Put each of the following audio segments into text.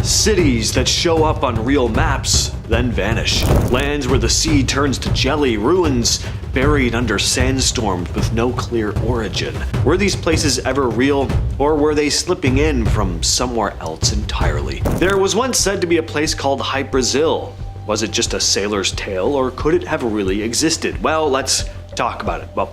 Cities that show up on real maps, then vanish. Lands where the sea turns to jelly, ruins buried under sandstorms with no clear origin. Were these places ever real, or were they slipping in from somewhere else entirely? There was once said to be a place called Brazil. Was it just a sailor's tale, or could it have really existed? Well, let's talk about it. Well,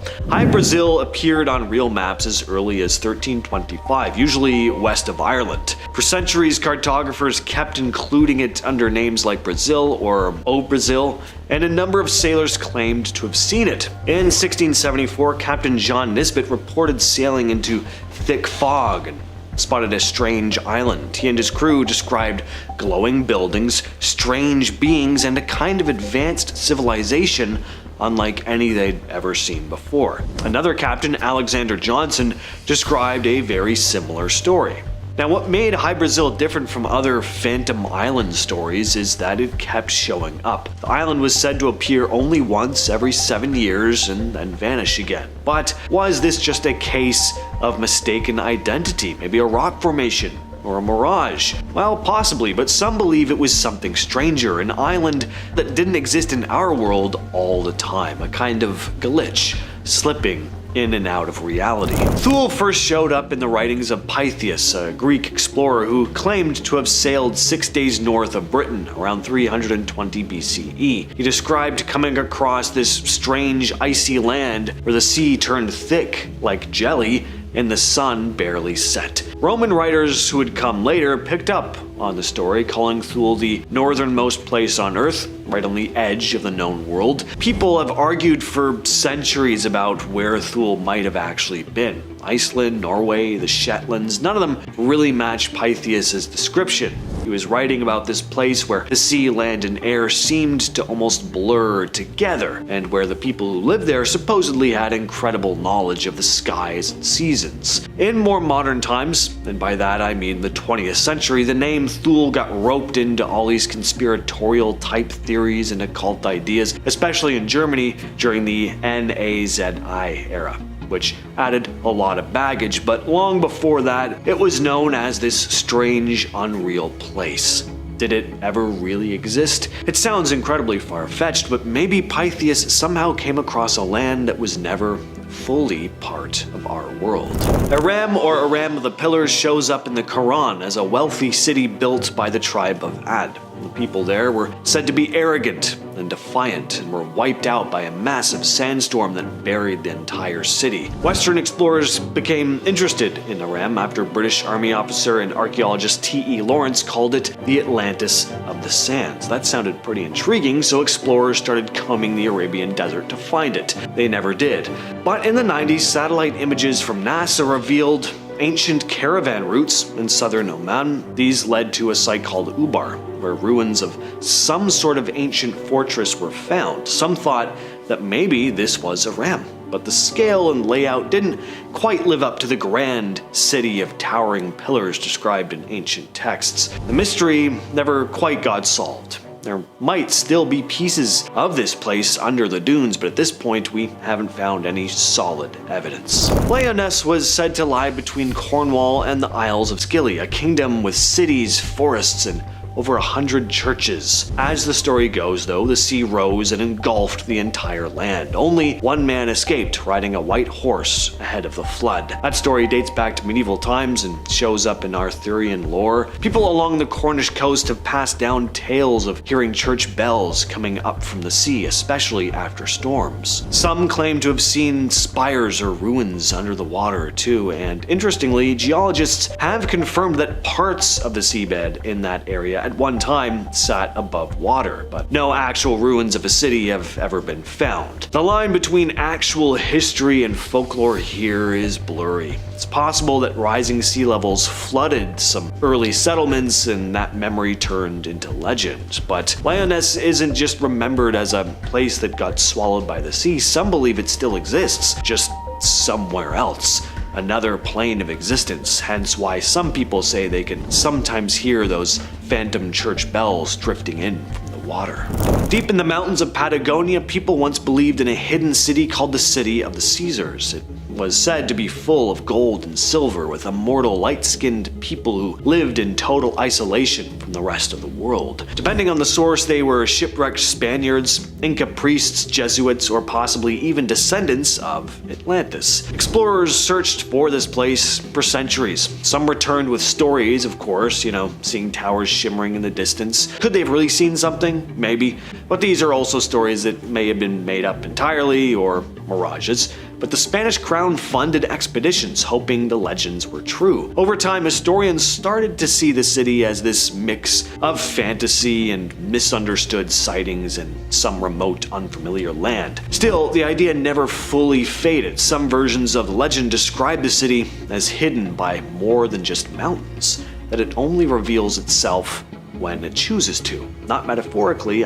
Brazil appeared on real maps as early as 1325, usually west of Ireland. For centuries, cartographers kept including it under names like Brazil or O Brazil, and a number of sailors claimed to have seen it. In 1674, Captain John Nisbet reported sailing into thick fog and spotted a strange island. He and his crew described glowing buildings, strange beings, and a kind of advanced civilization unlike any they'd ever seen before. Another captain, Alexander Johnson, described a very similar story. Now, what made Brazil different from other Phantom Island stories is that it kept showing up. The island was said to appear only once every 7 years and then vanish again. But was this just a case of mistaken identity? Maybe a rock formation? Or a mirage? Well, possibly, but some believe it was something stranger, an island that didn't exist in our world all the time, a kind of glitch, slipping in and out of reality. Thule first showed up in the writings of Pytheas, a Greek explorer who claimed to have sailed 6 days north of Britain around 320 BCE. He described coming across this strange icy land where the sea turned thick like jelly and the sun barely set. Roman writers who would come later picked up on the story, calling Thule the northernmost place on Earth, right on the edge of the known world. People have argued for centuries about where Thule might have actually been. Iceland, Norway, the Shetlands, none of them really match Pytheas' description. He was writing about this place where the sea, land, and air seemed to almost blur together, and where the people who lived there supposedly had incredible knowledge of the skies and seasons. In more modern times, and by that I mean the 20th century, the name Thule got roped into all these conspiratorial type theories and occult ideas, especially in Germany during the Nazi era, which added a lot of baggage, but long before that, it was known as this strange, unreal place. Did it ever really exist? It sounds incredibly far-fetched, but maybe Pytheas somehow came across a land that was never fully part of our world. Aram, or Aram of the Pillars, shows up in the Quran as a wealthy city built by the tribe of Ad. The people there were said to be arrogant and defiant and were wiped out by a massive sandstorm that buried the entire city. Western explorers became interested in Aram after British Army officer and archaeologist T.E. Lawrence called it the Atlantis of the Sands. That sounded pretty intriguing, so explorers started combing the Arabian desert to find it. They never did. But in the 90s, satellite images from NASA revealed ancient caravan routes in southern Oman. These led to a site called Ubar, where ruins of some sort of ancient fortress were found. Some thought that maybe this was Aram, but the scale and layout didn't quite live up to the grand city of towering pillars described in ancient texts. The mystery never quite got solved. There might still be pieces of this place under the dunes, but at this point we haven't found any solid evidence. Lyonesse was said to lie between Cornwall and the Isles of Scilly, a kingdom with cities, forests, and over 100 churches. As the story goes, though, the sea rose and engulfed the entire land. Only one man escaped, riding a white horse ahead of the flood. That story dates back to medieval times and shows up in Arthurian lore. People along the Cornish coast have passed down tales of hearing church bells coming up from the sea, especially after storms. Some claim to have seen spires or ruins under the water too, and interestingly, geologists have confirmed that parts of the seabed in that area at one time sat above water, but no actual ruins of a city have ever been found. The line between actual history and folklore here is blurry. It's possible that rising sea levels flooded some early settlements and that memory turned into legend. But Lyonesse isn't just remembered as a place that got swallowed by the sea. Some believe it still exists, just somewhere else. Another plane of existence, hence why some people say they can sometimes hear those phantom church bells drifting in from the water. Deep in the mountains of Patagonia, people once believed in a hidden city called the City of the Caesars. It was said to be full of gold and silver, with immortal light-skinned people who lived in total isolation from the rest of the world. Depending on the source, they were shipwrecked Spaniards, Inca priests, Jesuits, or possibly even descendants of Atlantis. Explorers searched for this place for centuries. Some returned with stories, of course, seeing towers shimmering in the distance. Could they have really seen something? Maybe. But these are also stories that may have been made up entirely or mirages. But the Spanish crown funded expeditions, hoping the legends were true. Over time, historians started to see the city as this mix of fantasy and misunderstood sightings in some remote, unfamiliar land. Still, the idea never fully faded. Some versions of the legend describe the city as hidden by more than just mountains, that it only reveals itself when it chooses to. Not metaphorically,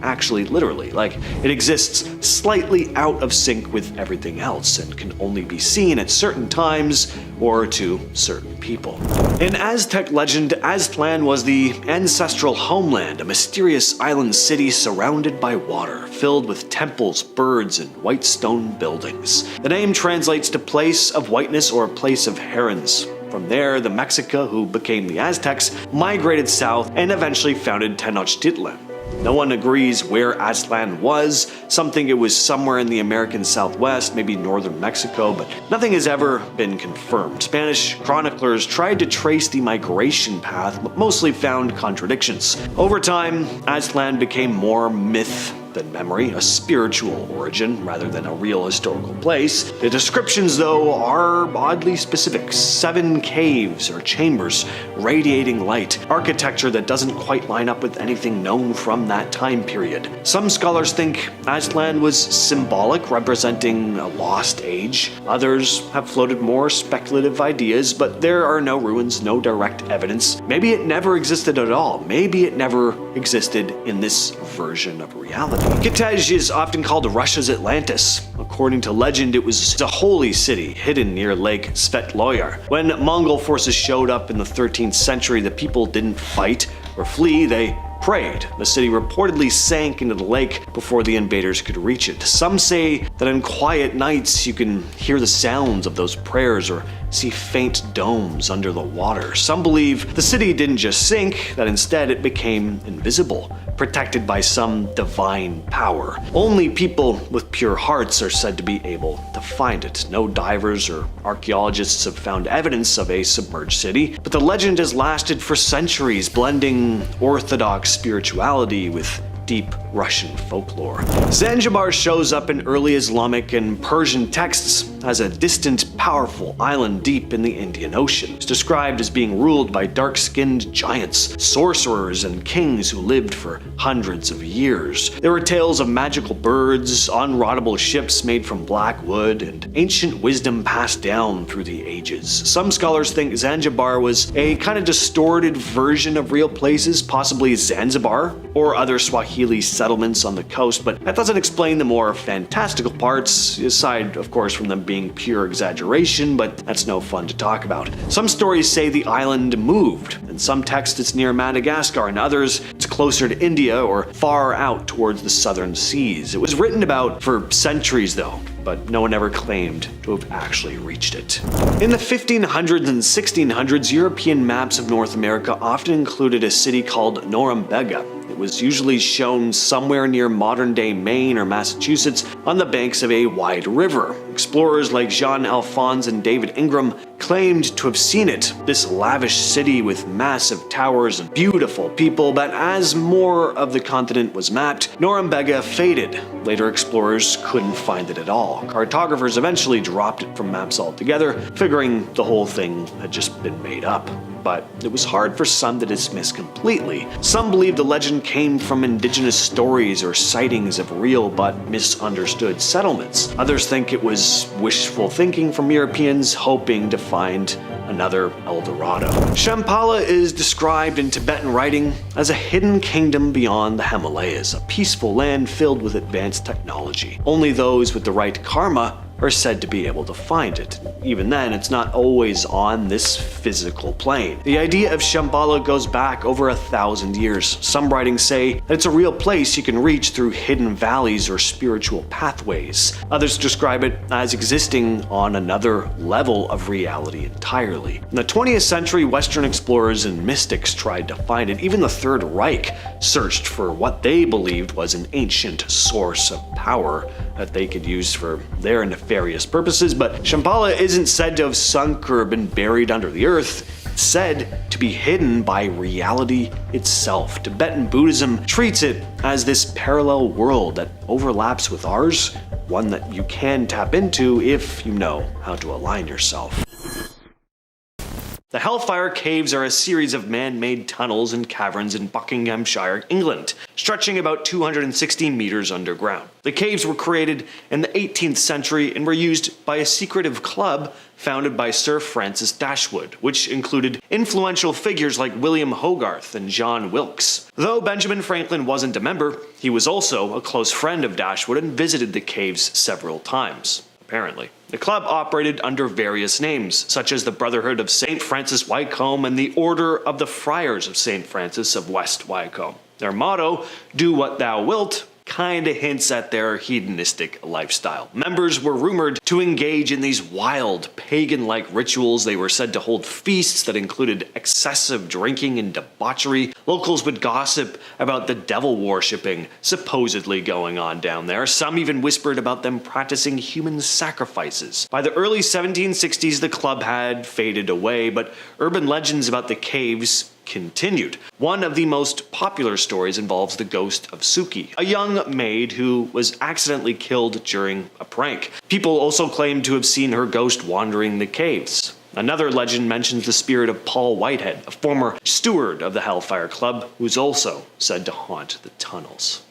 actually literally. Like, it exists slightly out of sync with everything else and can only be seen at certain times or to certain people. In Aztec legend, Aztlan was the ancestral homeland, a mysterious island city surrounded by water, filled with temples, birds, and white stone buildings. The name translates to place of whiteness or place of herons. From there, the Mexica, who became the Aztecs, migrated south and eventually founded Tenochtitlan. No one agrees where Aztlan was. Some think it was somewhere in the American Southwest, maybe northern Mexico, but nothing has ever been confirmed. Spanish chroniclers tried to trace the migration path, but mostly found contradictions. Over time, Aztlan became more myth than memory, a spiritual origin rather than a real historical place. The descriptions, though, are oddly specific. 7 caves or chambers radiating light, architecture that doesn't quite line up with anything known from that time period. Some scholars think Aztlan was symbolic, representing a lost age. Others have floated more speculative ideas, but there are no ruins, no direct evidence. Maybe it never existed at all. Maybe it never existed in this version of reality. Kitezh is often called Russia's Atlantis. According to legend, it was a holy city hidden near Lake Svetloyar. When Mongol forces showed up in the 13th century, the people didn't fight or flee, they prayed. The city reportedly sank into the lake before the invaders could reach it. Some say that on quiet nights you can hear the sounds of those prayers or see faint domes under the water. Some believe the city didn't just sink, that instead it became invisible, protected by some divine power. Only people with pure hearts are said to be able to find it. No divers or archaeologists have found evidence of a submerged city, but the legend has lasted for centuries, blending orthodox spirituality with deep Russian folklore. Zanzibar shows up in early Islamic and Persian texts as a distant, powerful island deep in the Indian Ocean. It's described as being ruled by dark-skinned giants, sorcerers, and kings who lived for hundreds of years. There were tales of magical birds, unrottable ships made from black wood, and ancient wisdom passed down through the ages. Some scholars think Zanzibar was a kind of distorted version of real places, possibly Zanzibar or other Swahili settlements on the coast, but that doesn't explain the more fantastical parts, aside, of course, from them being pure exaggeration, but that's no fun to talk about. Some stories say the island moved. In some texts it's near Madagascar, and others it's closer to India or far out towards the southern seas. It was written about for centuries though, but no one ever claimed to have actually reached it. In the 1500s and 1600s, European maps of North America often included a city called Norumbega. It was usually shown somewhere near modern-day Maine or Massachusetts on the banks of a wide river. Explorers like Jean-Alphonse and David Ingram claimed to have seen it, this lavish city with massive towers and beautiful people, but as more of the continent was mapped, Norumbega faded. Later explorers couldn't find it at all. Cartographers eventually dropped it from maps altogether, figuring the whole thing had just been made up. But it was hard for some to dismiss completely. Some believe the legend came from indigenous stories or sightings of real but misunderstood settlements. Others think it was wishful thinking from Europeans hoping to find another El Dorado. Shambhala is described in Tibetan writing as a hidden kingdom beyond the Himalayas, a peaceful land filled with advanced technology. Only those with the right karma are said to be able to find it. Even then, it's not always on this physical plane. The idea of Shambhala goes back over 1,000 years. Some writings say that it's a real place you can reach through hidden valleys or spiritual pathways. Others describe it as existing on another level of reality entirely. In the 20th century, Western explorers and mystics tried to find it. Even the Third Reich searched for what they believed was an ancient source of power that they could use for their nefarious purposes, but Shambhala isn't said to have sunk or been buried under the earth. It's said to be hidden by reality itself. Tibetan Buddhism treats it as this parallel world that overlaps with ours, one that you can tap into if you know how to align yourself. The Hellfire Caves are a series of man-made tunnels and caverns in Buckinghamshire, England, stretching about 260 meters underground. The caves were created in the 18th century and were used by a secretive club founded by Sir Francis Dashwood, which included influential figures like William Hogarth and John Wilkes. Though Benjamin Franklin wasn't a member, he was also a close friend of Dashwood and visited the caves several times. Apparently. The club operated under various names, such as the Brotherhood of St. Francis Wycombe and the Order of the Friars of St. Francis of West Wycombe. Their motto, "Do what thou wilt," kinda hints at their hedonistic lifestyle. Members were rumored to engage in these wild, pagan-like rituals. They were said to hold feasts that included excessive drinking and debauchery. Locals would gossip about the devil worshipping supposedly going on down there. Some even whispered about them practicing human sacrifices. By the early 1760s, the club had faded away, but urban legends about the caves continued. One of the most popular stories involves the ghost of Suki, a young maid who was accidentally killed during a prank. People also claim to have seen her ghost wandering the caves. Another legend mentions the spirit of Paul Whitehead, a former steward of the Hellfire Club, who's also said to haunt the tunnels.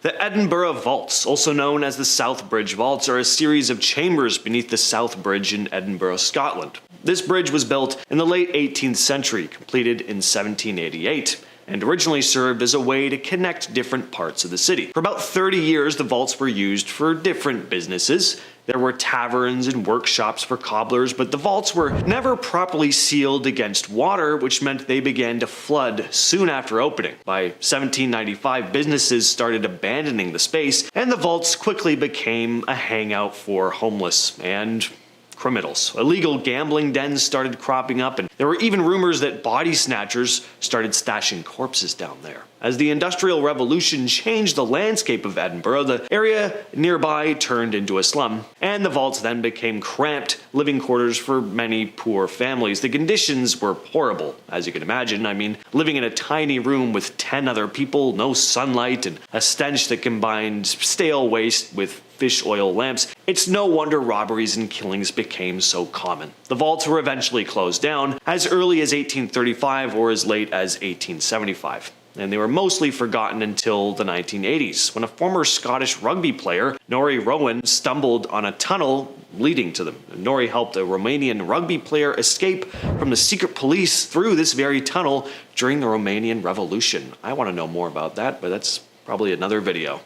The Edinburgh Vaults, also known as the South Bridge Vaults, are a series of chambers beneath the South Bridge in Edinburgh, Scotland. This bridge was built in the late 18th century, completed in 1788, and originally served as a way to connect different parts of the city. For about 30 years, the vaults were used for different businesses. There were taverns and workshops for cobblers, but the vaults were never properly sealed against water, which meant they began to flood soon after opening. By 1795, businesses started abandoning the space, and the vaults quickly became a hangout for homeless and criminals. Illegal gambling dens started cropping up, and there were even rumors that body snatchers started stashing corpses down there. As the Industrial Revolution changed the landscape of Edinburgh, the area nearby turned into a slum, and the vaults then became cramped living quarters for many poor families. The conditions were horrible, as you can imagine. I mean, living in a tiny room with 10 other people, no sunlight, and a stench that combined stale waste with fish oil lamps. It's no wonder robberies and killings became so common. The vaults were eventually closed down as early as 1835 or as late as 1875. And they were mostly forgotten until the 1980s, when a former Scottish rugby player, Norrie Rowan, stumbled on a tunnel leading to them. Norrie helped a Romanian rugby player escape from the secret police through this very tunnel during the Romanian Revolution. I want to know more about that, but that's probably another video.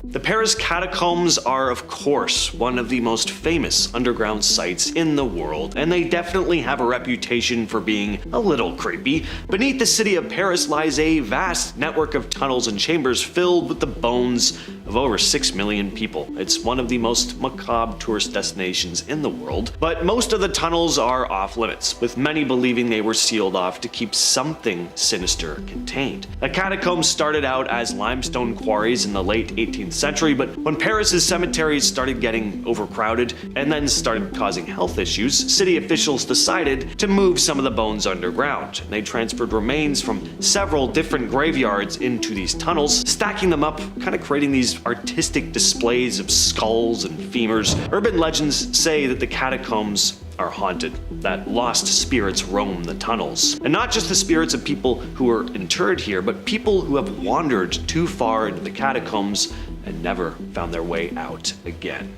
The Paris catacombs are, of course, one of the most famous underground sites in the world, and they definitely have a reputation for being a little creepy. Beneath the city of Paris lies a vast network of tunnels and chambers filled with the bones of over 6 million people. It's one of the most macabre tourist destinations in the world, but most of the tunnels are off limits, with many believing they were sealed off to keep something sinister contained. The catacombs started out as limestone quarries in the late 18th century, but when Paris's cemeteries started getting overcrowded and then started causing health issues, city officials decided to move some of the bones underground. They transferred remains from several different graveyards into these tunnels, stacking them up, kind of creating these artistic displays of skulls and femurs. Urban legends say that the catacombs are haunted, that lost spirits roam the tunnels. And not just the spirits of people who were interred here, but people who have wandered too far into the catacombs and never found their way out again.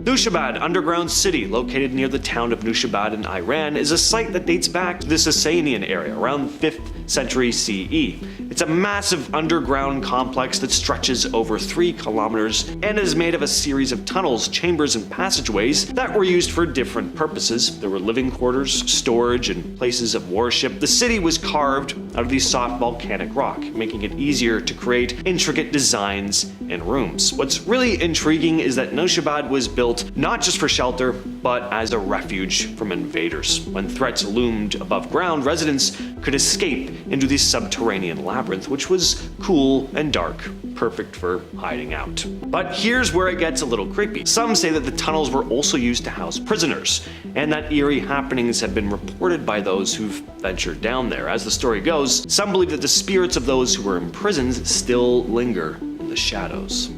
Nushabad underground city, located near the town of Nushabad in Iran, is a site that dates back to the Sasanian area, around 5th century CE. It's a massive underground complex that stretches over 3 kilometers and is made of a series of tunnels, chambers, and passageways that were used for different purposes. There were living quarters, storage, and places of worship. The city was carved out of the soft volcanic rock, making it easier to create intricate designs and rooms. What's really intriguing is that Noshabad was built not just for shelter, but as a refuge from invaders. When threats loomed above ground, residents could escape into the subterranean labyrinth, which was cool and dark, perfect for hiding out. But here's where it gets a little creepy. Some say that the tunnels were also used to house prisoners, and that eerie happenings have been reported by those who've ventured down there. As the story goes, some believe that the spirits of those who were imprisoned still linger in the shadows.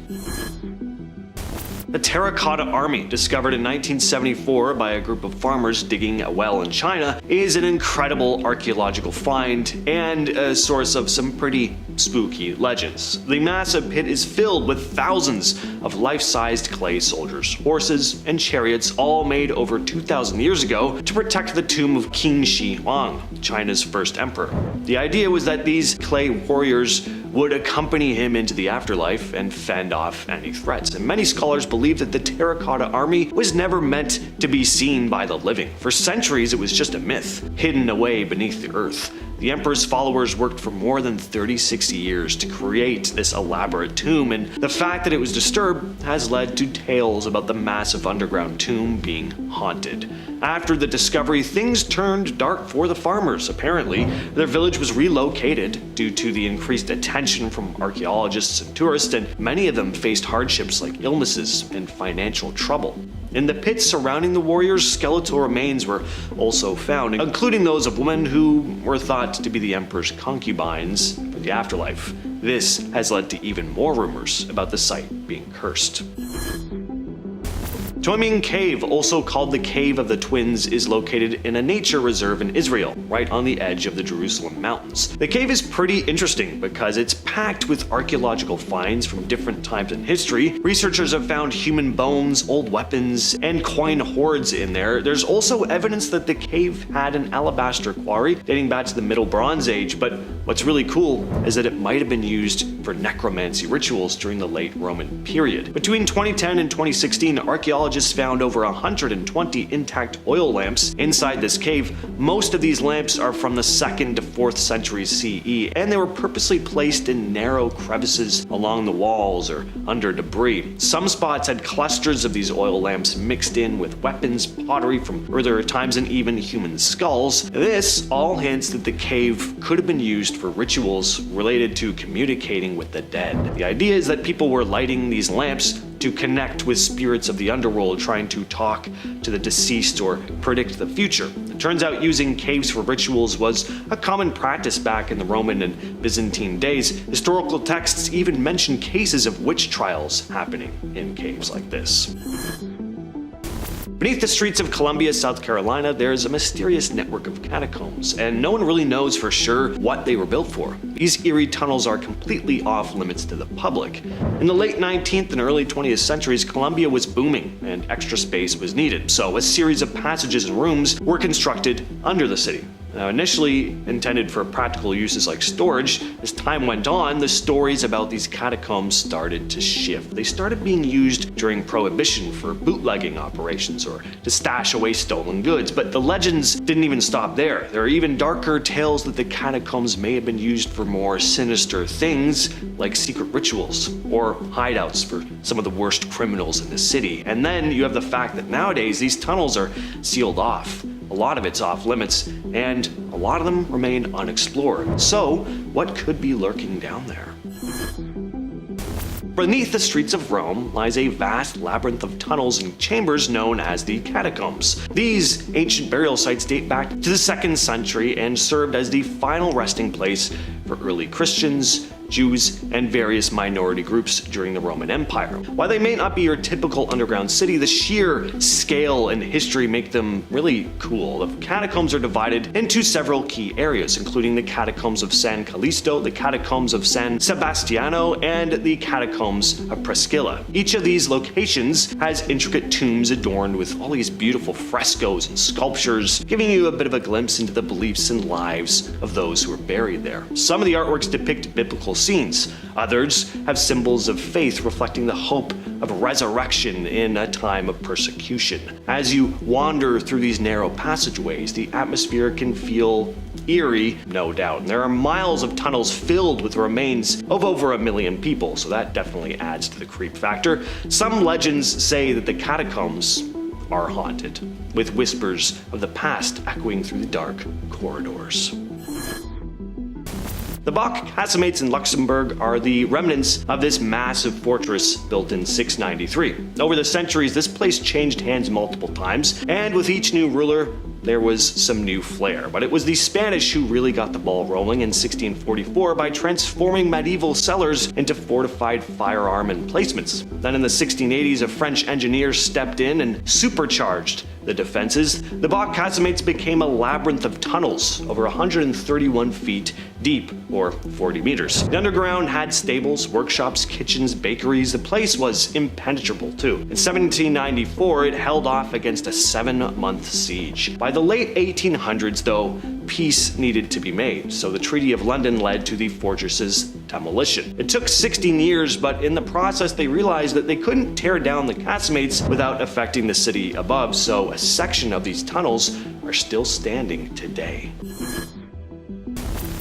The Terracotta Army, discovered in 1974 by a group of farmers digging a well in China, is an incredible archaeological find and a source of some pretty spooky legends. The massive pit is filled with thousands of life-sized clay soldiers, horses, and chariots, all made over 2,000 years ago to protect the tomb of King Shi Huang, China's first emperor. The idea was that these clay warriors would accompany him into the afterlife and fend off any threats. And many scholars believe that the Terracotta Army was never meant to be seen by the living. For centuries, it was just a myth, hidden away beneath the earth. The emperor's followers worked for more than 36 years to create this elaborate tomb, and the fact that it was disturbed has led to tales about the massive underground tomb being haunted. After the discovery, things turned dark for the farmers. Apparently, their village was relocated due to the increased attention from archaeologists and tourists, and many of them faced hardships like illnesses and financial trouble. In the pits surrounding the warriors, skeletal remains were also found, including those of women who were thought to be the emperor's concubines for the afterlife. This has led to even more rumors about the site being cursed. Toiming Cave, also called the Cave of the Twins, is located in a nature reserve in Israel, right on the edge of the Jerusalem mountains. The cave is pretty interesting because it's packed with archaeological finds from different times in history. Researchers have found human bones, old weapons, and coin hoards in there. There's also evidence that the cave had an alabaster quarry dating back to the Middle Bronze Age, but what's really cool is that it might have been used for necromancy rituals during the late Roman period. Between 2010 and 2016, archaeologists found over 120 intact oil lamps inside this cave. Most of these lamps are from the 2nd to 4th centuries CE, and they were purposely placed in narrow crevices along the walls or under debris. Some spots had clusters of these oil lamps mixed in with weapons, pottery from earlier times, and even human skulls. This all hints that the cave could have been used for rituals related to communicating with the dead. The idea is that people were lighting these lamps to connect with spirits of the underworld, trying to talk to the deceased or predict the future. It turns out using caves for rituals was a common practice back in the Roman and Byzantine days. Historical texts even mention cases of witch trials happening in caves like this. Beneath the streets of Columbia, South Carolina, there's a mysterious network of catacombs, and no one really knows for sure what they were built for. These eerie tunnels are completely off limits to the public. In the late 19th and early 20th centuries, Columbia was booming and extra space was needed, so a series of passages and rooms were constructed under the city. Now, initially intended for practical uses like storage, as time went on, the stories about these catacombs started to shift. They started being used during Prohibition for bootlegging operations or to stash away stolen goods, but the legends didn't even stop there. There are even darker tales that the catacombs may have been used for more sinister things like secret rituals or hideouts for some of the worst criminals in the city. And then you have the fact that nowadays these tunnels are sealed off. A lot of it's off limits, and a lot of them remain unexplored. So, what could be lurking down there? Beneath the streets of Rome lies a vast labyrinth of tunnels and chambers known as the catacombs. These ancient burial sites date back to the 2nd century and served as the final resting place for early Christians, Jews, and various minority groups during the Roman Empire. While they may not be your typical underground city, the sheer scale and history make them really cool. The catacombs are divided into several key areas, including the catacombs of San Callisto, the catacombs of San Sebastiano, and the catacombs of Priscilla. Each of these locations has intricate tombs adorned with all these beautiful frescoes and sculptures, giving you a bit of a glimpse into the beliefs and lives of those who are buried there. Some of the artworks depict biblical scenes. Others have symbols of faith reflecting the hope of resurrection in a time of persecution. As you wander through these narrow passageways, the atmosphere can feel eerie, no doubt. And there are miles of tunnels filled with remains of over 1 million people, so that definitely adds to the creep factor. Some legends say that the catacombs are haunted, with whispers of the past echoing through the dark corridors. The Bach casemates in Luxembourg are the remnants of this massive fortress built in 693. Over the centuries, this place changed hands multiple times, and with each new ruler, there was some new flair. But it was the Spanish who really got the ball rolling in 1644 by transforming medieval cellars into fortified firearm emplacements. Then in the 1680s, a French engineer stepped in and supercharged the defenses. The Bach casemates became a labyrinth of tunnels over 131 feet deep, or 40 meters. The underground had stables, workshops, kitchens, bakeries. The place was impenetrable too. In 1794, it held off against a 7-month siege. By the late 1800s, though, peace needed to be made, so the Treaty of London led to the fortress's demolition. It took 16 years, but in the process they realized that they couldn't tear down the casemates without affecting the city above, so a section of these tunnels are still standing today.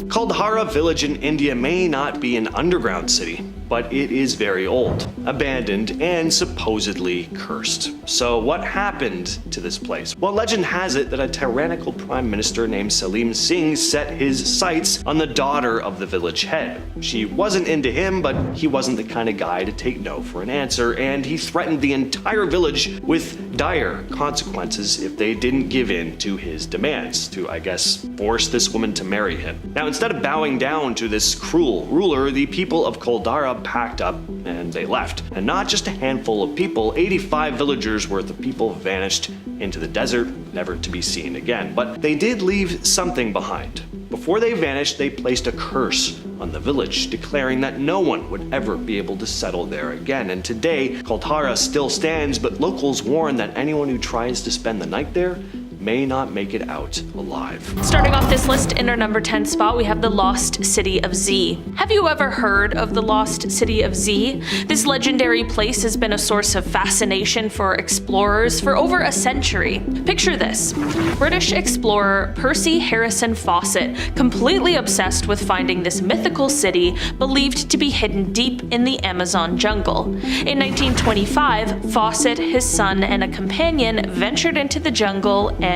Kaldhara village in India may not be an underground city, but it is very old, abandoned, and supposedly cursed. So what happened to this place? Well, legend has it that a tyrannical prime minister named Salim Singh set his sights on the daughter of the village head. She wasn't into him, but he wasn't the kind of guy to take no for an answer, and he threatened the entire village with dire consequences if they didn't give in to his demands, to, I guess, force this woman to marry him. Now, instead of bowing down to this cruel ruler, the people of Kaldhara packed up and they left. And not just a handful of people, 85 villagers worth of people vanished into the desert, never to be seen again. But they did leave something behind. Before they vanished, they placed a curse on the village, declaring that no one would ever be able to settle there again. And today, Kaldhara still stands, but locals warn that anyone who tries to spend the night there may not make it out alive. Starting off this list in our number 10 spot, we have the Lost City of Z. Have you ever heard of the Lost City of Z? This legendary place has been a source of fascination for explorers for over a century. Picture this: British explorer Percy Harrison Fawcett, completely obsessed with finding this mythical city believed to be hidden deep in the Amazon jungle. In 1925, Fawcett, his son, and a companion ventured into the jungle and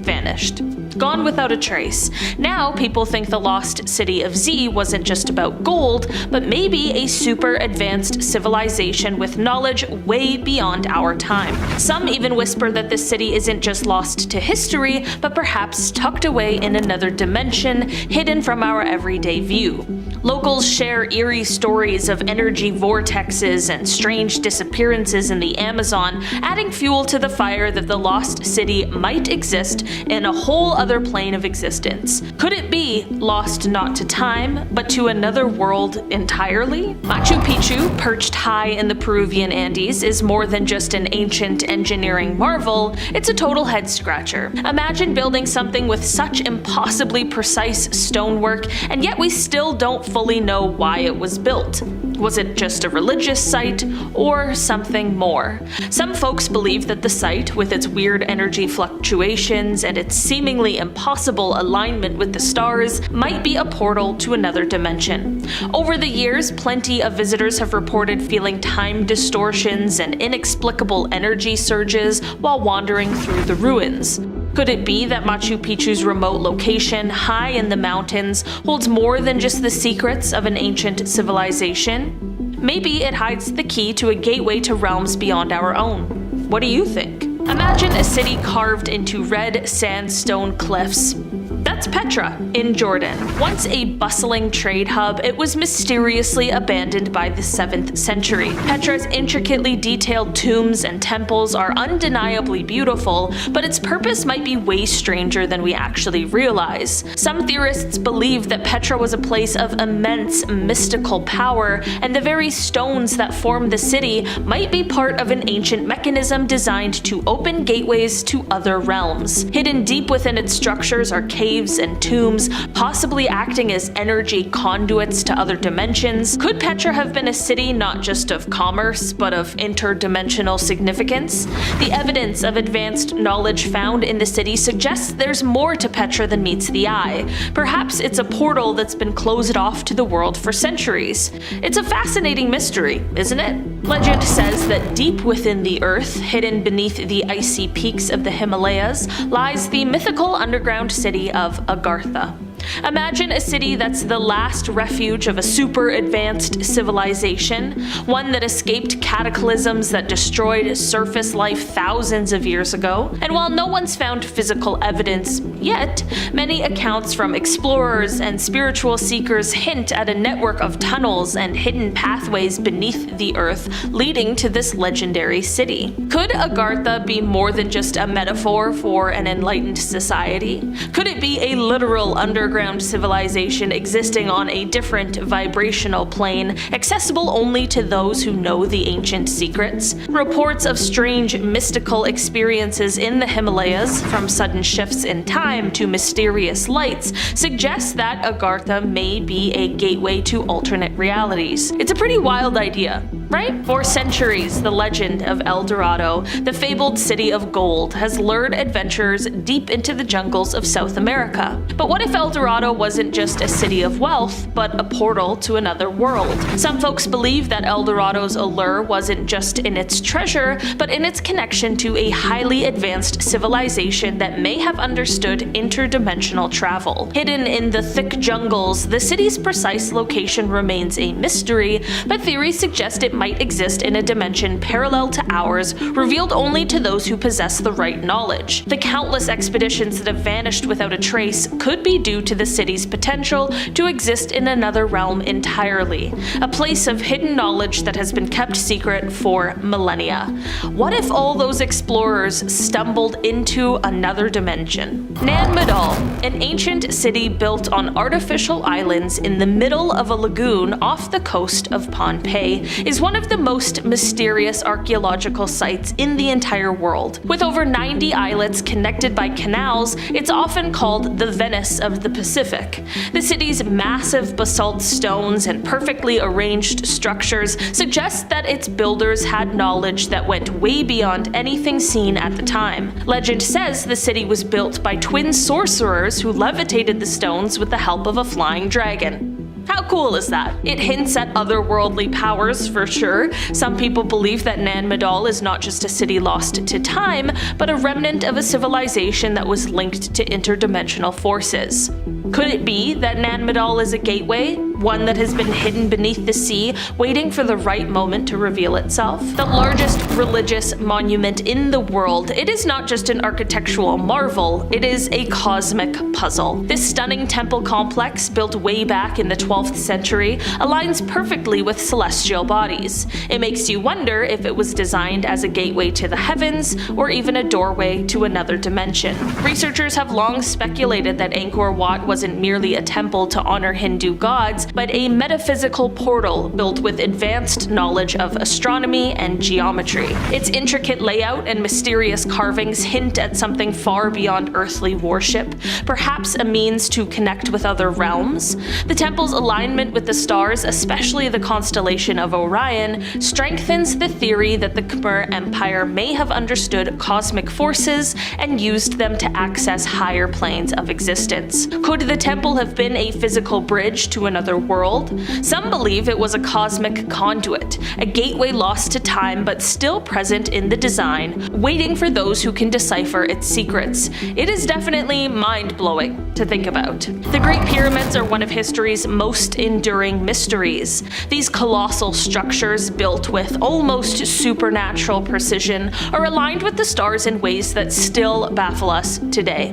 vanished. Gone without a trace. Now people think the Lost City of Z wasn't just about gold, but maybe a super advanced civilization with knowledge way beyond our time. Some even whisper that this city isn't just lost to history, but perhaps tucked away in another dimension, hidden from our everyday view. Locals share eerie stories of energy vortexes and strange disappearances in the Amazon, adding fuel to the fire that the Lost City might exist in a whole other plane of existence. Could it be lost not to time, but to another world entirely? Machu Picchu, perched high in the Peruvian Andes, is more than just an ancient engineering marvel, it's a total head-scratcher. Imagine building something with such impossibly precise stonework, and yet we still don't fully know why it was built. Was it just a religious site, or something more? Some folks believe that the site, with its weird energy fluctuations and its seemingly impossible alignment with the stars, might be a portal to another dimension. Over the years, plenty of visitors have reported feeling time distortions and inexplicable energy surges while wandering through the ruins. Could it be that Machu Picchu's remote location, high in the mountains, holds more than just the secrets of an ancient civilization? Maybe it hides the key to a gateway to realms beyond our own. What do you think? Imagine a city carved into red sandstone cliffs. That's That's Petra in Jordan. Once a bustling trade hub, it was mysteriously abandoned by the 7th century. Petra's intricately detailed tombs and temples are undeniably beautiful, but its purpose might be way stranger than we actually realize. Some theorists believe that Petra was a place of immense mystical power, and the very stones that form the city might be part of an ancient mechanism designed to open gateways to other realms. Hidden deep within its structures are caves and tombs, possibly acting as energy conduits to other dimensions. Could Petra have been a city not just of commerce, but of interdimensional significance? The evidence of advanced knowledge found in the city suggests there's more to Petra than meets the eye. Perhaps it's a portal that's been closed off to the world for centuries. It's a fascinating mystery, isn't it? Legend says that deep within the earth, hidden beneath the icy peaks of the Himalayas, lies the mythical underground city of Agartha. Imagine a city that's the last refuge of a super advanced civilization, one that escaped cataclysms that destroyed surface life thousands of years ago. And while no one's found physical evidence yet, many accounts from explorers and spiritual seekers hint at a network of tunnels and hidden pathways beneath the earth leading to this legendary city. Could Agartha be more than just a metaphor for an enlightened society? Could it be a literal underground civilization existing on a different vibrational plane, accessible only to those who know the ancient secrets? Reports of strange mystical experiences in the Himalayas, from sudden shifts in time to mysterious lights, suggest that Agartha may be a gateway to alternate realities. It's a pretty wild idea, right? For centuries, the legend of El Dorado, the fabled city of gold, has lured adventurers deep into the jungles of South America. But what if El Dorado wasn't just a city of wealth, but a portal to another world? Some folks believe that El Dorado's allure wasn't just in its treasure, but in its connection to a highly advanced civilization that may have understood interdimensional travel. Hidden in the thick jungles, the city's precise location remains a mystery, but theories suggest it might exist in a dimension parallel to ours, revealed only to those who possess the right knowledge. The countless expeditions that have vanished without a trace could be due to the city's potential to exist in another realm entirely, a place of hidden knowledge that has been kept secret for millennia. What if all those explorers stumbled into another dimension? Nan Madol, an ancient city built on artificial islands in the middle of a lagoon off the coast of Pompeii, is one of the most mysterious archaeological sites in the entire world. With over 90 islets connected by canals, it's often called the Venice of the Pacific. The city's massive basalt stones and perfectly arranged structures suggest that its builders had knowledge that went way beyond anything seen at the time. Legend says the city was built by twin sorcerers who levitated the stones with the help of a flying dragon. How cool is that? It hints at otherworldly powers for sure. Some people believe that Nan Madol is not just a city lost to time, but a remnant of a civilization that was linked to interdimensional forces. Could it be that Nan Madol is a gateway, one that has been hidden beneath the sea, waiting for the right moment to reveal itself? The largest religious monument in the world, it is not just an architectural marvel, it is a cosmic puzzle. This stunning temple complex, built way back in the 12th century, aligns perfectly with celestial bodies. It makes you wonder if it was designed as a gateway to the heavens, or even a doorway to another dimension. Researchers have long speculated that Angkor Wat wasn't merely a temple to honor Hindu gods, but a metaphysical portal built with advanced knowledge of astronomy and geometry. Its intricate layout and mysterious carvings hint at something far beyond earthly worship, perhaps a means to connect with other realms. The temple's alignment with the stars, especially the constellation of Orion, strengthens the theory that the Khmer Empire may have understood cosmic forces and used them to access higher planes of existence. Could the temple have been a physical bridge to another world? Some believe it was a cosmic conduit, a gateway lost to time but still present in the design, waiting for those who can decipher its secrets. It is definitely mind-blowing to think about. The Great Pyramids are one of history's most enduring mysteries. These colossal structures, built with almost supernatural precision, are aligned with the stars in ways that still baffle us today.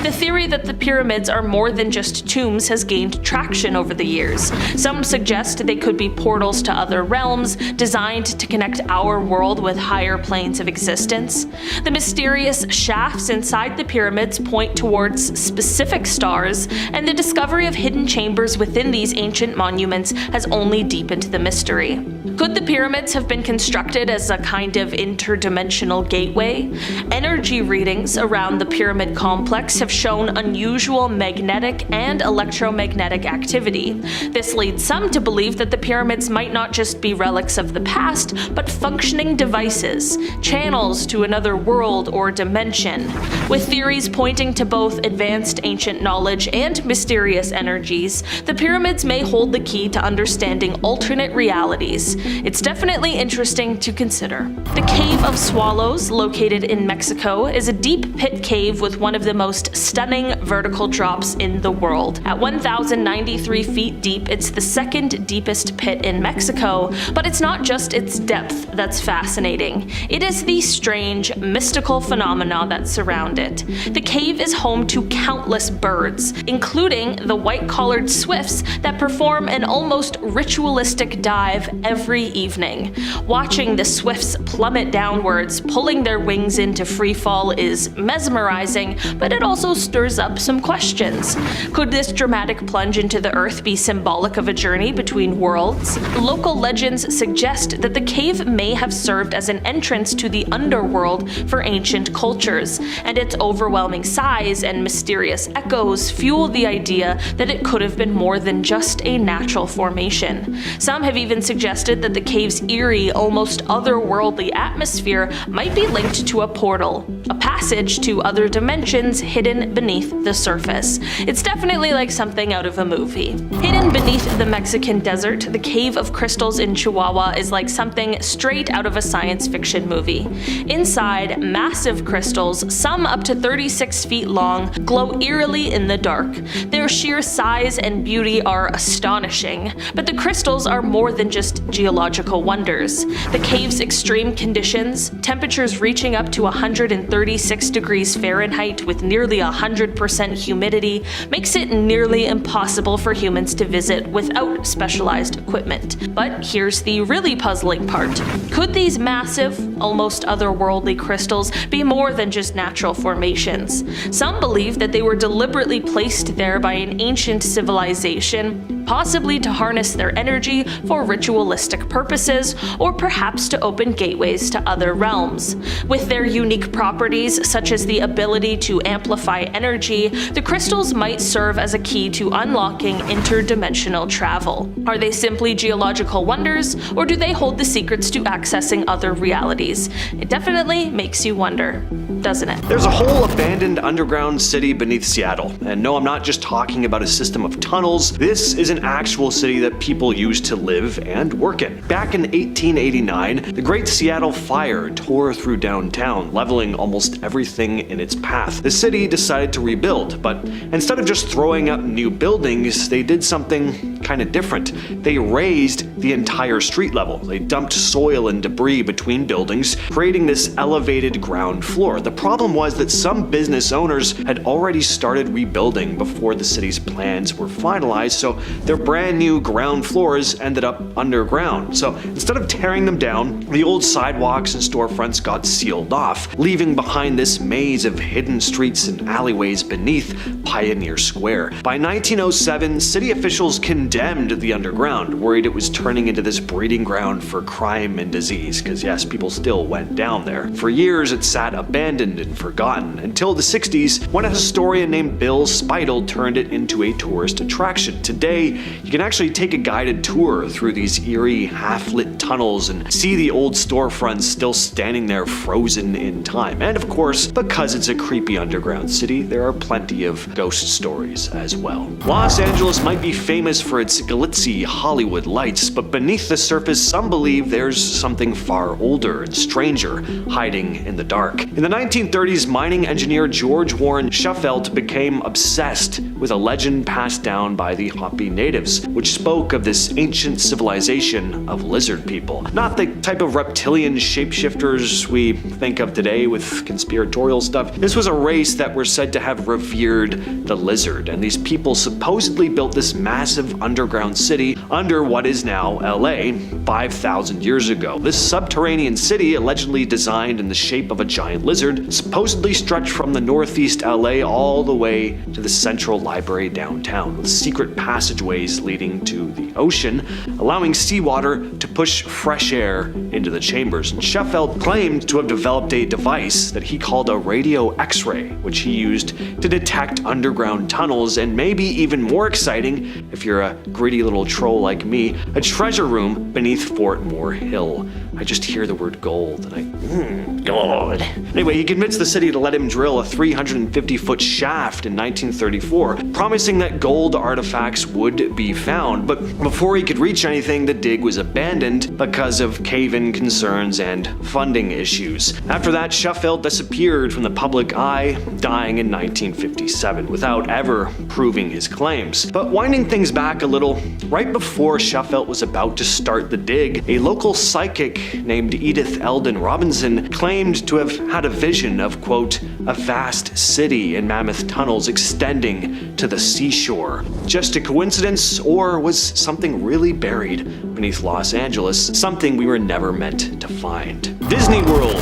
The theory that the pyramids are more than just tombs has gained traction over the years. Some suggest they could be portals to other realms, designed to connect our world with higher planes of existence. The mysterious shafts inside the pyramids point towards specific stars, and the discovery of hidden chambers within these ancient monuments has only deepened the mystery. Could the pyramids have been constructed as a kind of interdimensional gateway? Energy readings around the pyramid complex have shown unusual magnetic and electromagnetic activity. This leads some to believe that the pyramids might not just be relics of the past, but functioning devices, channels to another world or dimension. With theories pointing to both advanced ancient knowledge and mysterious energies, the pyramids may hold the key to understanding alternate realities. It's definitely interesting to consider. The Cave of Swallows, located in Mexico, is a deep pit cave with one of the most stunning vertical drops in the world. At 1,093 feet deep, it's the second deepest pit in Mexico, but it's not just its depth that's fascinating. It is the strange, mystical phenomena that surround it. The cave is home to countless birds, including the white-collared swifts that perform an almost ritualistic dive every evening. Watching the swifts plummet downwards, pulling their wings into free fall is mesmerizing, but it also stirs up some questions. Could this dramatic plunge into the earth be symbolic of a journey between worlds? Local legends suggest that the cave may have served as an entrance to the underworld for ancient cultures, and its overwhelming size and mysterious echoes fuel the idea that it could have been more than just a natural formation. Some have even suggested that the cave's eerie, almost otherworldly atmosphere might be linked to a portal, a passage to other dimensions hidden beneath the surface. It's definitely like something out of a movie. Hidden beneath the Mexican desert, the Cave of Crystals in Chihuahua is like something straight out of a science fiction movie. Inside, massive crystals, some up to 36 feet long, glow eerily in the dark. Their sheer size and beauty are astonishing, but the crystals are more than just geological wonders. The cave's extreme conditions, temperatures reaching up to 136 degrees Fahrenheit with nearly 100% humidity, makes it nearly impossible for humans to visit without specialized equipment. But here's the really puzzling part. Could these massive, almost otherworldly crystals be more than just natural formations? Some believe that they were deliberately placed there by an ancient civilization, possibly to harness their energy for ritualistic purposes, or perhaps to open gateways to other realms. With their unique properties, such as the ability to amplify energy, the crystals might serve as a key to unlocking interdimensional travel. Are they simply geological wonders, or do they hold the secrets to accessing other realities? It definitely makes you wonder, doesn't it? There's a whole abandoned underground city beneath Seattle, and no, I'm not just talking about a system of tunnels. This is an actual city that people used to live and work in. Back in 1889, the Great Seattle Fire tore through downtown, leveling almost everything in its path. The city decided to rebuild, but instead of just throwing up new buildings, they did something kind of different. They raised the entire street level. They dumped soil and debris between buildings, creating this elevated ground floor. The problem was that some business owners had already started rebuilding before the city's plans were finalized, so their brand new ground floors ended up underground. So instead of tearing them down, the old sidewalks and storefronts got sealed off, leaving behind this maze of hidden streets and alleyways beneath Pioneer Square. By 1907, city officials condemned the underground, worried it was turning into this breeding ground for crime and disease, because yes, people still went down there. For years, it sat abandoned and forgotten, until the 60s, when a historian named Bill Speitel turned it into a tourist attraction. Today, city, you can actually take a guided tour through these eerie, half-lit tunnels and see the old storefronts still standing there frozen in time. And of course, because it's a creepy underground city, there are plenty of ghost stories as well. Los Angeles might be famous for its glitzy Hollywood lights, but beneath the surface, some believe there's something far older and stranger hiding in the dark. In the 1930s, mining engineer George Warren Shufeldt became obsessed with a legend passed down by the Hopi natives, which spoke of this ancient civilization of lizard people. Not the type of reptilian shapeshifters we think of today with conspiratorial stuff. This was a race that were said to have revered the lizard, and these people supposedly built this massive underground city under what is now LA 5,000 years ago. This subterranean city, allegedly designed in the shape of a giant lizard, supposedly stretched from the northeast LA all the way to the central library downtown, with secret passageways leading to the ocean, allowing seawater to push fresh air into the chambers. And Shufeldt claimed to have developed a device that he called a radio X-ray, which he used to detect underground tunnels, and maybe even more exciting, if you're a greedy little troll like me, a treasure room beneath Fort Moore Hill. I just hear the word gold and gold. Anyway, he convinced the city to let him drill a 350-foot shaft in 1934, promising that gold artifacts would be found. But before he could reach anything, the dig was abandoned because of cave-in concerns and funding issues. After that, Shufeldt disappeared from the public eye, dying in 1957 without ever proving his claims. But winding things back a little, right before Shufeldt was about to start the dig, a local psychic named Edith Eldon Robinson claimed to have had a vision of, quote, a vast city in mammoth tunnels extending to the seashore. Just a coincidence, or was something really buried beneath Los Angeles, something we were never meant to find? Disney World.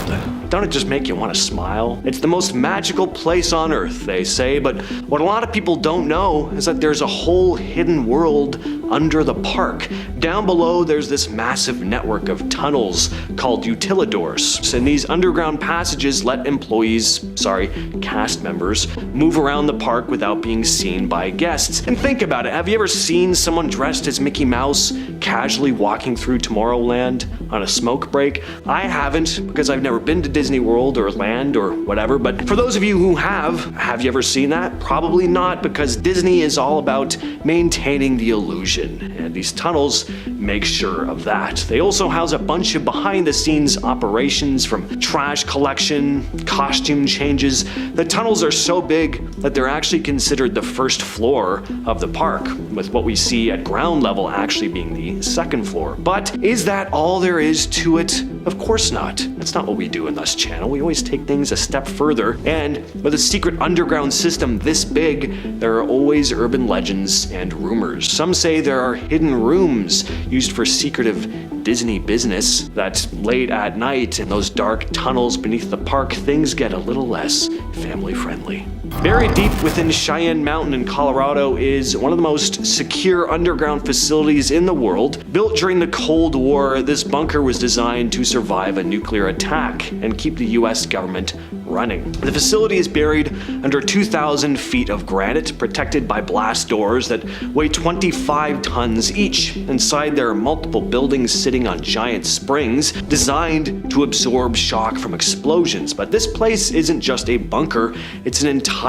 Don't it just make you want to smile? It's the most magical place on Earth, they say, but what a lot of people don't know is that there's a whole hidden world under the park. Down below, there's this massive network of tunnels called utilidors, and these underground passages let cast members, move around the park without being seen by guests. And think about it, have you ever seen someone dressed as Mickey Mouse casually walking through Tomorrowland on a smoke break? I haven't, because I've never been to Disney World or Land or whatever, but for those of you who have you ever seen that? Probably not, because Disney is all about maintaining the illusion, and these tunnels make sure of that. They also house a bunch of behind-the-scenes operations, from trash collection, costume changes. The tunnels are so big that they're actually considered the first floor of the park, with what we see at ground level actually being the second floor. But is that all there is to it? Of course not. That's not what we do in this channel. We always take things a step further, and with a secret underground system this big, there are always urban legends and rumors. Some say there are hidden rooms used for secretive Disney business, that late at night in those dark tunnels beneath the park, things get a little less family friendly. Buried deep within Cheyenne Mountain in Colorado is one of the most secure underground facilities in the world. Built during the Cold War, this bunker was designed to survive a nuclear attack and keep the US government running. The facility is buried under 2,000 feet of granite, protected by blast doors that weigh 25 tons each. Inside, there are multiple buildings sitting on giant springs designed to absorb shock from explosions. But this place isn't just a bunker, it's an entire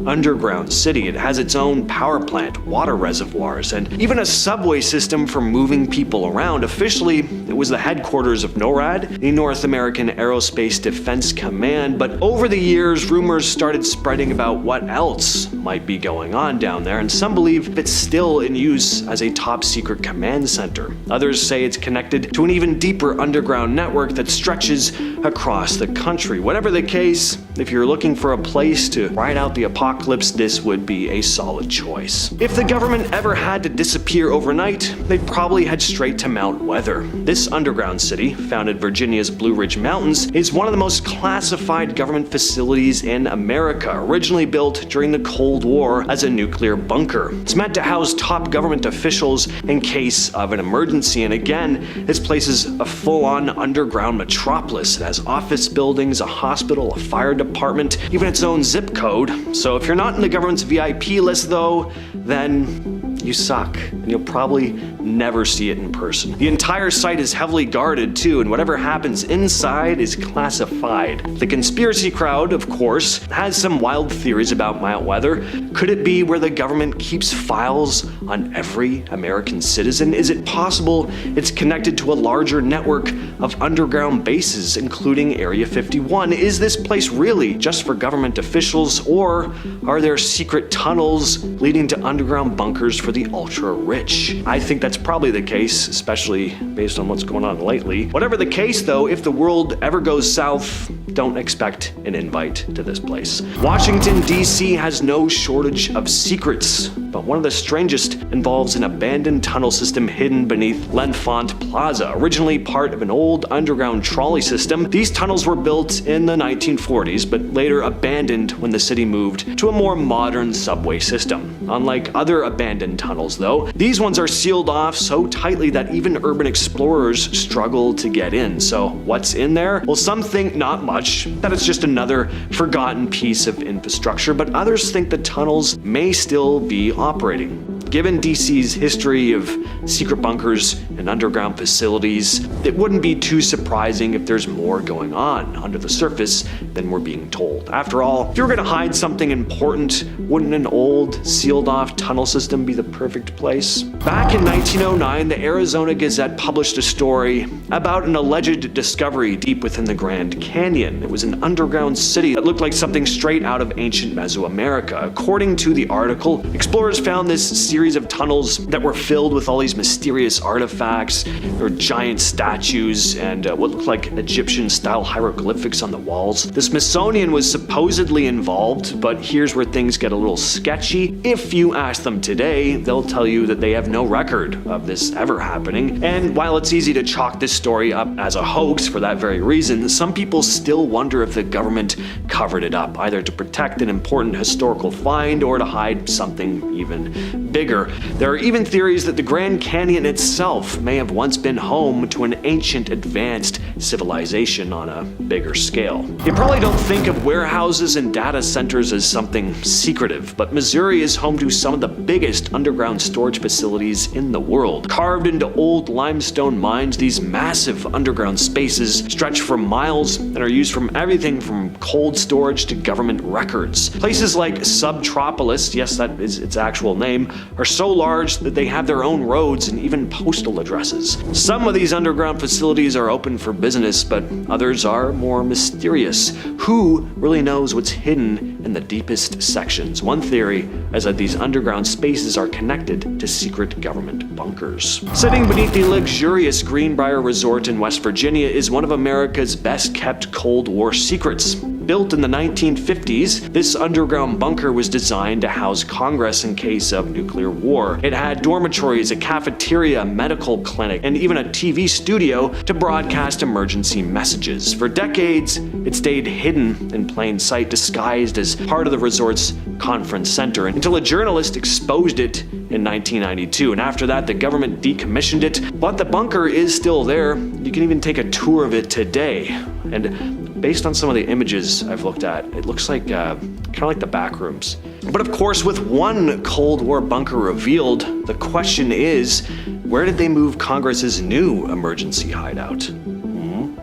underground city. It has its own power plant, water reservoirs, and even a subway system for moving people around. Officially, it was the headquarters of NORAD, the North American Aerospace Defense Command, but over the years, rumors started spreading about what else might be going on down there, and some believe it's still in use as a top secret command center. Others say it's connected to an even deeper underground network that stretches across the country. Whatever the case, if you're looking for a place to ride out the apocalypse, this would be a solid choice. If the government ever had to disappear overnight, they'd probably head straight to Mount Weather. This underground city, found in Virginia's Blue Ridge Mountains, is one of the most classified government facilities in America, originally built during the Cold War as a nuclear bunker. It's meant to house top government officials in case of an emergency, and again, this place is a full-on underground metropolis. It has office buildings, a hospital, a fire department, even its own zip code. So if you're not in the government's VIP list though, then you suck, and you'll probably never see it in person. The entire site is heavily guarded too, and whatever happens inside is classified. The conspiracy crowd, of course, has some wild theories about mild weather. Could it be where the government keeps files on every American citizen? Is it possible it's connected to a larger network of underground bases, including Area 51? Is this place really just for government officials, or are there secret tunnels leading to underground bunkers for the ultra-rich? I think that's probably the case, especially based on what's going on lately. Whatever the case though, if the world ever goes south, don't expect an invite to this place. Washington, D.C. has no shortage of secrets, but one of the strangest involves an abandoned tunnel system hidden beneath L'Enfant Plaza, originally part of an old underground trolley system. These tunnels were built in the 1940s, but later abandoned when the city moved to a more modern subway system. Unlike other abandoned tunnels though, these ones are sealed off so tightly that even urban explorers struggle to get in. So what's in there? Well, some think not much, that it's just another forgotten piece of infrastructure, but others think the tunnels may still be operating. Given DC's history of secret bunkers and underground facilities, it wouldn't be too surprising if there's more going on under the surface than we're being told. After all, if you were going to hide something important, wouldn't an old, sealed-off tunnel system be the perfect place? Back in 1909, the Arizona Gazette published a story about an alleged discovery deep within the Grand Canyon. It was an underground city that looked like something straight out of ancient Mesoamerica. According to the article, explorers found this series of tunnels that were filled with all these mysterious artifacts. There were giant statues and what looked like Egyptian-style hieroglyphics on the walls. The Smithsonian was supposedly involved, but here's where things get a little sketchy. If you ask them today, they'll tell you that they have no record of this ever happening. And while it's easy to chalk this story up as a hoax for that very reason, some people still wonder if the government covered it up, either to protect an important historical find or to hide something even bigger. There are even theories that the Grand Canyon itself may have once been home to an ancient advanced civilization on a bigger scale. You probably don't think of warehouses and data centers as something secretive, but Missouri is home to some of the biggest underground storage facilities in the world. Carved into old limestone mines, these massive underground spaces stretch for miles and are used from everything from cold storage to government records. Places like Subtropolis, yes, that is its actual name, are so large that they have their own roads and even postal addresses. Some of these underground facilities are open for business, but others are more mysterious. Who really knows what's hidden in the deepest sections? One theory is that these underground spaces are connected to secret government bunkers. Sitting beneath the luxurious Greenbrier Resort in West Virginia is one of America's best kept Cold War secrets. Built in the 1950s, this underground bunker was designed to house Congress in case of nuclear war. It had dormitories, a cafeteria, a medical clinic, and even a TV studio to broadcast emergency messages. For decades, it stayed hidden in plain sight, disguised as part of the resort's conference center, until a journalist exposed it in 1992. And after that, the government decommissioned it, but the bunker is still there. You can even take a tour of it today. And based on some of the images I've looked at, it looks like kind of like the back rooms. But of course, with one Cold War bunker revealed, the question is, where did they move Congress's new emergency hideout?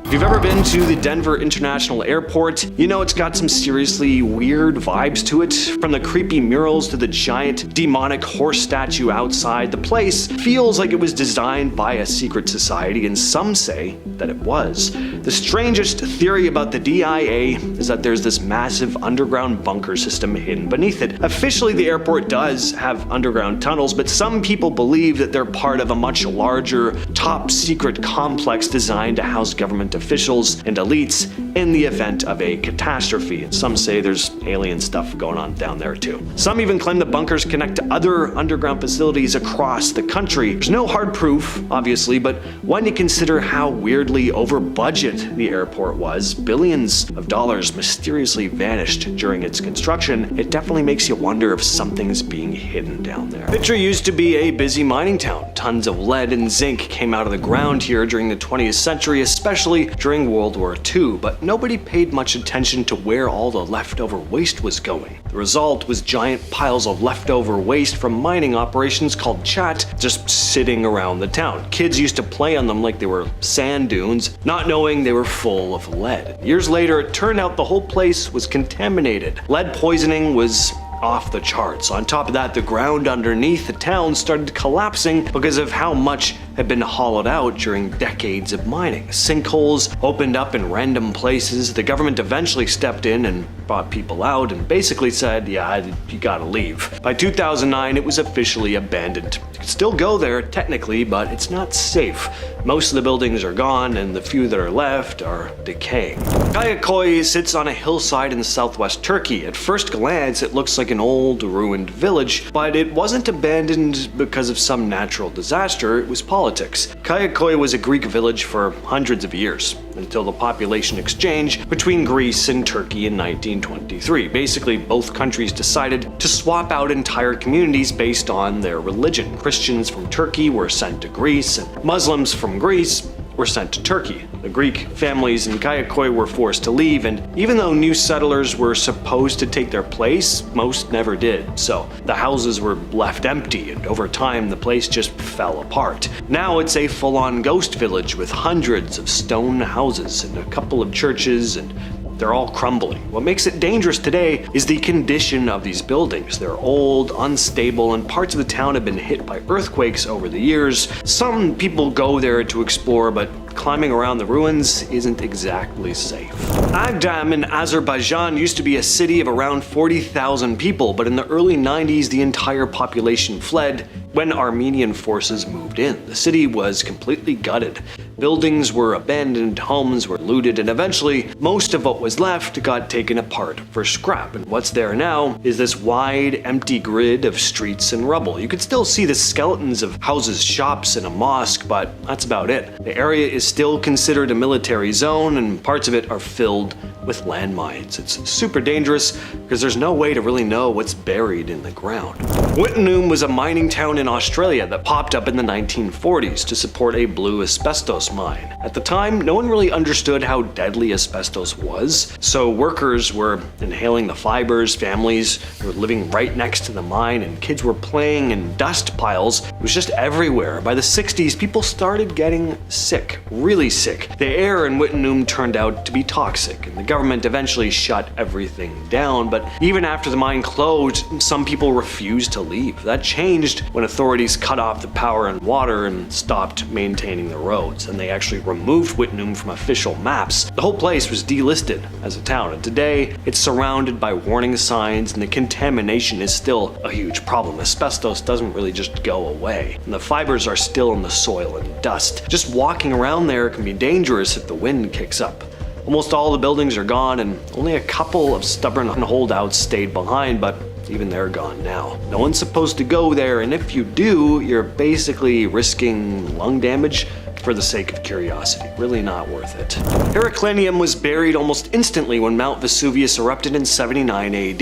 If you've ever been to the Denver International Airport, you know it's got some seriously weird vibes to it. From the creepy murals to the giant demonic horse statue outside, the place feels like it was designed by a secret society, and some say that it was. The strangest theory about the DIA is that there's this massive underground bunker system hidden beneath it. Officially, the airport does have underground tunnels, but some people believe that they're part of a much larger, top secret complex designed to house government officials and elites in the event of a catastrophe. And some say there's alien stuff going on down there too. Some even claim the bunkers connect to other underground facilities across the country. There's no hard proof, obviously, but when you consider how weirdly over budget the airport was, billions of dollars mysteriously vanished during its construction, it definitely makes you wonder if something's being hidden down there. Picture used to be a busy mining town. Tons of lead and zinc came out of the ground here during the 20th century, especially during World War II, but nobody paid much attention to where all the leftover waste was going. The result was giant piles of leftover waste from mining operations called chat just sitting around the town. Kids used to play on them like they were sand dunes, not knowing they were full of lead. Years later, it turned out the whole place was contaminated. Lead poisoning was off the charts. On top of that, the ground underneath the town started collapsing because of how much had been hollowed out during decades of mining. Sinkholes opened up in random places. The government eventually stepped in and brought people out and basically said, yeah, you gotta leave. By 2009, it was officially abandoned. You can still go there technically, but it's not safe. Most of the buildings are gone and the few that are left are decaying. Kayaköy sits on a hillside in southwest Turkey. At first glance, it looks like an old ruined village, but it wasn't abandoned because of some natural disaster, it was politics. Kayaköy was a Greek village for hundreds of years, until the population exchange between Greece and Turkey in 1923. Basically, both countries decided to swap out entire communities based on their religion. Christians from Turkey were sent to Greece, and Muslims from Greece were sent to Turkey. The Greek families in Kayaköy were forced to leave, and even though new settlers were supposed to take their place, most never did. So the houses were left empty, and over time the place just fell apart. Now it's a full-on ghost village with hundreds of stone houses and a couple of churches, and they're all crumbling. What makes it dangerous today is the condition of these buildings. They're old, unstable, and parts of the town have been hit by earthquakes over the years. Some people go there to explore, but climbing around the ruins isn't exactly safe. Agdam in Azerbaijan used to be a city of around 40,000 people, but in the early 90s the entire population fled when Armenian forces moved in. The city was completely gutted. Buildings were abandoned, homes were looted, and eventually most of what was left got taken apart for scrap. And what's there now is this wide, empty grid of streets and rubble. You could still see the skeletons of houses, shops, and a mosque, but that's about it. The area is still considered a military zone, and parts of it are filled with landmines. It's super dangerous because there's no way to really know what's buried in the ground. Wittenoom was a mining town in Australia that popped up in the 1940s to support a blue asbestos mine. At the time, no one really understood how deadly asbestos was, so workers were inhaling the fibers, families were living right next to the mine, and kids were playing in dust piles. It was just everywhere. By the 60s, people started getting sick, really sick. The air in Wittenoom turned out to be toxic, and the government eventually shut everything down, but even after the mine closed, some people refused to leave. That changed when authorities cut off the power and water and stopped maintaining the roads, and they actually removed Wittenoom from official maps. The whole place was delisted as a town, and today it's surrounded by warning signs, and the contamination is still a huge problem. Asbestos doesn't really just go away, and the fibers are still in the soil and dust. Just walking around there can be dangerous if the wind kicks up. Almost all the buildings are gone, and only a couple of stubborn holdouts stayed behind, but even they're gone now. No one's supposed to go there, and if you do, you're basically risking lung damage for the sake of curiosity. Really not worth it. Heraclinium was buried almost instantly when Mount Vesuvius erupted in 79 AD.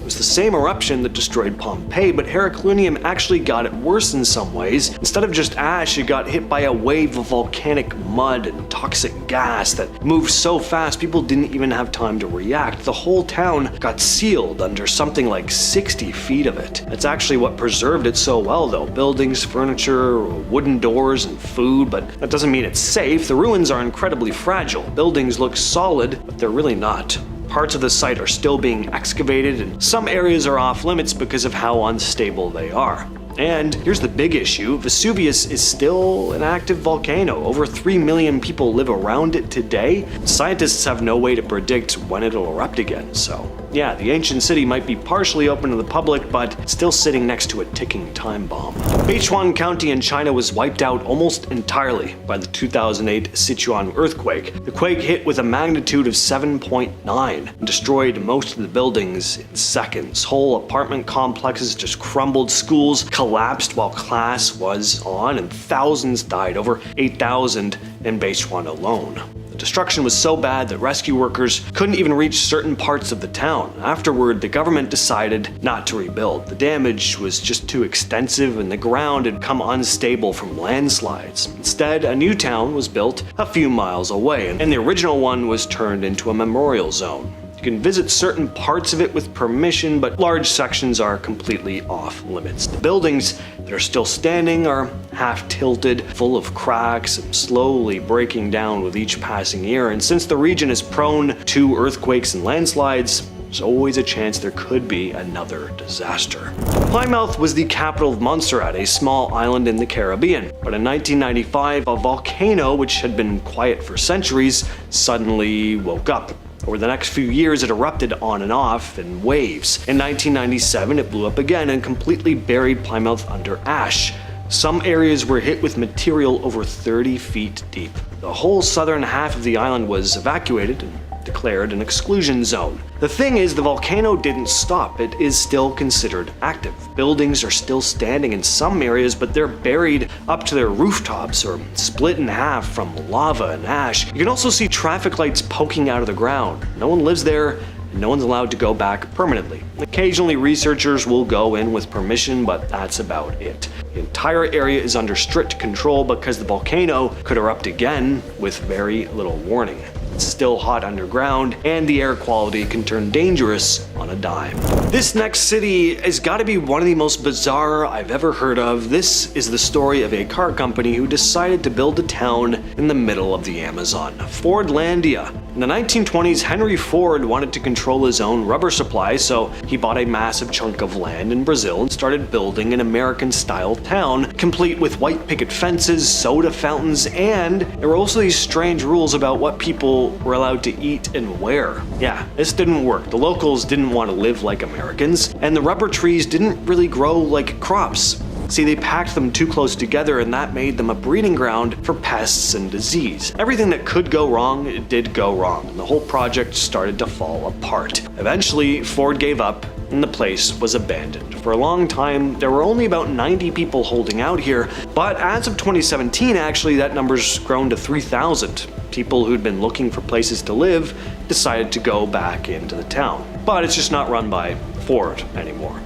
It was the same eruption that destroyed Pompeii, but Heraclinium actually got it worse in some ways. Instead of just ash, it got hit by a wave of volcanic mud and toxic gas that moved so fast people didn't even have time to react. The whole town got sealed under something like 60 feet of it. That's actually what preserved it so well though. Buildings, furniture, wooden doors, and food, but that doesn't mean it's safe. The ruins are incredibly fragile. Buildings look solid, but they're really not. Parts of the site are still being excavated, and some areas are off limits because of how unstable they are. And here's the big issue, Vesuvius is still an active volcano. Over 3 million people live around it today. Scientists have no way to predict when it'll erupt again, so yeah, the ancient city might be partially open to the public, but still sitting next to a ticking time bomb. Beichuan County in China was wiped out almost entirely by the 2008 Sichuan earthquake. The quake hit with a magnitude of 7.9 and destroyed most of the buildings in seconds. Whole apartment complexes just crumbled, schools collapsed while class was on, and thousands died, over 8,000 in Beichuan alone. The The destruction was so bad that rescue workers couldn't even reach certain parts of the town. Afterward, the government decided not to rebuild. The damage was just too extensive and the ground had become unstable from landslides. Instead, a new town was built a few miles away, and the original one was turned into a memorial zone. You can visit certain parts of it with permission, but large sections are completely off limits. The buildings that are still standing are half tilted, full of cracks, and slowly breaking down with each passing year. And since the region is prone to earthquakes and landslides, there's always a chance there could be another disaster. Plymouth was the capital of Montserrat, a small island in the Caribbean. But in 1995, a volcano, which had been quiet for centuries, suddenly woke up. Over the next few years, it erupted on and off in waves. In 1997, it blew up again and completely buried Plymouth under ash. Some areas were hit with material over 30 feet deep. The whole southern half of the island was evacuated and declared an exclusion zone. The thing is, the volcano didn't stop. It is still considered active. Buildings are still standing in some areas, but they're buried up to their rooftops or split in half from lava and ash. You can also see traffic lights poking out of the ground. No one lives there, and no one's allowed to go back permanently. Occasionally, researchers will go in with permission, but that's about it. The entire area is under strict control because the volcano could erupt again with very little warning. It's still hot underground, and the air quality can turn dangerous on a dime. This next city has got to be one of the most bizarre I've ever heard of. This is the story of a car company who decided to build a town in the middle of the Amazon, Fordlandia. In the 1920s, Henry Ford wanted to control his own rubber supply, so he bought a massive chunk of land in Brazil and started building an American-style town, complete with white picket fences, soda fountains, and there were also these strange rules about what people were allowed to eat and wear. Yeah, this didn't work. The locals didn't want to live like Americans, and the rubber trees didn't really grow like crops. See, they packed them too close together, and that made them a breeding ground for pests and disease. Everything that could go wrong, it did go wrong, and the whole project started to fall apart. Eventually, Ford gave up, and the place was abandoned. For a long time, there were only about 90 people holding out here, but as of 2017, actually, that number's grown to 3,000. People who'd been looking for places to live decided to go back into the town. But it's just not run by Ford anymore.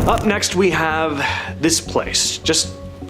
Up next, we have this place.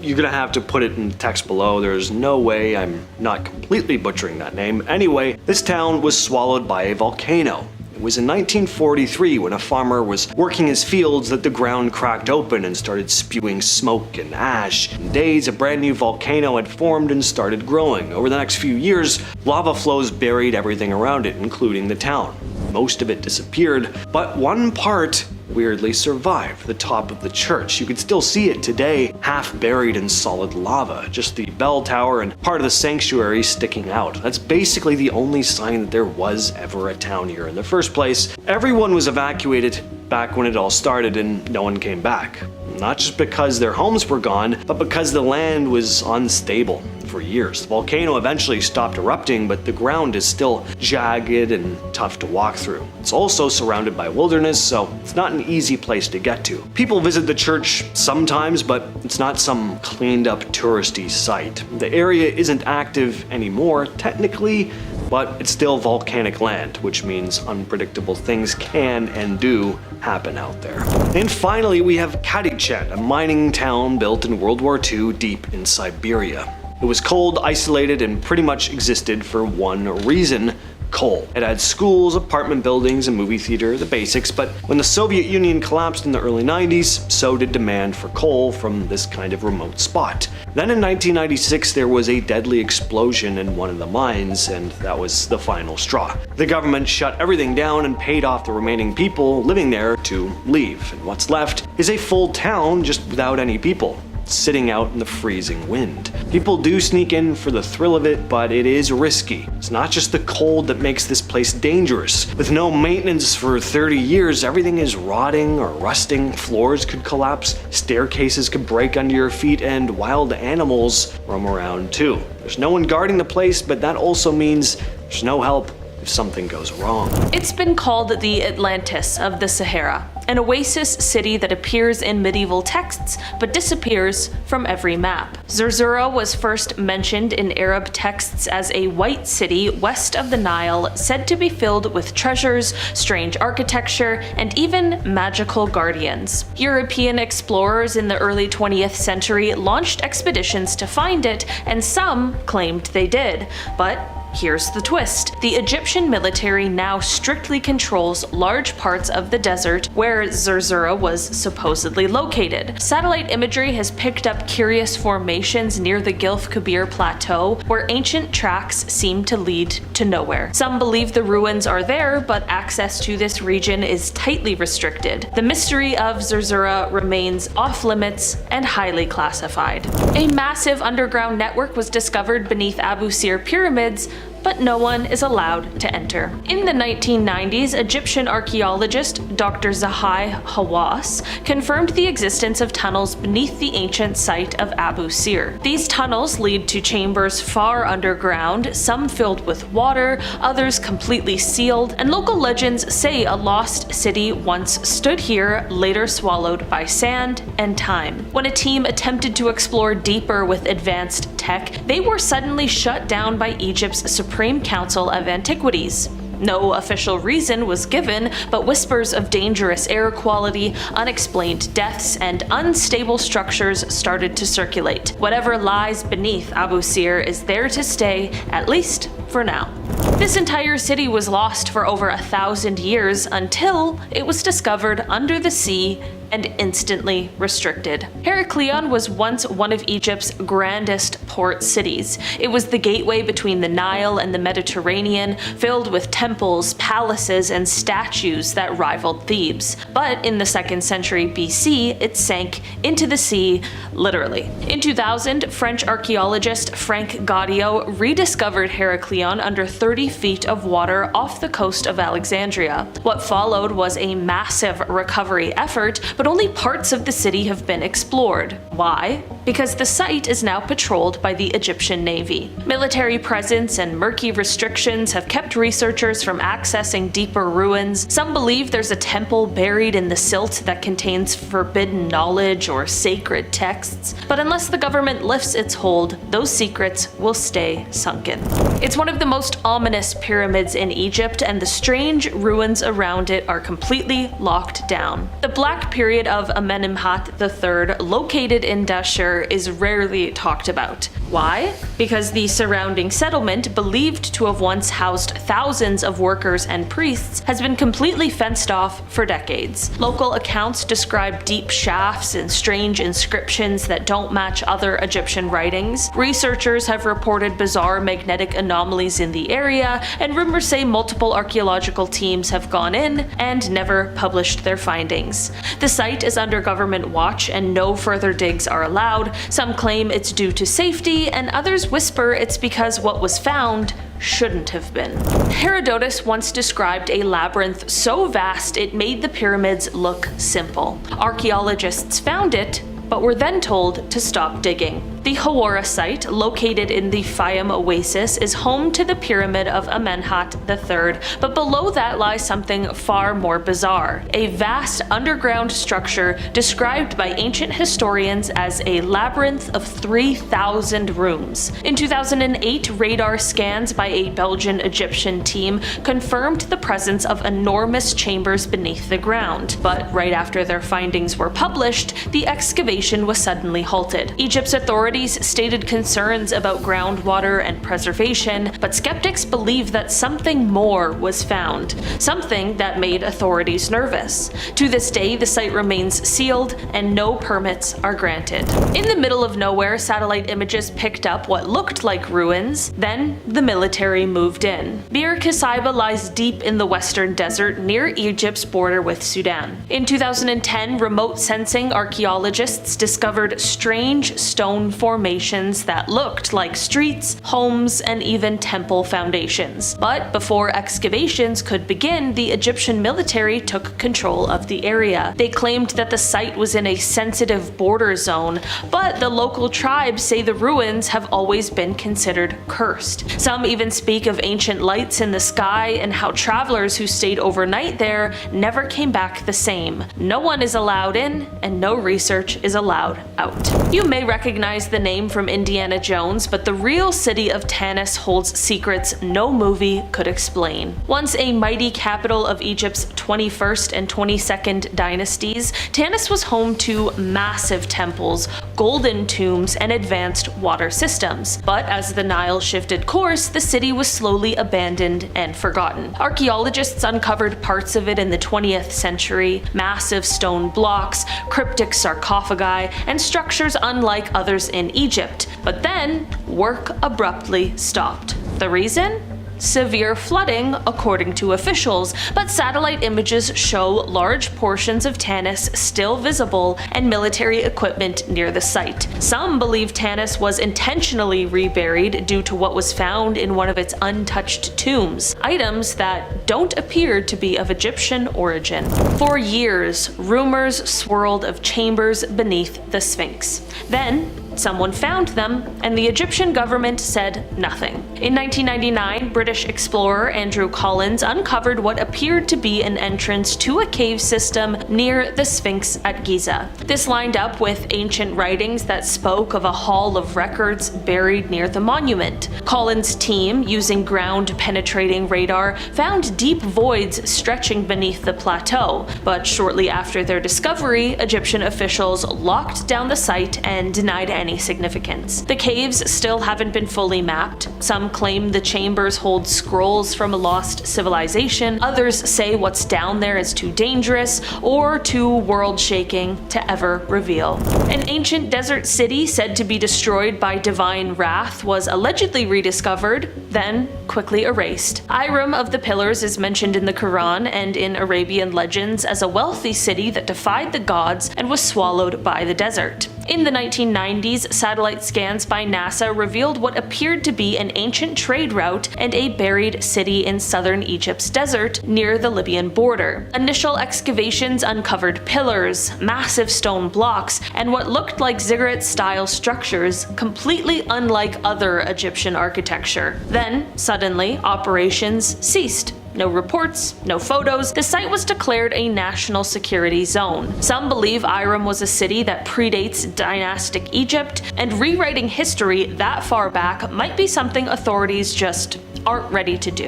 You're gonna have to put it in the text below. There's no way I'm not completely butchering that name. Anyway, this town was swallowed by a volcano. It was in 1943 when a farmer was working his fields that the ground cracked open and started spewing smoke and ash. In days, a brand new volcano had formed and started growing. Over the next few years, lava flows buried everything around it, including the town. Most of it disappeared, but one part weirdly survived, the top of the church. You can still see it today, half buried in solid lava, just the bell tower and part of the sanctuary sticking out. That's basically the only sign that there was ever a town here in the first place. Everyone was evacuated back when it all started, and no one came back. Not just because their homes were gone, but because the land was unstable for years. The volcano eventually stopped erupting, but the ground is still jagged and tough to walk through. It's also surrounded by wilderness, so it's not an easy place to get to. People visit the church sometimes, but it's not some cleaned up touristy site. The area isn't active anymore, technically, but it's still volcanic land, which means unpredictable things can and do happen out there. And finally, we have Katowice, a mining town built in World War II deep in Siberia. It was cold, isolated, and pretty much existed for one reason: coal. It had schools, apartment buildings, a movie theater, the basics, but when the Soviet Union collapsed in the early 90s, so did demand for coal from this kind of remote spot. Then in 1996, there was a deadly explosion in one of the mines, and that was the final straw. The government shut everything down and paid off the remaining people living there to leave, and what's left is a full town just without any people, sitting out in the freezing wind. People do sneak in for the thrill of it, but it is risky. It's not just the cold that makes this place dangerous. With no maintenance for 30 years, everything is rotting or rusting, floors could collapse, staircases could break under your feet, and wild animals roam around too. There's no one guarding the place, but that also means there's no help if something goes wrong. It's been called the Atlantis of the Sahara, an oasis city that appears in medieval texts but disappears from every map. Zerzura was first mentioned in Arab texts as a white city west of the Nile, said to be filled with treasures, strange architecture, and even magical guardians. European explorers in the early 20th century launched expeditions to find it, and some claimed they did, but here's the twist. The Egyptian military now strictly controls large parts of the desert where Zerzura was supposedly located. Satellite imagery has picked up curious formations near the Gilf Kabir Plateau where ancient tracks seem to lead to nowhere. Some believe the ruins are there, but access to this region is tightly restricted. The mystery of Zerzura remains off-limits and highly classified. A massive underground network was discovered beneath Abu Sir pyramids, but no one is allowed to enter. In the 1990s, Egyptian archaeologist Dr. Zahai Hawass confirmed the existence of tunnels beneath the ancient site of Abu Sir. These tunnels lead to chambers far underground, some filled with water, others completely sealed, and local legends say a lost city once stood here, later swallowed by sand and time. When a team attempted to explore deeper with advanced tech, they were suddenly shut down by Egypt's Supreme Council of Antiquities. No official reason was given, but whispers of dangerous air quality, unexplained deaths, and unstable structures started to circulate. Whatever lies beneath Abu Sir is there to stay, at least for now. This entire city was lost for over 1,000 years until it was discovered under the sea and instantly restricted. Heraklion was once one of Egypt's grandest port cities. It was the gateway between the Nile and the Mediterranean, filled with temples, palaces, and statues that rivaled Thebes. But in the 2nd century BC, it sank into the sea, literally. In 2000, French archaeologist Frank Gaudio rediscovered Heraklion under 30 feet of water off the coast of Alexandria. What followed was a massive recovery effort, but only parts of the city have been explored. Why? Because the site is now patrolled by the Egyptian Navy. Military presence and murky restrictions have kept researchers from accessing deeper ruins. Some believe there's a temple buried in the silt that contains forbidden knowledge or sacred texts, but unless the government lifts its hold, those secrets will stay sunken. It's one of the most ominous pyramids in Egypt, and the strange ruins around it are completely locked down. The Black Period of Amenemhat III, located in Dashur, is rarely talked about. Why? Because the surrounding settlement, believed to have once housed thousands of workers and priests, has been completely fenced off for decades. Local accounts describe deep shafts and strange inscriptions that don't match other Egyptian writings. Researchers have reported bizarre magnetic anomalies in the area, and rumors say multiple archaeological teams have gone in and never published their findings. The site is under government watch and no further digs are allowed. Some claim it's due to safety, and others whisper it's because what was found shouldn't have been. Herodotus once described a labyrinth so vast it made the pyramids look simple. Archaeologists found it, but were then told to stop digging. The Hawara site, located in the Fayum Oasis, is home to the Pyramid of Amenemhat III, but below that lies something far more bizarre. A vast underground structure described by ancient historians as a labyrinth of 3,000 rooms. In 2008, radar scans by a Belgian-Egyptian team confirmed the presence of enormous chambers beneath the ground, but right after their findings were published, the excavation was suddenly halted. Egypt's authorities stated concerns about groundwater and preservation, but skeptics believe that something more was found, something that made authorities nervous. To this day, the site remains sealed and no permits are granted. In the middle of nowhere, satellite images picked up what looked like ruins. Then the military moved in. Bir Qasaiba lies deep in the western desert near Egypt's border with Sudan. In 2010, remote sensing archaeologists discovered strange stone formations that looked like streets, homes, and even temple foundations. But before excavations could begin, the Egyptian military took control of the area. They claimed that the site was in a sensitive border zone, but the local tribes say the ruins have always been considered cursed. Some even speak of ancient lights in the sky and how travelers who stayed overnight there never came back the same. No one is allowed in, and no research is allowed out. You may recognize the name from Indiana Jones, but the real city of Tanis holds secrets no movie could explain. Once a mighty capital of Egypt's 21st and 22nd dynasties, Tanis was home to massive temples, golden tombs, and advanced water systems. But as the Nile shifted course, the city was slowly abandoned and forgotten. Archaeologists uncovered parts of it in the 20th century: massive stone blocks, cryptic sarcophagi, and structures unlike others in Egypt. But then, work abruptly stopped. The reason? Severe flooding, according to officials, but satellite images show large portions of Tanis still visible and military equipment near the site. Some believe Tanis was intentionally reburied due to what was found in one of its untouched tombs, items that don't appear to be of Egyptian origin. For years, rumors swirled of chambers beneath the Sphinx. Then, someone found them, and the Egyptian government said nothing. In 1999, British explorer Andrew Collins uncovered what appeared to be an entrance to a cave system near the Sphinx at Giza. This lined up with ancient writings that spoke of a hall of records buried near the monument. Collins' team, using ground-penetrating radar, found deep voids stretching beneath the plateau, but shortly after their discovery, Egyptian officials locked down the site and denied any significance. The caves still haven't been fully mapped. Some claim the chambers hold scrolls from a lost civilization. Others say what's down there is too dangerous or too world-shaking to ever reveal. An ancient desert city said to be destroyed by divine wrath was allegedly rediscovered, then quickly erased. Iram of the Pillars is mentioned in the Quran and in Arabian legends as a wealthy city that defied the gods and was swallowed by the desert. In the 1990s, satellite scans by NASA revealed what appeared to be an ancient trade route and a buried city in southern Egypt's desert near the Libyan border. Initial excavations uncovered pillars, massive stone blocks, and what looked like ziggurat-style structures, completely unlike other Egyptian architecture. Then, suddenly, operations ceased. No reports, no photos. The site was declared a national security zone. Some believe Iram was a city that predates dynastic Egypt, and rewriting history that far back might be something authorities just aren't ready to do.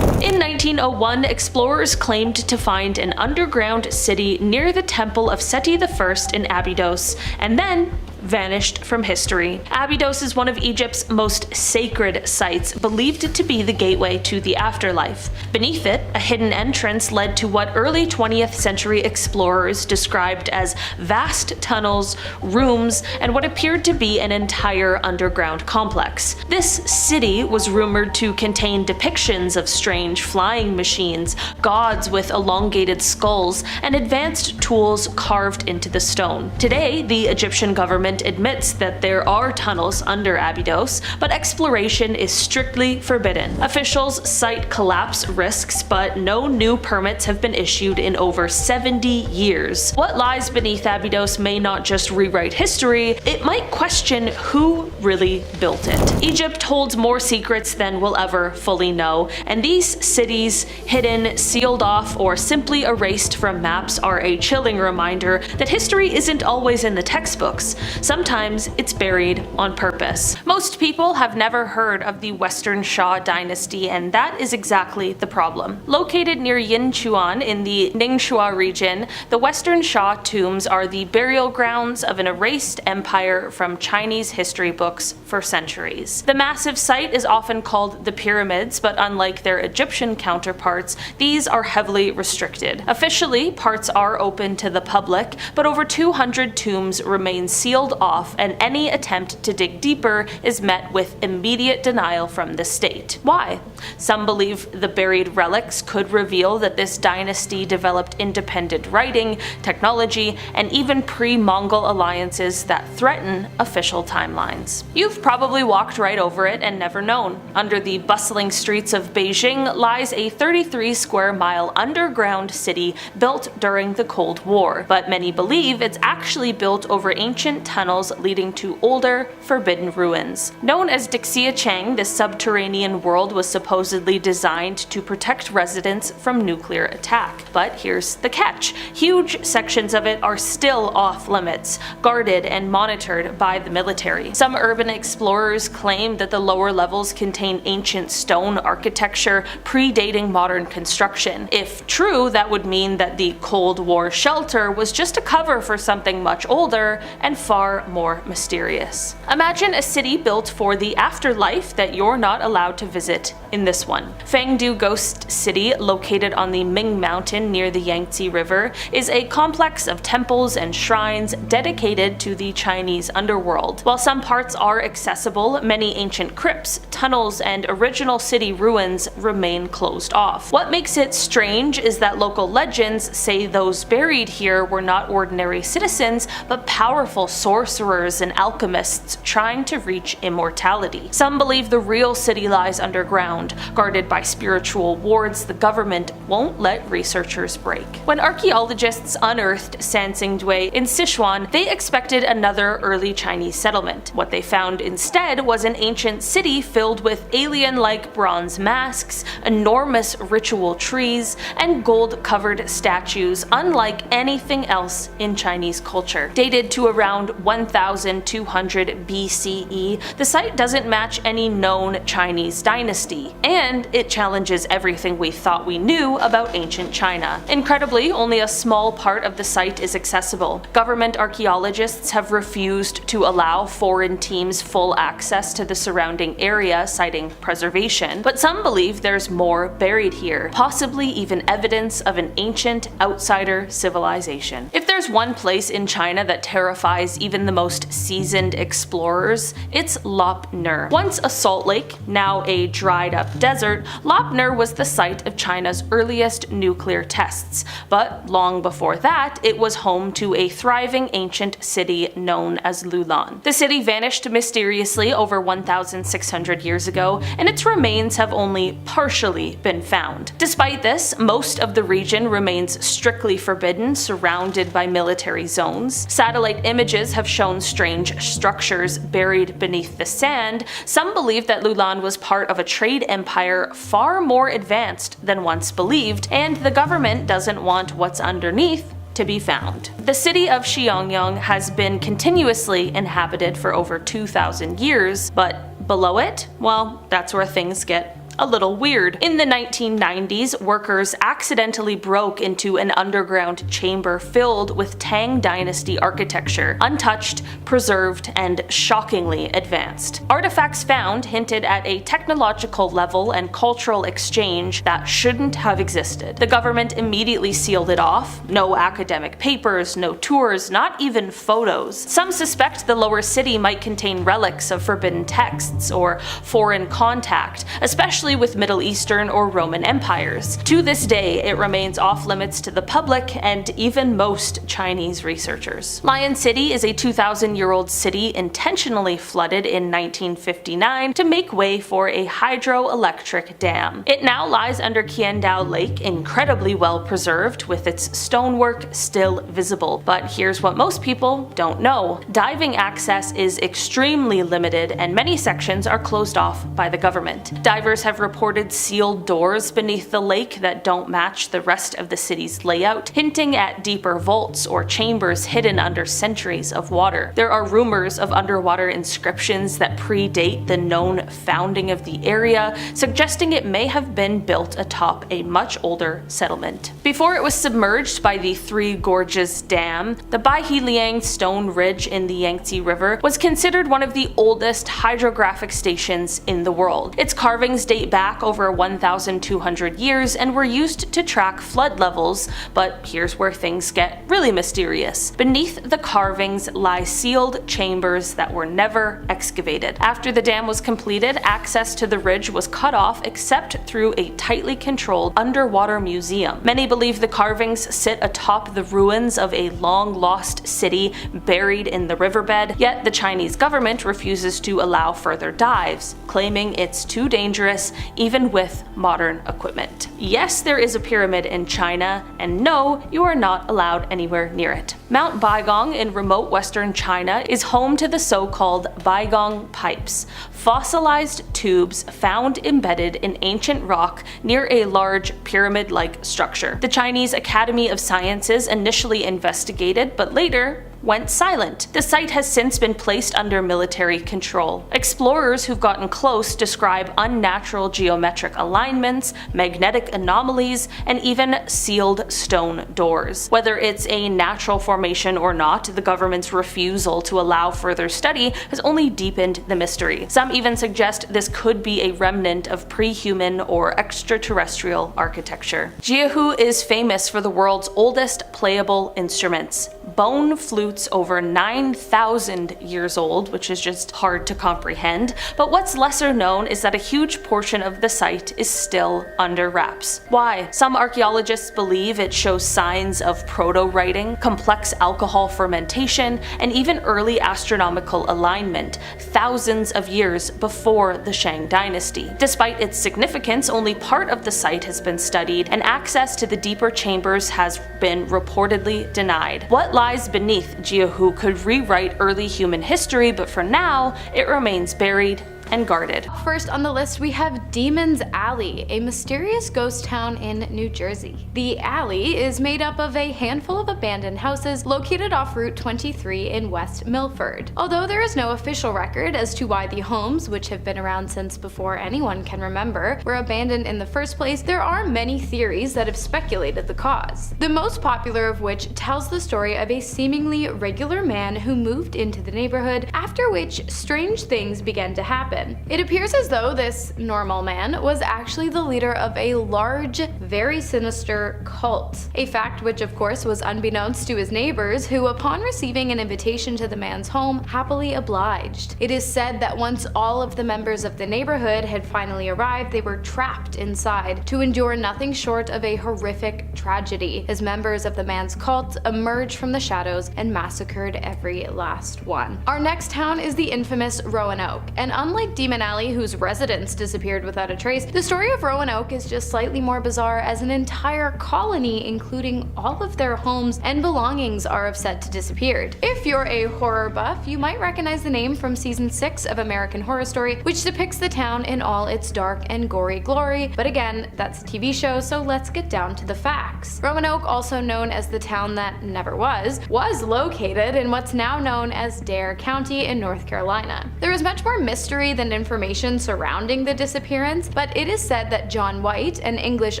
In 1901, explorers claimed to find an underground city near the temple of Seti I in Abydos, and then vanished from history. Abydos is one of Egypt's most sacred sites, believed to be the gateway to the afterlife. Beneath it, a hidden entrance led to what early 20th century explorers described as vast tunnels, rooms, and what appeared to be an entire underground complex. This city was rumored to contain depictions of strange flying machines, gods with elongated skulls, and advanced tools carved into the stone. Today, the Egyptian government admits that there are tunnels under Abydos, but exploration is strictly forbidden. Officials cite collapse risks, but no new permits have been issued in over 70 years. What lies beneath Abydos may not just rewrite history, it might question who really built it. Egypt holds more secrets than we'll ever fully know, and these cities, hidden, sealed off, or simply erased from maps, are a chilling reminder that history isn't always in the textbooks. Sometimes it's buried on purpose. Most people have never heard of the Western Shah dynasty, and that is exactly the problem. Located near Yinchuan in the Ningxia region, the Western Shah tombs are the burial grounds of an erased empire from Chinese history books for centuries. The massive site is often called the pyramids, but unlike their Egyptian counterparts, these are heavily restricted. Officially, parts are open to the public, but over 200 tombs remain sealed sealed off, and any attempt to dig deeper is met with immediate denial from the state. Why? Some believe the buried relics could reveal that this dynasty developed independent writing, technology, and even pre-Mongol alliances that threaten official timelines. You've probably walked right over it and never known. Under the bustling streets of Beijing lies a 33 square mile underground city built during the Cold War, but many believe it's actually built over ancient tunnels leading to older, forbidden ruins. Known as Dixiacheng, this subterranean world was supposedly designed to protect residents from nuclear attack. But here's the catch. Huge sections of it are still off limits, guarded and monitored by the military. Some urban explorers claim that the lower levels contain ancient stone architecture predating modern construction. If true, that would mean that the Cold War shelter was just a cover for something much older and far more mysterious. Imagine a city built for the afterlife that you're not allowed to visit in this one. Fangdu Ghost City, located on the Ming Mountain near the Yangtze River, is a complex of temples and shrines dedicated to the Chinese underworld. While some parts are accessible, many ancient crypts, tunnels, and original city ruins remain closed off. What makes it strange is that local legends say those buried here were not ordinary citizens, but powerful sorcerers and alchemists trying to reach immortality. Some believe the real city lies underground, guarded by spiritual wards the government won't let researchers break. When archaeologists unearthed Sansingdui in Sichuan, they expected another early Chinese settlement. What they found instead was an ancient city filled with alien-like bronze masks, enormous ritual trees, and gold-covered statues unlike anything else in Chinese culture. Dated to around 1200 BCE, the site doesn't match any known Chinese dynasty, and it challenges everything we thought we knew about ancient China. Incredibly, only a small part of the site is accessible. Government archaeologists have refused to allow foreign teams full access to the surrounding area, citing preservation, but some believe there's more buried here, possibly even evidence of an ancient outsider civilization. If there's one place in China that terrifies even the most seasoned explorers, it's Lop Nur. Once a salt lake, now a dried up desert, Lop Nur was the site of China's earliest nuclear tests, but long before that, it was home to a thriving ancient city known as Lulan. The city vanished mysteriously over 1,600 years ago, and its remains have only partially been found. Despite this, most of the region remains strictly forbidden, surrounded by military zones. Satellite images have shown strange structures buried beneath the sand. Some believe that Lulan was part of a trade empire far more advanced than once believed, and the government doesn't want what's underneath to be found. The city of Xiangyang has been continuously inhabited for over 2,000 years, but below it, well, that's where things get a little weird. In the 1990s, workers accidentally broke into an underground chamber filled with Tang Dynasty architecture, untouched, preserved, and shockingly advanced. Artifacts found hinted at a technological level and cultural exchange that shouldn't have existed. The government immediately sealed it off. No academic papers, no tours, not even photos. Some suspect the lower city might contain relics of forbidden texts or foreign contact, especially with Middle Eastern or Roman empires. To this day, it remains off limits to the public and even most Chinese researchers. Lion City is a 2,000-year-old city intentionally flooded in 1959 to make way for a hydroelectric dam. It now lies under Qiandao Lake, incredibly well preserved, with its stonework still visible. But here's what most people don't know. Diving access is extremely limited, and many sections are closed off by the government. Divers have reported sealed doors beneath the lake that don't match the rest of the city's layout, hinting at deeper vaults or chambers hidden under centuries of water. There are rumors of underwater inscriptions that predate the known founding of the area, suggesting it may have been built atop a much older settlement. Before it was submerged by the Three Gorges Dam, the Baihiliang Stone Ridge in the Yangtze River was considered one of the oldest hydrographic stations in the world. Its carvings date date back over 1,200 years and were used to track flood levels, but here's where things get really mysterious. Beneath the carvings lie sealed chambers that were never excavated. After the dam was completed, access to the ridge was cut off except through a tightly controlled underwater museum. Many believe the carvings sit atop the ruins of a long-lost city buried in the riverbed, yet the Chinese government refuses to allow further dives, claiming it's too dangerous even with modern equipment. Yes, there is a pyramid in China, and no, you are not allowed anywhere near it. Mount Baigong in remote western China is home to the so-called Baigong pipes, fossilized tubes found embedded in ancient rock near a large pyramid-like structure. The Chinese Academy of Sciences initially investigated, but later went silent. The site has since been placed under military control. Explorers who've gotten close describe unnatural geometric alignments, magnetic anomalies, and even sealed stone doors. Whether it's a natural formation or not, the government's refusal to allow further study has only deepened the mystery. Some even suggest this could be a remnant of pre-human or extraterrestrial architecture. Jiahu is famous for the world's oldest playable instruments, bone flutes over 9,000 years old, which is just hard to comprehend, but what's lesser known is that a huge portion of the site is still under wraps. Why? Some archaeologists believe it shows signs of proto-writing, complex alcohol fermentation, and even early astronomical alignment, thousands of years before the Shang dynasty. Despite its significance, only part of the site has been studied, and access to the deeper chambers has been reportedly denied. What lies beneath Jiahu could rewrite early human history, but for now, it remains buried and guarded. First on the list we have Demon's Alley, a mysterious ghost town in New Jersey. The alley is made up of a handful of abandoned houses located off Route 23 in West Milford. Although there is no official record as to why the homes, which have been around since before anyone can remember, were abandoned in the first place, there are many theories that have speculated the cause. The most popular of which tells the story of a seemingly regular man who moved into the neighborhood, after which strange things began to happen. It appears as though this normal man was actually the leader of a large, very sinister cult. A fact which of course was unbeknownst to his neighbors, who upon receiving an invitation to the man's home, happily obliged. It is said that once all of the members of the neighborhood had finally arrived, they were trapped inside to endure nothing short of a horrific tragedy, as members of the man's cult emerged from the shadows and massacred every last one. Our next town is the infamous Roanoke, and unlike Demon Alley, whose residents disappeared without a trace, the story of Roanoke is just slightly more bizarre, as an entire colony, including all of their homes and belongings, are said to disappeared. If you're a horror buff, you might recognize the name from season 6 of American Horror Story, which depicts the town in all its dark and gory glory, but again, that's a TV show, so let's get down to the facts. Roanoke, also known as the town that never was located in what's now known as Dare County in North Carolina. There is much more mystery than information surrounding the disappearance, but it is said that John White, an English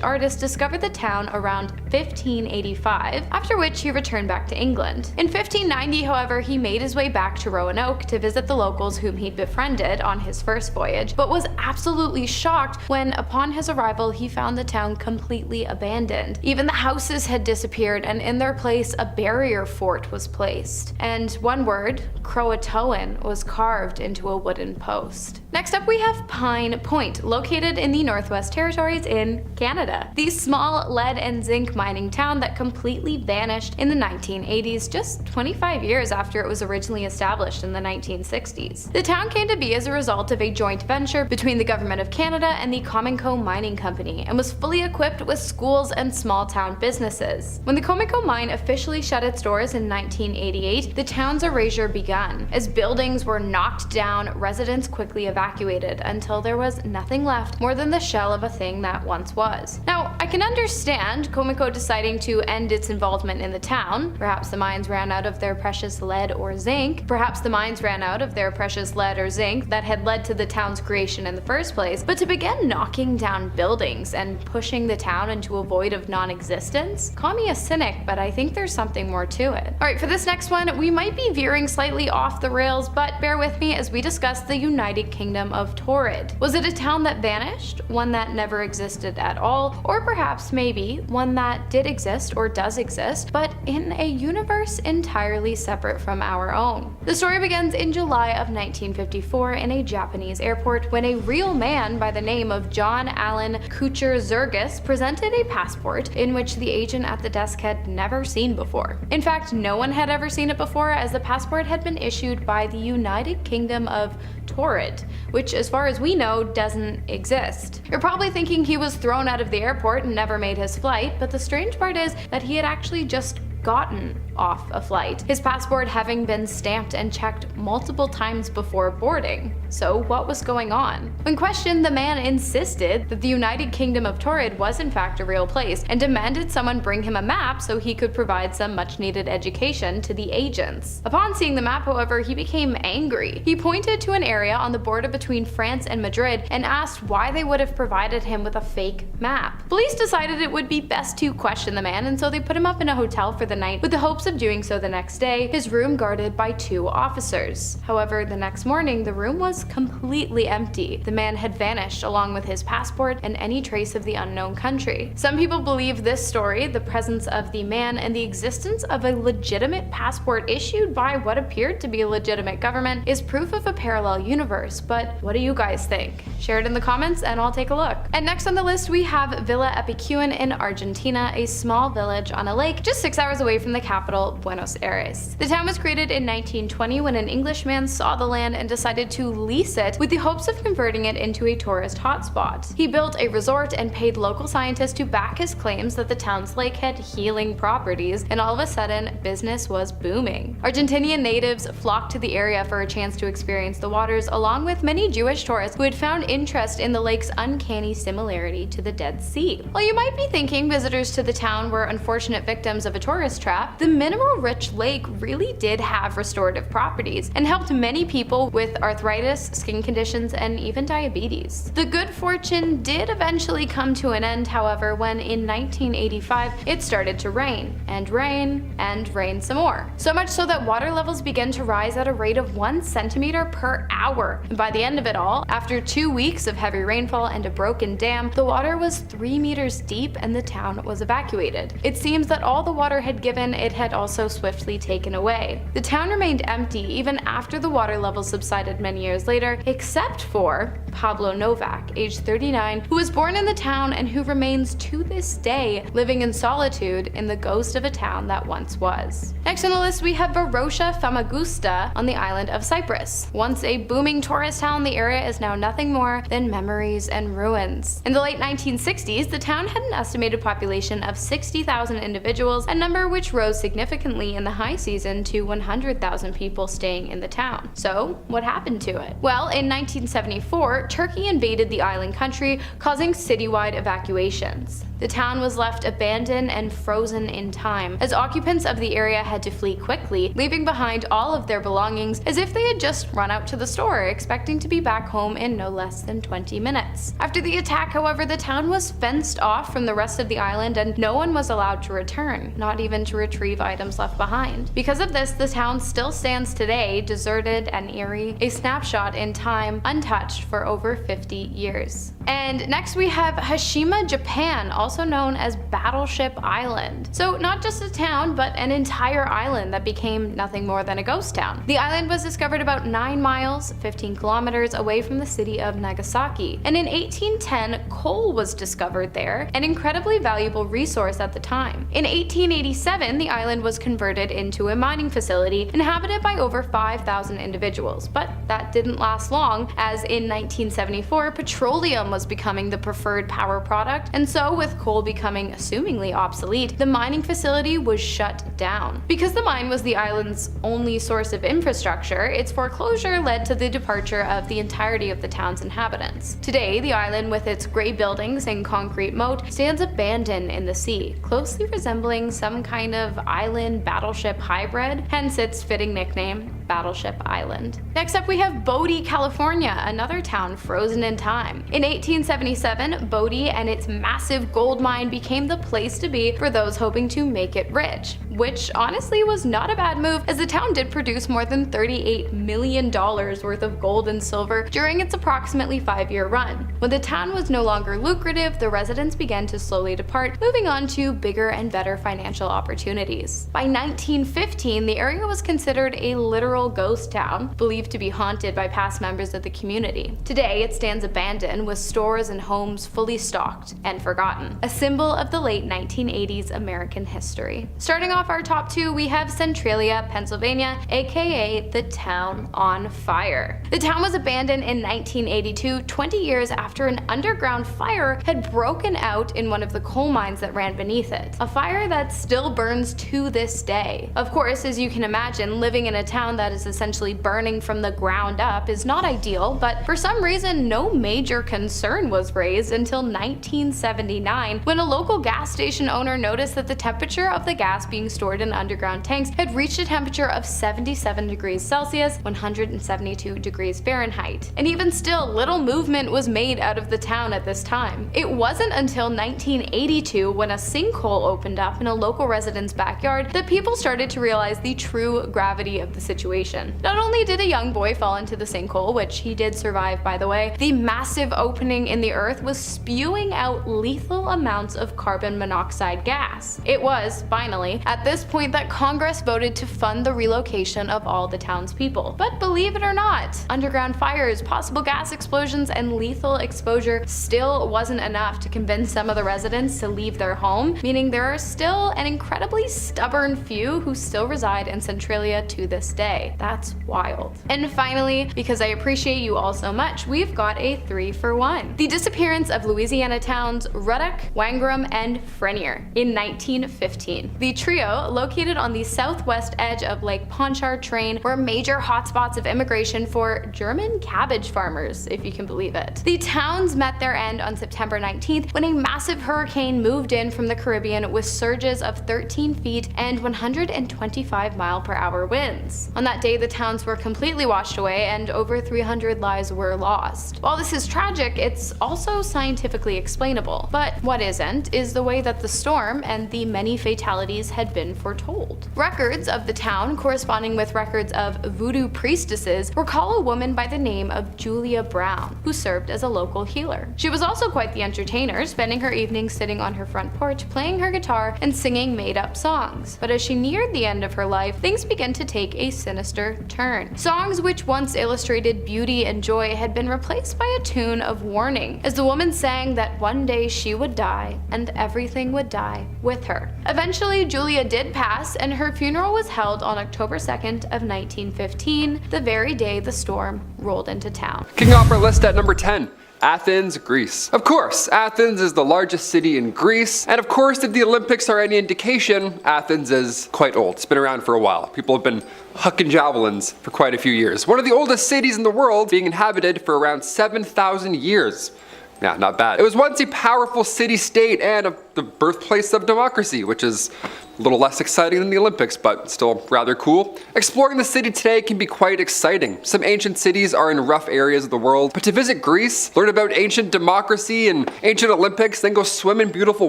artist, discovered the town around 1585, after which he returned back to England. In 1590, however, he made his way back to Roanoke to visit the locals whom he'd befriended on his first voyage, but was absolutely shocked when, upon his arrival, he found the town completely abandoned. Even the houses had disappeared, and in their place, a barrier fort was placed. And one word, Croatoan, was carved into a wooden post. Next up we have Pine Point, located in the Northwest Territories in Canada. The small lead and zinc mining town that completely vanished in the 1980s, just 25 years after it was originally established in the 1960s. The town came to be as a result of a joint venture between the Government of Canada and the Cominco Mining Company, and was fully equipped with schools and small town businesses. When the Cominco mine officially shut its doors in 1988, the town's erasure began. As buildings were knocked down, residents quickly evacuated until there was nothing left more than the shell of a thing that once was. Now, I can understand Cominco deciding to end its involvement in the town. Perhaps the mines ran out of their precious lead or zinc. Perhaps the mines ran out of their precious lead or zinc that had led to the town's creation in the first place. But to begin knocking down buildings and pushing the town into a void of non-existence? Call me a cynic, but I think there's something more to it. Alright, for this next one, we might be veering slightly off the rails, but bear with me as we discuss the United Kingdom of Torrid. Was it a town that vanished? One that never existed at all? Or perhaps maybe one that did exist or does exist, but in a universe entirely separate from our own? The story begins in July of 1954 in a Japanese airport when a real man by the name of John Allen Kucher-Zergus presented a passport in which the agent at the desk had never seen before. In fact, no one had ever seen it before, as the passport had been issued by the United Kingdom of Torrid, which as far as we know doesn't exist. You're probably thinking he was thrown out of the airport and never made his flight, but the strange part is that he had actually just gotten off a flight, his passport having been stamped and checked multiple times before boarding. So what was going on? When questioned, the man insisted that the United Kingdom of Torrid was in fact a real place and demanded someone bring him a map so he could provide some much needed education to the agents. Upon seeing the map, however, he became angry. He pointed to an area on the border between France and Madrid and asked why they would have provided him with a fake map. Police decided it would be best to question the man, and so they put him up in a hotel for the night with the hopes of doing so the next day, his room guarded by 2 officers. However, the next morning, the room was completely empty. The man had vanished along with his passport and any trace of the unknown country. Some people believe this story, the presence of the man and the existence of a legitimate passport issued by what appeared to be a legitimate government, is proof of a parallel universe. But what do you guys think? Share it in the comments and I'll take a look. And next on the list, we have Villa Epicuan in Argentina, a small village on a lake just 6 hours away from the capital, Buenos Aires. The town was created in 1920 when an Englishman saw the land and decided to lease it with the hopes of converting it into a tourist hotspot. He built a resort and paid local scientists to back his claims that the town's lake had healing properties, and all of a sudden, business was booming. Argentinian natives flocked to the area for a chance to experience the waters, along with many Jewish tourists who had found interest in the lake's uncanny similarity to the Dead Sea. While you might be thinking visitors to the town were unfortunate victims of a tourist trap, the mineral-rich lake really did have restorative properties and helped many people with arthritis, skin conditions, and even diabetes. The good fortune did eventually come to an end, however, when in 1985 it started to rain, and rain, and rain some more. So much so that water levels began to rise at a rate of 1 centimeter per hour. And by the end of it all, after 2 weeks of heavy rainfall and a broken dam, the water was 3 meters deep and the town was evacuated. It seems that all the water had given, it had also swiftly taken away. The town remained empty even after the water level subsided many years later, except for Pablo Novak, age 39, who was born in the town and who remains to this day living in solitude in the ghost of a town that once was. Next on the list, we have Varosha Famagusta on the island of Cyprus. Once a booming tourist town, the area is now nothing more than memories and ruins. In the late 1960s, the town had an estimated population of 60,000 individuals, a number which rose significantly in the high season to 100,000 people staying in the town. So, what happened to it? Well, in 1974, Turkey invaded the island country, causing citywide evacuations. The town was left abandoned and frozen in time, as occupants of the area had to flee quickly, leaving behind all of their belongings as if they had just run out to the store, expecting to be back home in no less than 20 minutes. After the attack, however, the town was fenced off from the rest of the island and no one was allowed to return, not even to retrieve items left behind. Because of this, the town still stands today, deserted and eerie, a snapshot in time, untouched for over 50 years. And next we have Hashima, Japan, also known as Battleship Island. So not just a town, but an entire island that became nothing more than a ghost town. The island was discovered about 9 miles, 15 kilometers away from the city of Nagasaki. And in 1810, coal was discovered there, an incredibly valuable resource at the time. In 1887, the island was converted into a mining facility inhabited by over 5,000 individuals. But that didn't last long, as in 1974, petroleum was becoming the preferred power product, and so with coal becoming assumingly obsolete, the mining facility was shut down. Because the mine was the island's only source of infrastructure, its foreclosure led to the departure of the entirety of the town's inhabitants. Today, the island, with its gray buildings and concrete moat, stands abandoned in the sea, closely resembling some kind of island battleship hybrid, hence its fitting nickname, Battleship Island. Next up, we have Bodie, California, another town frozen in time. In 1877, Bodie and its massive gold mine became the place to be for those hoping to make it rich, which honestly was not a bad move, as the town did produce more than $38 million worth of gold and silver during its approximately 5-year run. When the town was no longer lucrative, the residents began to slowly depart, moving on to bigger and better financial opportunities. By 1915, the area was considered a literal ghost town, believed to be haunted by past members of the community. Today, it stands abandoned, with stores and homes fully stocked and forgotten, a symbol of the late 1980s American history. Starting off our top 2, we have Centralia, Pennsylvania, aka the town on fire. The town was abandoned in 1982, 20 years after an underground fire had broken out in one of the coal mines that ran beneath it. A fire that still burns to this day. Of course, as you can imagine, living in a town that is essentially burning from the ground up is not ideal, but for some reason no major concern was raised until 1979, when a local gas station owner noticed that the temperature of the gas being stored in underground tanks had reached a temperature of 77 degrees Celsius, 172 degrees Fahrenheit. And even still, little movement was made out of the town at this time. It wasn't until 1982, when a sinkhole opened up in a local resident's backyard, that people started to realize the true gravity of the situation. Not only did a young boy fall into the sinkhole, which he did survive by the way, the massive opening in the earth was spewing out lethal amounts of carbon monoxide gas. It was, finally, at this point that Congress voted to fund the relocation of all the townspeople. But believe it or not, underground fires, possible gas explosions, and lethal exposure still wasn't enough to convince some of the residents to leave their home, meaning there are still an incredibly stubborn few who still reside in Centralia to this day. That's wild. And finally, because I appreciate you all so much, we've got a 3-for-1. The disappearance of Louisiana towns Ruddock, Wangram, and Frenier in 1915. The trio, located on the southwest edge of Lake Pontchartrain, were major hotspots of immigration for German cabbage farmers, if you can believe it. The towns met their end on September 19th when a massive hurricane moved in from the Caribbean with surges of 13 feet and 125-mile-per-hour winds. On that day, the towns were completely washed away and over 300 lives were lost. While this is tragic, it's also scientifically explainable. But what isn't is the way that the storm and the many fatalities had been foretold. Records of the town, corresponding with records of voodoo priestesses, recall a woman by the name of Julia Brown, who served as a local healer. She was also quite the entertainer, spending her evenings sitting on her front porch, playing her guitar and singing made-up songs. But as she neared the end of her life, things began to take a sinister turn. Songs which once illustrated beauty and joy had been replaced by a tune of warning, as the woman sang that one day she would die and everything would die with her. Eventually, Julia did pass, and her funeral was held on October 2nd of 1915, the very day the storm rolled into town. Kicking off our list at number 10. Athens, Greece. Of course, Athens is the largest city in Greece, and of course, if the Olympics are any indication, Athens is quite old. It's been around for a while. People have been hucking javelins for quite a few years. One of the oldest cities in the world, being inhabited for around 7,000 years. Yeah, not bad. It was once a powerful city-state and the birthplace of democracy, which is a little less exciting than the Olympics, but still rather cool. Exploring the city today can be quite exciting. Some ancient cities are in rough areas of the world, but to visit Greece, learn about ancient democracy and ancient Olympics, then go swim in beautiful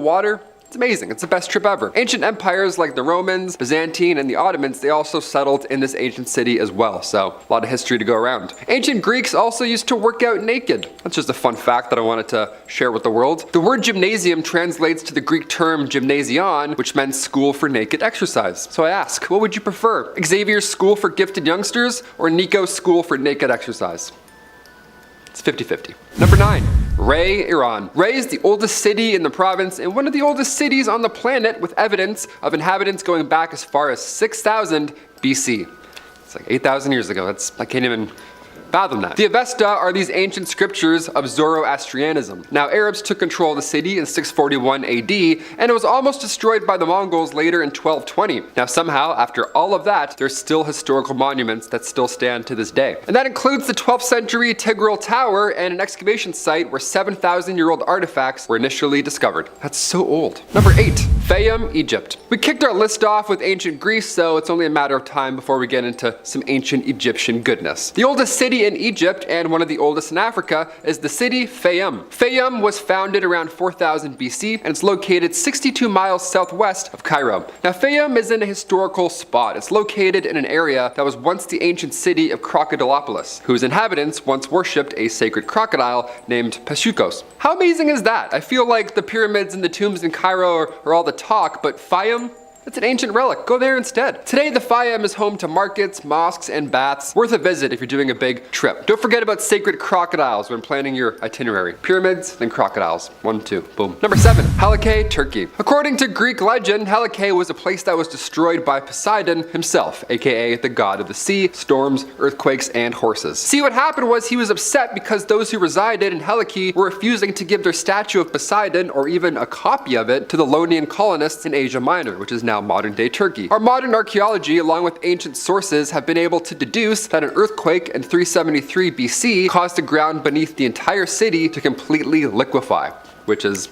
water, it's amazing. It's the best trip ever. Ancient empires like the Romans, Byzantine, and the Ottomans, they also settled in this ancient city as well, so a lot of history to go around. Ancient Greeks also used to work out naked. That's just a fun fact that I wanted to share with the world. The word gymnasium translates to the Greek term gymnasion, which meant school for naked exercise. So I ask, what would you prefer? Xavier's School for Gifted Youngsters or Nico's School for Naked Exercise? It's 50-50. Number 9. Ray, Iran. Ray is the oldest city in the province and one of the oldest cities on the planet, with evidence of inhabitants going back as far as 6,000 BC. It's like 8,000 years ago. I can't even fathom that. The Avesta are these ancient scriptures of Zoroastrianism. Now, Arabs took control of the city in 641 AD, and it was almost destroyed by the Mongols later in 1220. Now, somehow, after all of that, there's still historical monuments that still stand to this day. And that includes the 12th century Tigral Tower and an excavation site where 7,000-year-old artifacts were initially discovered. That's so old. Number 8. Fayum, Egypt. We kicked our list off with ancient Greece, so it's only a matter of time before we get into some ancient Egyptian goodness. The oldest city in Egypt, and one of the oldest in Africa, is the city Fayum. Fayum was founded around 4000 BC, and it's located 62 miles southwest of Cairo. Now, Fayum is in a historical spot. It's located in an area that was once the ancient city of Crocodilopolis, whose inhabitants once worshipped a sacred crocodile named Pashukos. How amazing is that? I feel like the pyramids and the tombs in Cairo are all the talk, but Fayum? It's an ancient relic. Go there instead. Today, the Fayum is home to markets, mosques, and baths. Worth a visit if you're doing a big trip. Don't forget about sacred crocodiles when planning your itinerary. Pyramids, then crocodiles. 1, 2, boom. Number 7. Helike, Turkey. According to Greek legend, Helike was a place that was destroyed by Poseidon himself, aka the god of the sea, storms, earthquakes, and horses. See, what happened was he was upset because those who resided in Helike were refusing to give their statue of Poseidon, or even a copy of it, to the Ionian colonists in Asia Minor, which is now modern-day Turkey. Our modern archaeology, along with ancient sources, have been able to deduce that an earthquake in 373 BC caused the ground beneath the entire city to completely liquefy, which is,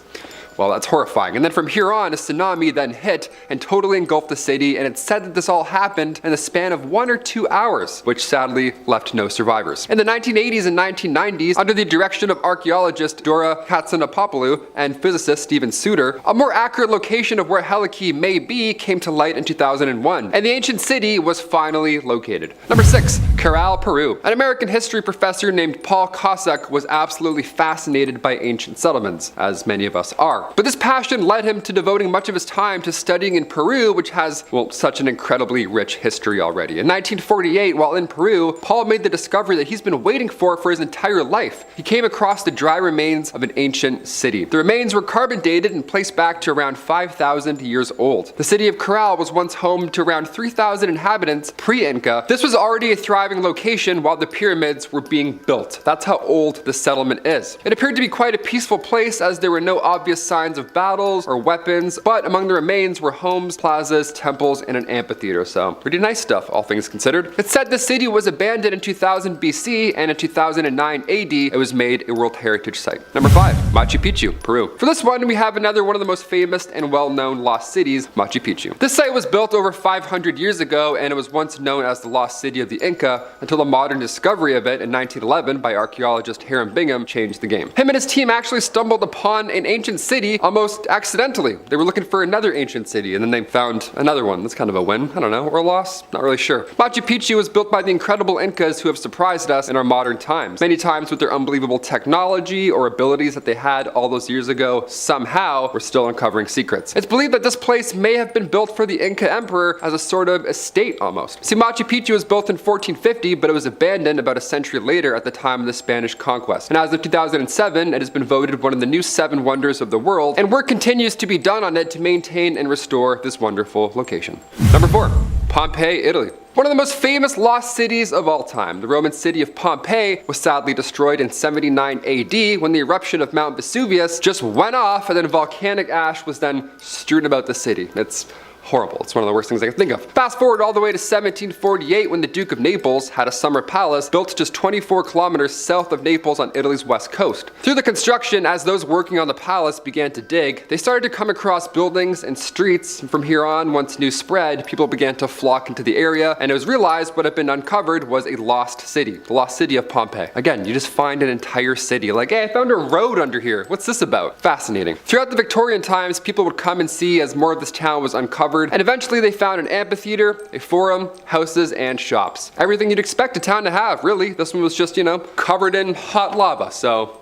well, that's horrifying. And then from here on, a tsunami then hit and totally engulfed the city, and it's said that this all happened in the span of 1 or 2 hours, which sadly left no survivors. In the 1980s and 1990s, under the direction of archaeologist Dora Katsanapopoulou and physicist Steven Suter, a more accurate location of where Helike may be came to light in 2001, and the ancient city was finally located. Number 6. Caral, Peru. An American history professor named Paul Cossack was absolutely fascinated by ancient settlements, as many of us are. But this passion led him to devoting much of his time to studying in Peru, which has, well, such an incredibly rich history already. In 1948, while in Peru, Paul made the discovery that he's been waiting for his entire life. He came across the dry remains of an ancient city. The remains were carbon dated and placed back to around 5,000 years old. The city of Caral was once home to around 3,000 inhabitants pre-Inca. This was already a thriving location while the pyramids were being built. That's how old the settlement is. It appeared to be quite a peaceful place, as there were no obvious signs of battles or weapons, but among the remains were homes, plazas, temples, and an amphitheater, so pretty nice stuff, all things considered. It's said the city was abandoned in 2000 BC, and in 2009 AD, it was made a World Heritage Site. Number 5. Machu Picchu, Peru. For this one, we have another one of the most famous and well-known lost cities, Machu Picchu. This site was built over 500 years ago, and it was once known as the lost city of the Inca, until the modern discovery of it in 1911 by archaeologist Hiram Bingham changed the game. Him and his team actually stumbled upon an ancient city almost accidentally. They were looking for another ancient city, and then they found another one. That's kind of a win, I don't know, or a loss, not really sure. Machu Picchu was built by the incredible Incas who have surprised us in our modern times. Many times with their unbelievable technology or abilities that they had all those years ago, somehow we're still uncovering secrets. It's believed that this place may have been built for the Inca emperor as a sort of estate almost. See, Machu Picchu was built in 1450, but it was abandoned about a century later at the time of the Spanish conquest. And as of 2007, it has been voted one of the new 7 wonders of the world, and work continues to be done on it to maintain and restore this wonderful location. Number 4. Pompeii, Italy. One of the most famous lost cities of all time, the Roman city of Pompeii, was sadly destroyed in 79 AD when the eruption of Mount Vesuvius just went off, and then volcanic ash was then strewn about the city. It's horrible. It's one of the worst things I can think of. Fast forward all the way to 1748 when the Duke of Naples had a summer palace built just 24 kilometers south of Naples on Italy's west coast. Through the construction, as those working on the palace began to dig, they started to come across buildings and streets, and from here on, once news spread, people began to flock into the area, and it was realized what had been uncovered was a lost city, the lost city of Pompeii. Again, you just find an entire city, like, hey, I found a road under here. What's this about? Fascinating. Throughout the Victorian times, people would come and see as more of this town was uncovered, and eventually they found an amphitheater, a forum, houses, and shops. Everything you'd expect a town to have, really. This one was just, covered in hot lava, so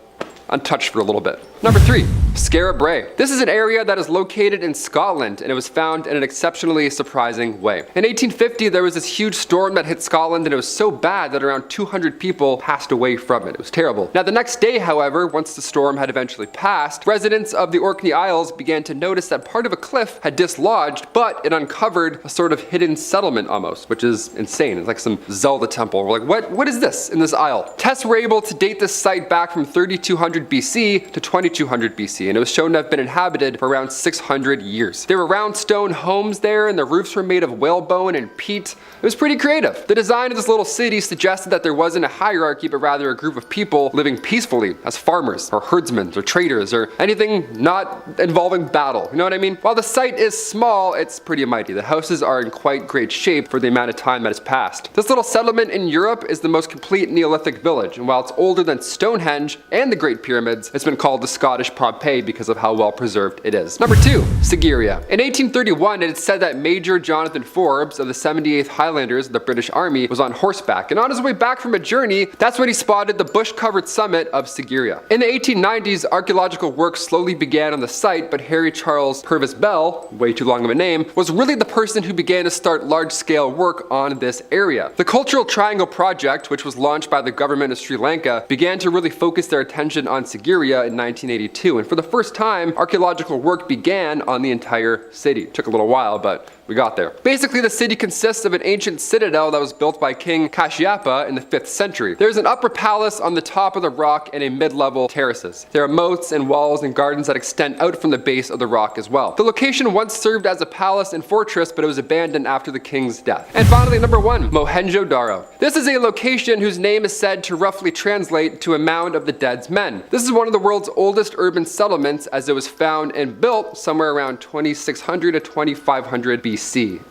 untouched for a little bit. Number 3. Skara Brae. This is an area that is located in Scotland, and it was found in an exceptionally surprising way. In 1850, there was this huge storm that hit Scotland, and it was so bad that around 200 people passed away from it. It was terrible. Now, the next day, however, once the storm had eventually passed, residents of the Orkney Isles began to notice that part of a cliff had dislodged, but it uncovered a sort of hidden settlement almost, which is insane. It's like some Zelda temple. We're like, what is this in this isle? Tests were able to date this site back from 3200 BC to 2200 BC, and it was shown to have been inhabited for around 600 years. There were round stone homes there, and the roofs were made of whalebone and peat. It was pretty creative. The design of this little city suggested that there wasn't a hierarchy, but rather a group of people living peacefully as farmers, or herdsmen, or traders, or anything not involving battle. You know what I mean? While the site is small, it's pretty mighty. The houses are in quite great shape for the amount of time that has passed. This little settlement in Europe is the most complete Neolithic village, and while it's older than Stonehenge and the Great Pyramids, it's been called the Scottish Pompeii because of how well preserved it is. Number 2, Sigiriya. In 1831, it is said that Major Jonathan Forbes of the 78th Highlanders of the British Army was on horseback, and on his way back from a journey, that's when he spotted the bush-covered summit of Sigiriya. In the 1890s, archaeological work slowly began on the site, but Harry Charles Purvis Bell, way too long of a name, was really the person who began to start large-scale work on this area. The Cultural Triangle Project, which was launched by the government of Sri Lanka, began to really focus their attention on Sigiriya in 1982, and for the first time, archaeological work began on the entire city. It took a little while, but we got there. Basically, the city consists of an ancient citadel that was built by King Kashyapa in the 5th century. There's an upper palace on the top of the rock and a mid-level terraces. There are moats and walls and gardens that extend out from the base of the rock as well. The location once served as a palace and fortress, but it was abandoned after the king's death. And finally, number 1, Mohenjo-Daro. This is a location whose name is said to roughly translate to a mound of the dead's men. This is one of the world's oldest urban settlements, as it was found and built somewhere around 2600 to 2500 BC.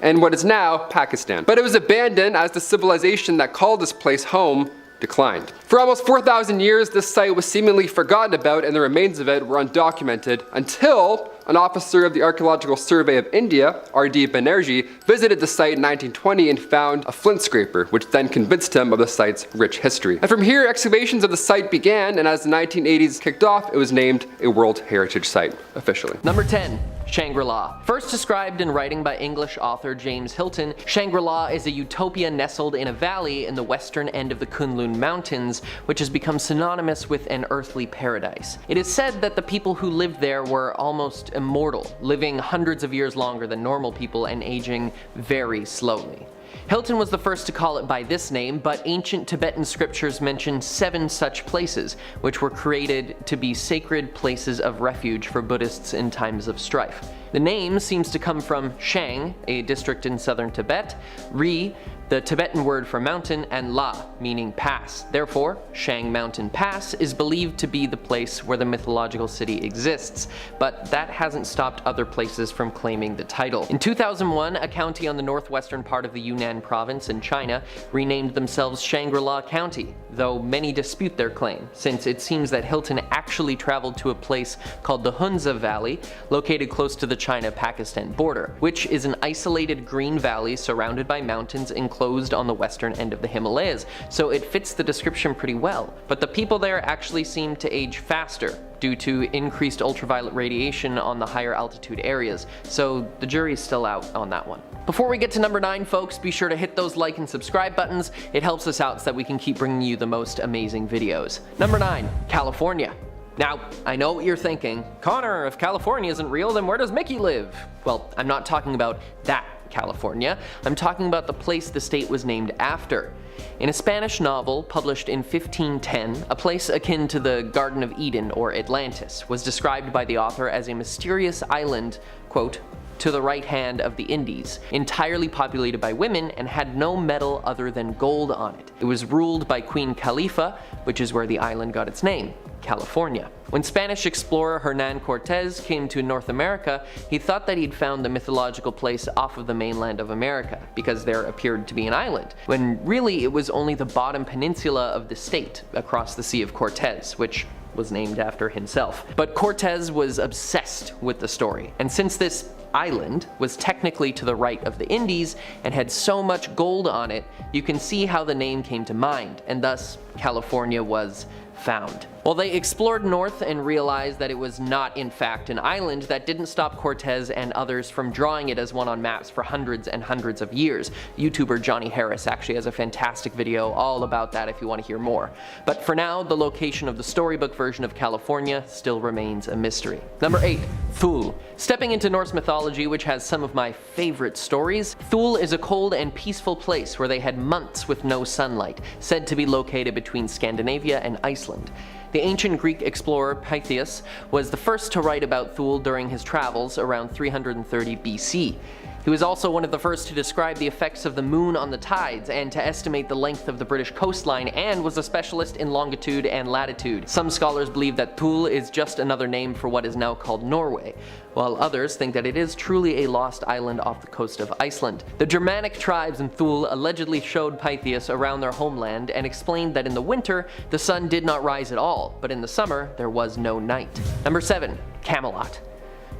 And what is now Pakistan. But it was abandoned as the civilization that called this place home declined. For almost 4,000 years, this site was seemingly forgotten about, and the remains of it were undocumented until an officer of the Archaeological Survey of India, R.D. Banerjee, visited the site in 1920 and found a flint scraper, which then convinced him of the site's rich history. And from here, excavations of the site began, and as the 1980s kicked off, it was named a World Heritage Site, officially. Number 10. Shangri-La. First described in writing by English author James Hilton, Shangri-La is a utopia nestled in a valley in the western end of the Kunlun Mountains, which has become synonymous with an earthly paradise. It is said that the people who lived there were almost immortal, living hundreds of years longer than normal people and aging very slowly. Hilton was the first to call it by this name, but ancient Tibetan scriptures mention 7 such places, which were created to be sacred places of refuge for Buddhists in times of strife. The name seems to come from Shang, a district in southern Tibet, Ri, the Tibetan word for mountain, and La, meaning pass. Therefore, Shang Mountain Pass is believed to be the place where the mythological city exists, but that hasn't stopped other places from claiming the title. In 2001, a county on the northwestern part of the Yunnan province in China renamed themselves Shangri-La County, though many dispute their claim, since it seems that Hilton actually traveled to a place called the Hunza Valley, located close to the China-Pakistan border, which is an isolated green valley surrounded by mountains enclosed on the western end of the Himalayas, so it fits the description pretty well. But the people there actually seem to age faster due to increased ultraviolet radiation on the higher altitude areas, so the jury's still out on that one. Before we get to number 9, folks, be sure to hit those like and subscribe buttons. It helps us out so that we can keep bringing you the most amazing videos. Number 9, California. Now, I know what you're thinking. Connor, if California isn't real, then where does Mickey live? Well, I'm not talking about that California. I'm talking about the place the state was named after. In a Spanish novel published in 1510, a place akin to the Garden of Eden or Atlantis was described by the author as a mysterious island, quote, to the right hand of the Indies, entirely populated by women and had no metal other than gold on it. It was ruled by Queen Khalifa, which is where the island got its name, California. When Spanish explorer Hernan Cortez came to North America, he thought that he'd found the mythological place off of the mainland of America, because there appeared to be an island, when really it was only the bottom peninsula of the state, across the Sea of Cortez, which was named after himself. But Cortez was obsessed with the story, and since this island was technically to the right of the Indies and had so much gold on it, you can see how the name came to mind, and thus California was found. Well, they explored north and realized that it was not in fact an island. That didn't stop Cortez and others from drawing it as one on maps for hundreds and hundreds of years. YouTuber Johnny Harris actually has a fantastic video all about that if you want to hear more. But for now, the location of the storybook version of California still remains a mystery. Number 8. Thule. Stepping into Norse mythology, which has some of my favorite stories, Thule is a cold and peaceful place where they had months with no sunlight, said to be located between Scandinavia and Iceland. The ancient Greek explorer Pytheas was the first to write about Thule during his travels around 330 BC. He was also one of the first to describe the effects of the moon on the tides and to estimate the length of the British coastline, and was a specialist in longitude and latitude. Some scholars believe that Thule is just another name for what is now called Norway, while others think that it is truly a lost island off the coast of Iceland. The Germanic tribes in Thule allegedly showed Pytheas around their homeland and explained that in the winter the sun did not rise at all, but in the summer there was no night. Number 7. Camelot.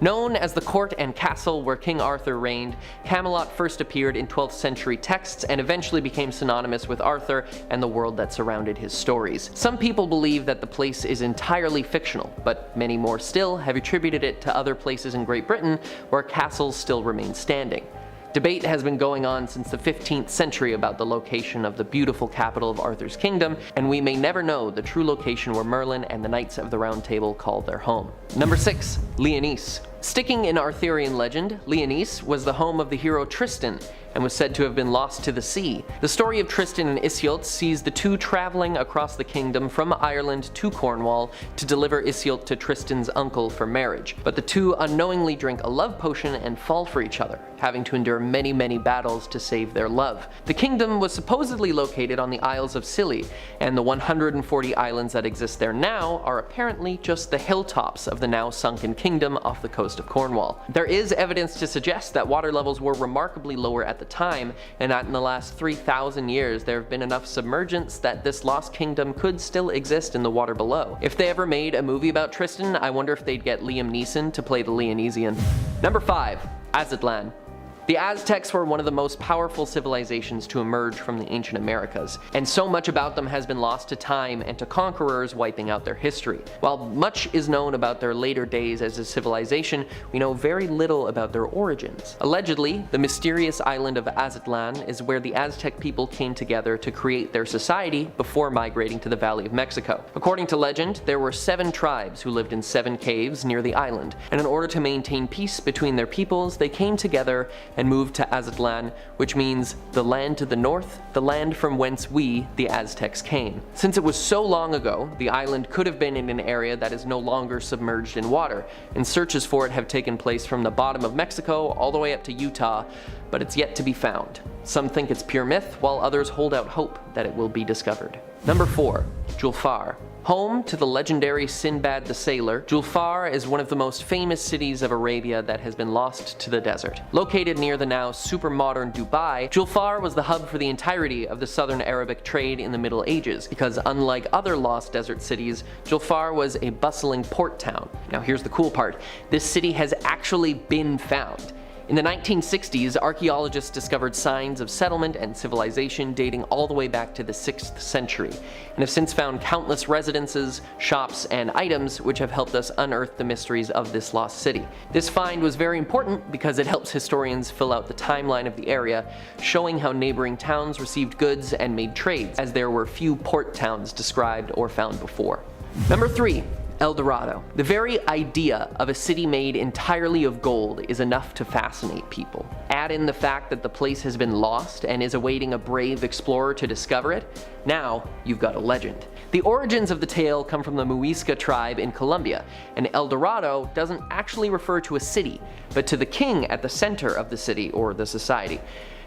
Known as the court and castle where King Arthur reigned, Camelot first appeared in 12th century texts and eventually became synonymous with Arthur and the world that surrounded his stories. Some people believe that the place is entirely fictional, but many more still have attributed it to other places in Great Britain where castles still remain standing. Debate has been going on since the 15th century about the location of the beautiful capital of Arthur's kingdom, and we may never know the true location where Merlin and the Knights of the Round Table called their home. Number 6. Leonese. Sticking in Arthurian legend, Leonese was the home of the hero Tristan and was said to have been lost to the sea. The story of Tristan and Iseult sees the two traveling across the kingdom from Ireland to Cornwall to deliver Iseult to Tristan's uncle for marriage, but the two unknowingly drink a love potion and fall for each other, having to endure many battles to save their love. The kingdom was supposedly located on the Isles of Scilly, and the 140 islands that exist there now are apparently just the hilltops of the now sunken kingdom off the coast of Cornwall. There is evidence to suggest that water levels were remarkably lower at the time, and that in the last 3,000 years there have been enough submergence that this lost kingdom could still exist in the water below. If they ever made a movie about Tristan, I wonder if they'd get Liam Neeson to play the Leonesian. Number 5. Aztlan. The Aztecs were one of the most powerful civilizations to emerge from the ancient Americas, and so much about them has been lost to time and to conquerors wiping out their history. While much is known about their later days as a civilization, we know very little about their origins. Allegedly, the mysterious island of Aztlan is where the Aztec people came together to create their society before migrating to the Valley of Mexico. According to legend, there were 7 tribes who lived in 7 caves near the island, and in order to maintain peace between their peoples, they came together and moved to Aztlan, which means the land to the north, the land from whence we, the Aztecs, came. Since it was so long ago, the island could have been in an area that is no longer submerged in water, and searches for it have taken place from the bottom of Mexico all the way up to Utah, but it's yet to be found. Some think it's pure myth, while others hold out hope that it will be discovered. Number 4. Julfar. Home to the legendary Sinbad the Sailor, Julfar is one of the most famous cities of Arabia that has been lost to the desert. Located near the now super modern Dubai, Julfar was the hub for the entirety of the southern Arabic trade in the Middle Ages, because unlike other lost desert cities, Julfar was a bustling port town. Now here's the cool part, this city has actually been found. In the 1960s, archaeologists discovered signs of settlement and civilization dating all the way back to the 6th century, and have since found countless residences, shops, and items which have helped us unearth the mysteries of this lost city. This find was very important because it helps historians fill out the timeline of the area, showing how neighboring towns received goods and made trades, as there were few port towns described or found before. Number 3. El Dorado. The very idea of a city made entirely of gold is enough to fascinate people. Add in the fact that the place has been lost and is awaiting a brave explorer to discover it, now you've got a legend. The origins of the tale come from the Muisca tribe in Colombia, and El Dorado doesn't actually refer to a city, but to the king at the center of the city or the society.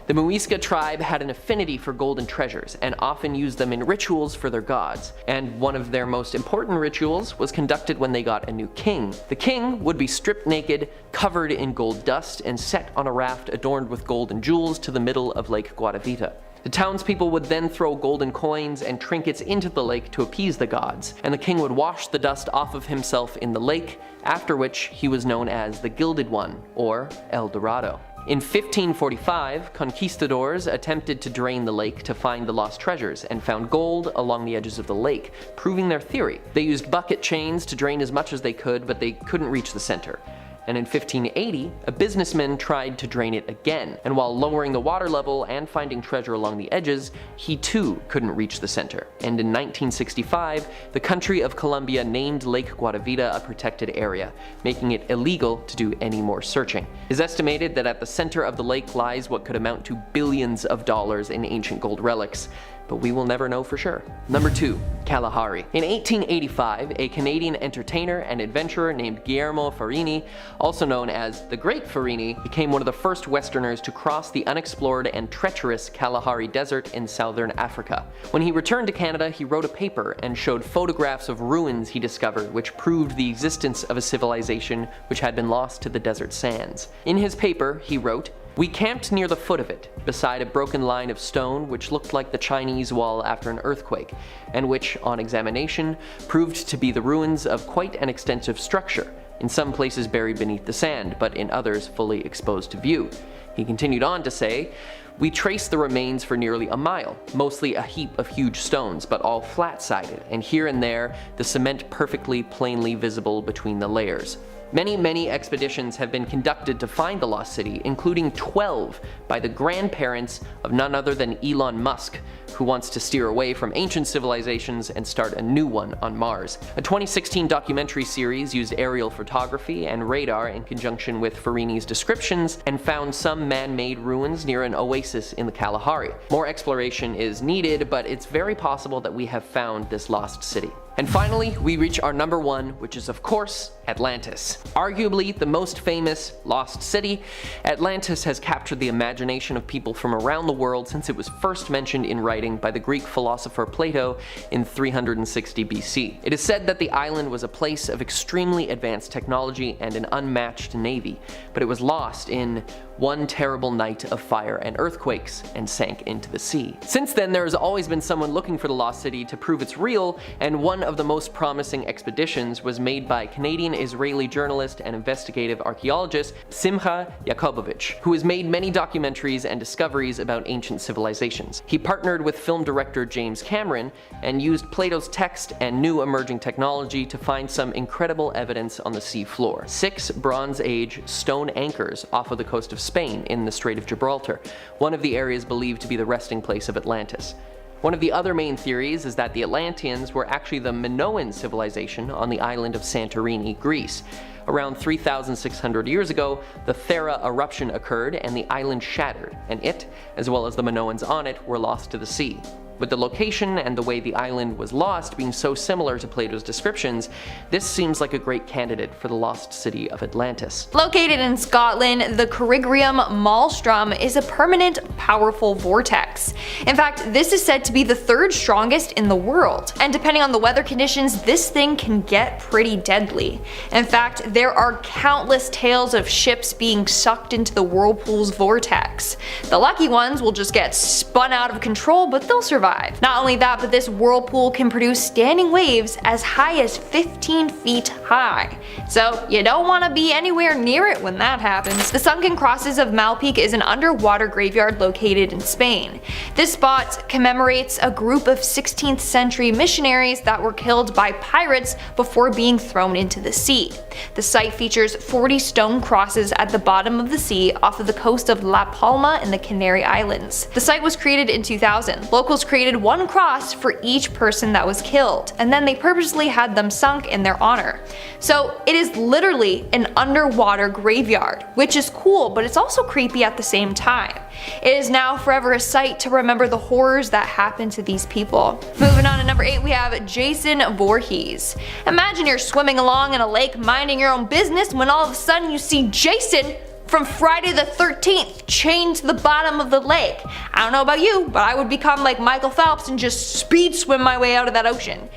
The Muisca tribe had an affinity for golden treasures and often used them in rituals for their gods, and one of their most important rituals was conducted when they got a new king. The king would be stripped naked, covered in gold dust, and set on a raft adorned with gold and jewels to the middle of Lake Guatavita. The townspeople would then throw golden coins and trinkets into the lake to appease the gods, and the king would wash the dust off of himself in the lake, after which he was known as the Gilded One, or El Dorado. In 1545, conquistadors attempted to drain the lake to find the lost treasures and found gold along the edges of the lake, proving their theory. They used bucket chains to drain as much as they could, but they couldn't reach the center. And in 1580, a businessman tried to drain it again, and while lowering the water level and finding treasure along the edges, he too couldn't reach the center. And in 1965, the country of Colombia named Lake Guatavita a protected area, making it illegal to do any more searching. It is estimated that at the center of the lake lies what could amount to billions of dollars in ancient gold relics, but we will never know for sure. Number 2. Kalahari. In 1885, a Canadian entertainer and adventurer named Guillermo Farini, also known as the Great Farini, became one of the first Westerners to cross the unexplored and treacherous Kalahari Desert in southern Africa. When he returned to Canada, he wrote a paper and showed photographs of ruins he discovered which proved the existence of a civilization which had been lost to the desert sands. In his paper, he wrote, "We camped near the foot of it, beside a broken line of stone which looked like the Chinese wall after an earthquake, and which, on examination, proved to be the ruins of quite an extensive structure, in some places buried beneath the sand, but in others fully exposed to view." He continued on to say, "We traced the remains for nearly a mile, mostly a heap of huge stones, but all flat-sided, and here and there the cement perfectly plainly visible between the layers. Many expeditions have been conducted to find the lost city, including 12 by the grandparents of none other than Elon Musk, who wants to steer away from ancient civilizations and start a new one on Mars." A 2016 documentary series used aerial photography and radar in conjunction with Farini's descriptions and found some man-made ruins near an oasis in the Kalahari. More exploration is needed, but it's very possible that we have found this lost city. And finally, we reach our number 1, which is of course Atlantis. Arguably the most famous lost city, Atlantis has captured the imagination of people from around the world since it was first mentioned in writing by the Greek philosopher Plato in 360 BC. It is said that the island was a place of extremely advanced technology and an unmatched navy, but it was lost in one terrible night of fire and earthquakes and sank into the sea. Since then, there has always been someone looking for the lost city to prove it's real, and one of the most promising expeditions was made by Canadian-Israeli journalist and investigative archaeologist Simcha Yakubovich, who has made many documentaries and discoveries about ancient civilizations. He partnered with film director James Cameron and used Plato's text and new emerging technology to find some incredible evidence on the sea floor. 6 Bronze Age stone anchors off of the coast of Spain in the Strait of Gibraltar, one of the areas believed to be the resting place of Atlantis. One of the other main theories is that the Atlanteans were actually the Minoan civilization on the island of Santorini, Greece. Around 3,600 years ago, the Thera eruption occurred and the island shattered, and it, as well as the Minoans on it, were lost to the sea. With the location and the way the island was lost being so similar to Plato's descriptions, this seems like a great candidate for the lost city of Atlantis. Located in Scotland, the Corrigrium Maelstrom is a permanent, powerful vortex. In fact, this is said to be the 3rd strongest in the world, and depending on the weather conditions, this thing can get pretty deadly. In fact, there are countless tales of ships being sucked into the whirlpool's vortex. The lucky ones will just get spun out of control, but they'll survive. Not only that, but this whirlpool can produce standing waves as high as 15 feet high. So you don't want to be anywhere near it when that happens. The Sunken Crosses of Malpeque is an underwater graveyard located in Spain. This spot commemorates a group of 16th century missionaries that were killed by pirates before being thrown into the sea. The site features 40 stone crosses at the bottom of the sea off of the coast of La Palma in the Canary Islands. The site was created in 2000. Locals created 1 cross for each person that was killed, and then they purposely had them sunk in their honor. So it is literally an underwater graveyard, which is cool, but it's also creepy at the same time. It is now forever a site to remember the horrors that happened to these people. Moving on to number 8, we have Jason Voorhees. Imagine you're swimming along in a lake minding your own business when all of a sudden you see Jason from Friday the 13th chained to the bottom of the lake. I don't know about you, but I would become like Michael Phelps and just speed swim my way out of that ocean.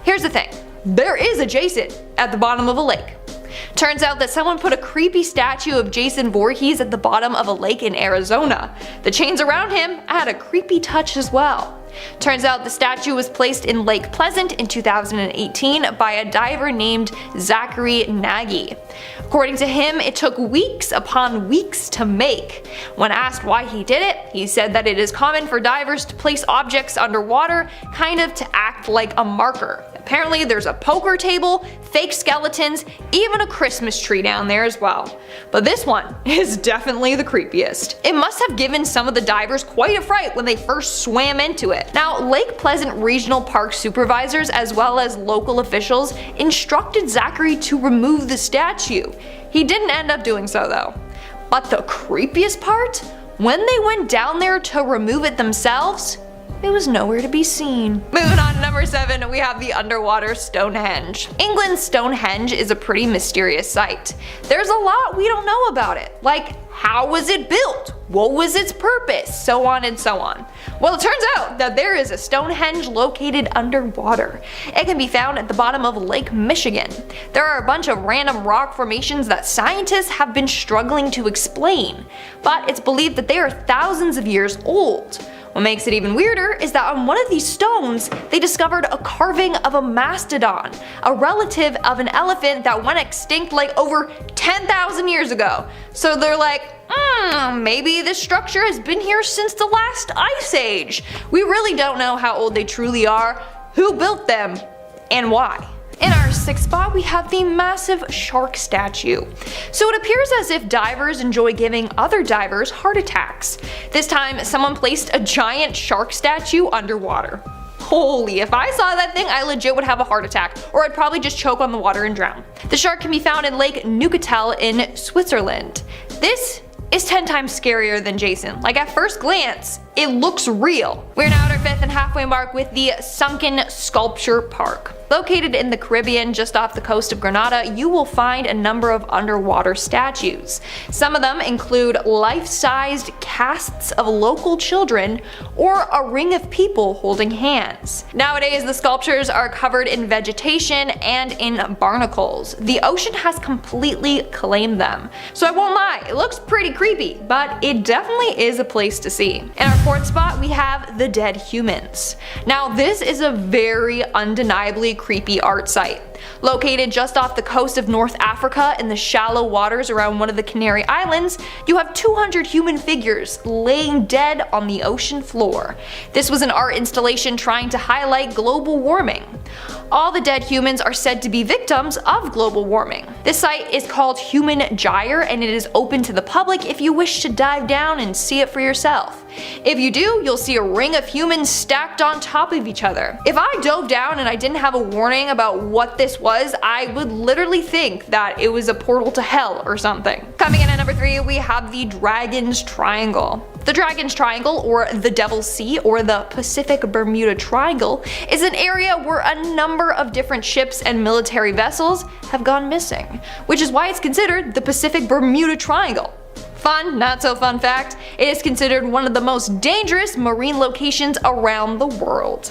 Here's the thing, there is a Jason at the bottom of a lake. Turns out that someone put a creepy statue of Jason Voorhees at the bottom of a lake in Arizona. The chains around him add a creepy touch as well. Turns out the statue was placed in Lake Pleasant in 2018 by a diver named Zachary Nagy. According to him, it took weeks upon weeks to make. When asked why he did it, he said that it is common for divers to place objects underwater, kind of to act like a marker. Apparently there's a poker table, fake skeletons, even a Christmas tree down there as well. But this one is definitely the creepiest. It must have given some of the divers quite a fright when they first swam into it. Now, Lake Pleasant Regional Park supervisors as well as local officials instructed Zachary to remove the statue. He didn't end up doing so though. But the creepiest part? When they went down there to remove it themselves, it was nowhere to be seen. Moving on to number 7, we have the underwater Stonehenge. England's Stonehenge is a pretty mysterious site. There's a lot we don't know about it, like how was it built? What was its purpose? So on and so on. Well, it turns out that there is a Stonehenge located underwater. It can be found at the bottom of Lake Michigan. There are a bunch of random rock formations that scientists have been struggling to explain, but it's believed that they are thousands of years old. What makes it even weirder is that on one of these stones, they discovered a carving of a mastodon, a relative of an elephant that went extinct like over 10,000 years ago. So they're like, maybe this structure has been here since the last ice age. We really don't know how old they truly are, who built them, and why. In our 6th spot, we have the massive shark statue. So it appears as if divers enjoy giving other divers heart attacks. This time, someone placed a giant shark statue underwater. Holy, if I saw that thing, I legit would have a heart attack, or I'd probably just choke on the water and drown. The shark can be found in Lake Neuchatel in Switzerland. This is 10 times scarier than Jason. Like at first glance, it looks real. We're now at our 5th and halfway mark with the Sunken Sculpture Park. Located in the Caribbean just off the coast of Grenada, you will find a number of underwater statues. Some of them include life-sized casts of local children or a ring of people holding hands. Nowadays, the sculptures are covered in vegetation and in barnacles. The ocean has completely claimed them. So I won't lie, it looks pretty creepy, but it definitely is a place to see. In our 4th spot, we have the Dead Humans. Now, this is a very undeniably creepy art site. Located just off the coast of North Africa in the shallow waters around one of the Canary Islands, you have 200 human figures laying dead on the ocean floor. This was an art installation trying to highlight global warming. All the dead humans are said to be victims of global warming. This site is called Human Gyre and it is open to the public if you wish to dive down and see it for yourself. If you do, you'll see a ring of humans stacked on top of each other. If I dove down and I didn't have a warning about what this was, I would literally think that it was a portal to hell or something. Coming in at number 3, we have the Dragon's Triangle. The Dragon's Triangle, or the Devil's Sea, or the Pacific Bermuda Triangle, is an area where a number of different ships and military vessels have gone missing, which is why it's considered the Pacific Bermuda Triangle. Fun, not so fun fact, it is considered one of the most dangerous marine locations around the world.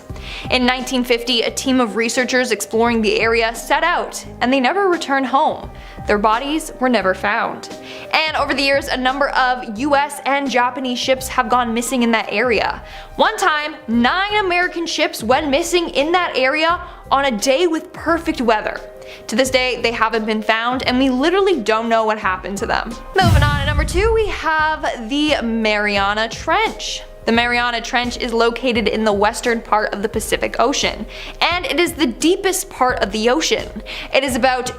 In 1950, a team of researchers exploring the area set out, and they never returned home. Their bodies were never found. And over the years, a number of US and Japanese ships have gone missing in that area. One time, 9 American ships went missing in that area on a day with perfect weather. To this day, they haven't been found, and we literally don't know what happened to them. Moving on, at number 2, we have the Mariana Trench. The Mariana Trench is located in the western part of the Pacific Ocean, and it is the deepest part of the ocean. It is about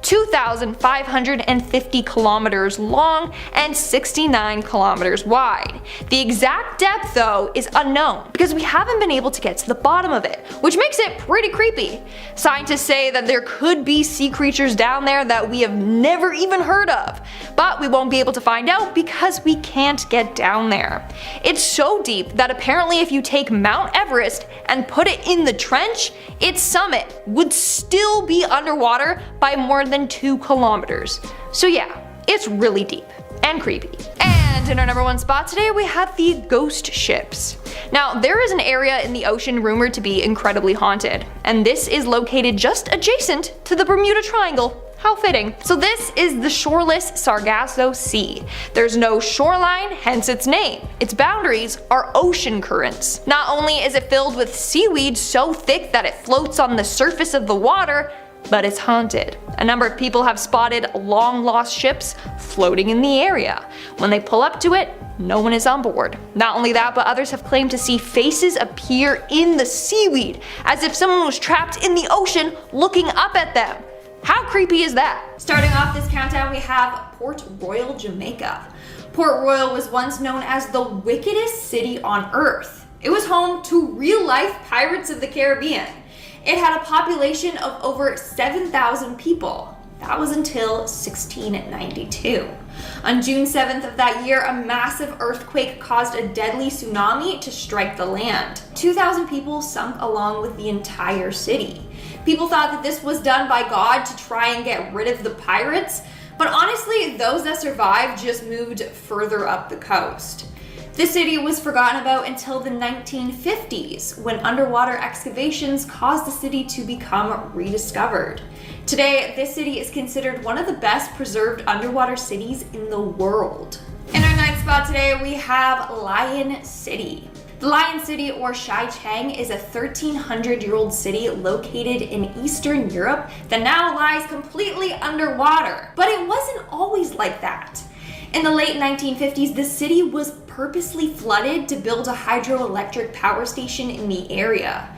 2,550 kilometers long and 69 kilometers wide. The exact depth though is unknown because we haven't been able to get to the bottom of it, which makes it pretty creepy. Scientists say that there could be sea creatures down there that we have never even heard of, but we won't be able to find out because we can't get down there. It's so deep that apparently if you take Mount Everest and put it in the trench, its summit would still be underwater by more than 2 kilometers. So yeah, it's really deep. and creepy. And in our number 1 spot today, we have the ghost ships. Now, there is an area in the ocean rumored to be incredibly haunted, and this is located just adjacent to the Bermuda Triangle. How fitting. So this is the shoreless Sargasso Sea. There's no shoreline, hence its name. Its boundaries are ocean currents. Not only is it filled with seaweed so thick that it floats on the surface of the water, but it's haunted. A number of people have spotted long-lost ships floating in the area. When they pull up to it, no one is on board. Not only that, but others have claimed to see faces appear in the seaweed, as if someone was trapped in the ocean looking up at them. How creepy is that? Starting off this countdown, we have Port Royal, Jamaica. Port Royal was once known as the wickedest city on Earth. It was home to real-life Pirates of the Caribbean. It had a population of over 7,000 people. That was until 1692. On June 7th of that year, a massive earthquake caused a deadly tsunami to strike the land. 2,000 people sunk along with the entire city. People thought that this was done by God to try and get rid of the pirates, but honestly, those that survived just moved further up the coast. The city was forgotten about until the 1950s, when underwater excavations caused the city to become rediscovered. Today, this city is considered one of the best preserved underwater cities in the world. In our 9th spot today, we have Lion City. The Lion City, or Shaicheng, is a 1,300-year-old city located in Eastern Europe that now lies completely underwater. But it wasn't always like that. In the late 1950s, the city was purposely flooded to build a hydroelectric power station in the area.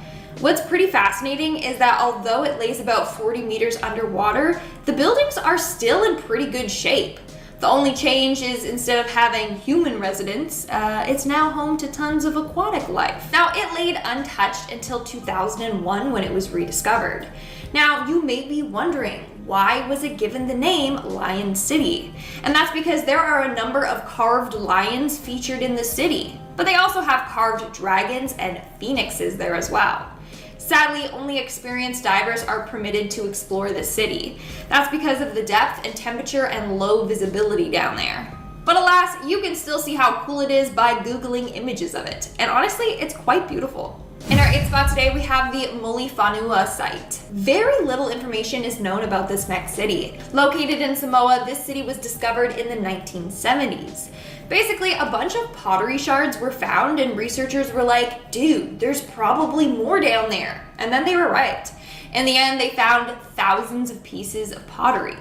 What's pretty fascinating is that although it lays about 40 meters underwater, the buildings are still in pretty good shape. The only change is instead of having human residents, it's now home to tons of aquatic life. Now, it laid untouched until 2001 when it was rediscovered. Now, you may be wondering, why was it given the name Lion City? And that's because there are a number of carved lions featured in the city, but they also have carved dragons and phoenixes there as well. Sadly, only experienced divers are permitted to explore the city. That's because of the depth and temperature and low visibility down there. But alas, you can still see how cool it is by Googling images of it. And honestly, it's quite beautiful. In our 8th spot today, we have the Mulifanua site. Very little information is known about this next city. Located in Samoa, this city was discovered in the 1970s. Basically, a bunch of pottery shards were found and researchers were like, dude, there's probably more down there. And then they were right. In the end, they found thousands of pieces of pottery.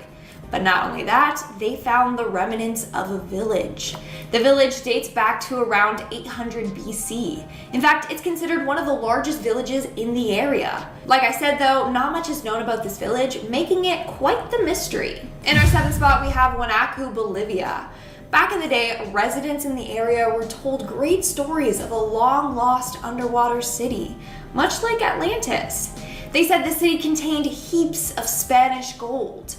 But not only that, they found the remnants of a village. The village dates back to around 800 BC. In fact, it's considered one of the largest villages in the area. Like I said though, not much is known about this village, making it quite the mystery. In our 7th spot, we have Huanaco, Bolivia. Back in the day, residents in the area were told great stories of a long-lost underwater city, much like Atlantis. They said the city contained heaps of Spanish gold.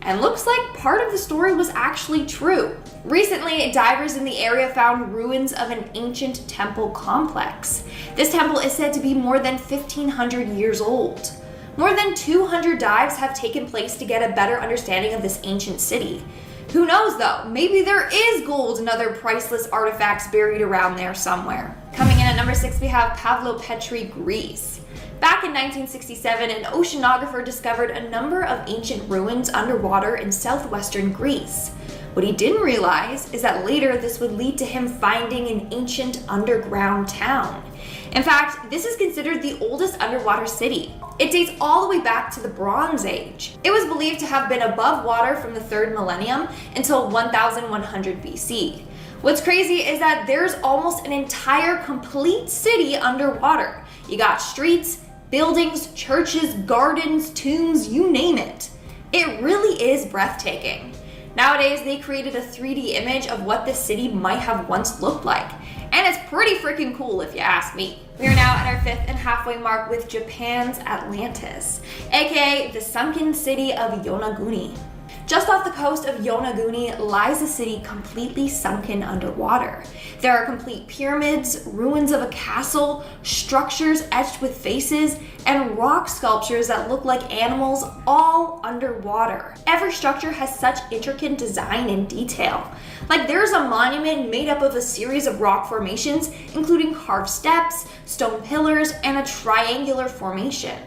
And looks like part of the story was actually true. Recently, divers in the area found ruins of an ancient temple complex. This temple is said to be more than 1,500 years old. More than 200 dives have taken place to get a better understanding of this ancient city. Who knows though, maybe there is gold and other priceless artifacts buried around there somewhere. Coming in at number 6, we have Pavlopetri, Greece. Back in 1967, an oceanographer discovered a number of ancient ruins underwater in southwestern Greece. What he didn't realize is that later this would lead to him finding an ancient underground town. In fact, this is considered the oldest underwater city. It dates all the way back to the Bronze Age. It was believed to have been above water from the 3rd millennium until 1100 BC. What's crazy is that there's almost an entire complete city underwater. You got streets, buildings, churches, gardens, tombs, you name it. It really is breathtaking. Nowadays, they created a 3D image of what this city might have once looked like. And it's pretty freaking cool if you ask me. We are now at our 5th and halfway mark with Japan's Atlantis, aka the sunken city of Yonaguni. Just off the coast of Yonaguni lies a city completely sunken underwater. There are complete pyramids, ruins of a castle, structures etched with faces, and rock sculptures that look like animals, all underwater. Every structure has such intricate design and detail. Like there's a monument made up of a series of rock formations, including carved steps, stone pillars, and a triangular formation.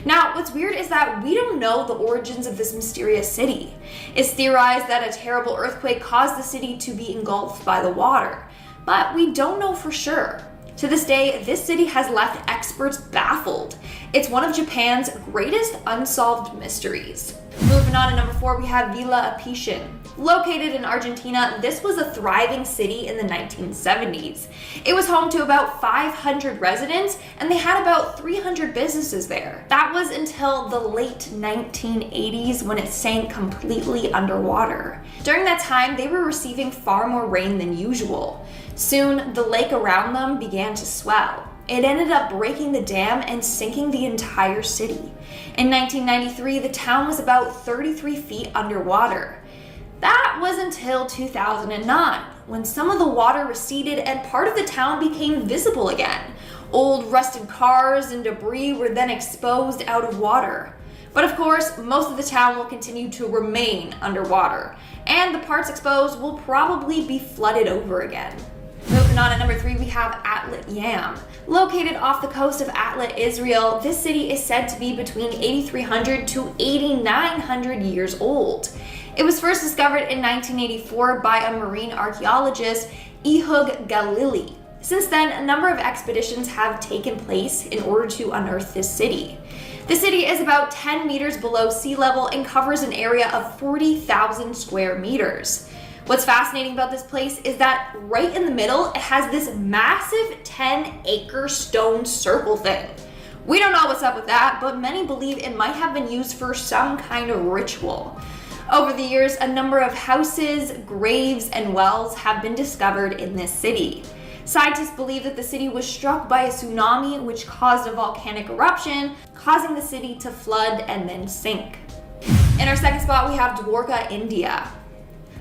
Now, what's weird is that we don't know the origins of this mysterious city. It's theorized that a terrible earthquake caused the city to be engulfed by the water, but we don't know for sure. To this day, this city has left experts baffled. It's one of Japan's greatest unsolved mysteries. Moving on to number 4, we have Villa Apician. Located in Argentina, this was a thriving city in the 1970s. It was home to about 500 residents, and they had about 300 businesses there. That was until the late 1980s when it sank completely underwater. During that time, they were receiving far more rain than usual. Soon, the lake around them began to swell. It ended up breaking the dam and sinking the entire city. In 1993, the town was about 33 feet underwater. That was until 2009, when some of the water receded and part of the town became visible again. Old rusted cars and debris were then exposed out of water. But of course, most of the town will continue to remain underwater, and the parts exposed will probably be flooded over again. Moving on to number 3, we have Atlat-Yam. Located off the coast of Atlat, Israel, this city is said to be between 8,300 to 8,900 years old. It was first discovered in 1984 by a marine archaeologist, Ehud Galili. Since then, a number of expeditions have taken place in order to unearth this city. The city is about 10 meters below sea level and covers an area of 40,000 square meters. What's fascinating about this place is that right in the middle, it has this massive 10-acre stone circle thing. We don't know what's up with that, but many believe it might have been used for some kind of ritual. Over the years, a number of houses, graves, and wells have been discovered in this city. Scientists believe that the city was struck by a tsunami which caused a volcanic eruption, causing the city to flood and then sink. In our second spot, we have Dwarka, India.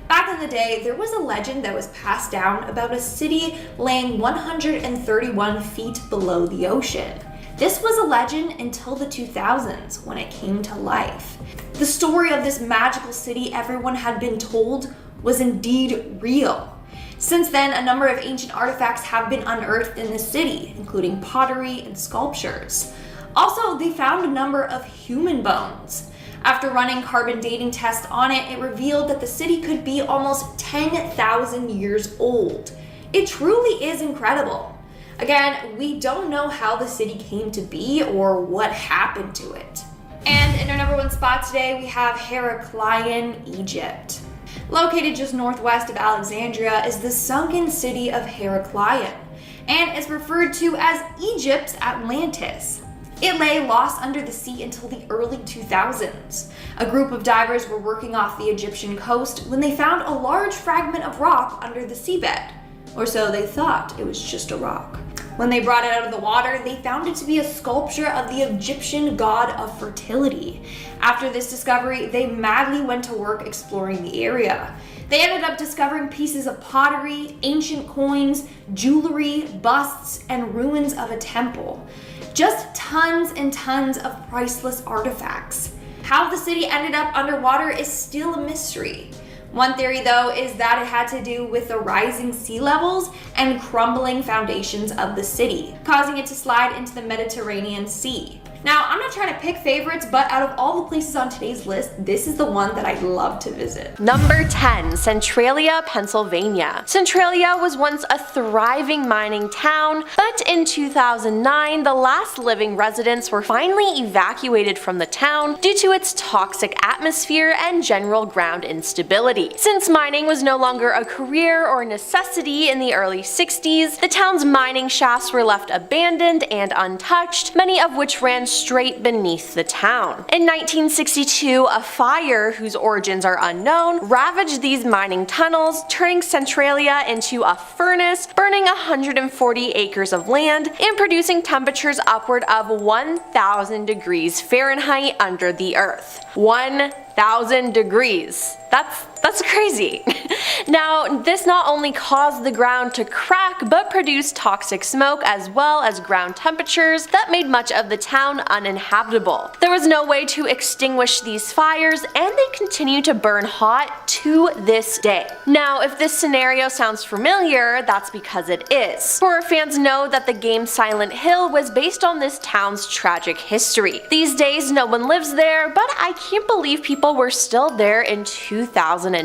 Back in the day, there was a legend that was passed down about a city laying 131 feet below the ocean. This was a legend until the 2000s when it came to life. The story of this magical city everyone had been told was indeed real. Since then, a number of ancient artifacts have been unearthed in the city, including pottery and sculptures. Also, they found a number of human bones. After running carbon dating tests on it, it revealed that the city could be almost 10,000 years old. It truly is incredible. Again, we don't know how the city came to be or what happened to it. And in our number 1 spot today, we have Heraklion, Egypt. Located just northwest of Alexandria is the sunken city of Heraklion, and is referred to as Egypt's Atlantis. It lay lost under the sea until the early 2000s. A group of divers were working off the Egyptian coast when they found a large fragment of rock under the seabed. Or so they thought, it was just a rock. When they brought it out of the water, they found it to be a sculpture of the Egyptian god of fertility. After this discovery, they madly went to work exploring the area. They ended up discovering pieces of pottery, ancient coins, jewelry, busts, and ruins of a temple. Just tons and tons of priceless artifacts. How the city ended up underwater is still a mystery. One theory, though, is that it had to do with the rising sea levels and crumbling foundations of the city, causing it to slide into the Mediterranean Sea. Now, I'm not trying to pick favorites, but out of all the places on today's list, this is the one that I'd love to visit. Number 10, Centralia, Pennsylvania. Centralia was once a thriving mining town, but in 2009, the last living residents were finally evacuated from the town due to its toxic atmosphere and general ground instability. Since mining was no longer a career or necessity in the early 60s, the town's mining shafts were left abandoned and untouched, many of which ran straight beneath the town. In 1962, a fire, whose origins are unknown, ravaged these mining tunnels, turning Centralia into a furnace, burning 140 acres of land and producing temperatures upward of 1,000 degrees Fahrenheit under the earth. 1,000 degrees. That's That's crazy. Now, this not only caused the ground to crack, but produced toxic smoke as well as ground temperatures that made much of the town uninhabitable. There was no way to extinguish these fires, and they continue to burn hot to this day. Now, if this scenario sounds familiar, that's because it is. Horror fans know that the game Silent Hill was based on this town's tragic history. These days, no one lives there, but I can't believe people were still there in 2009.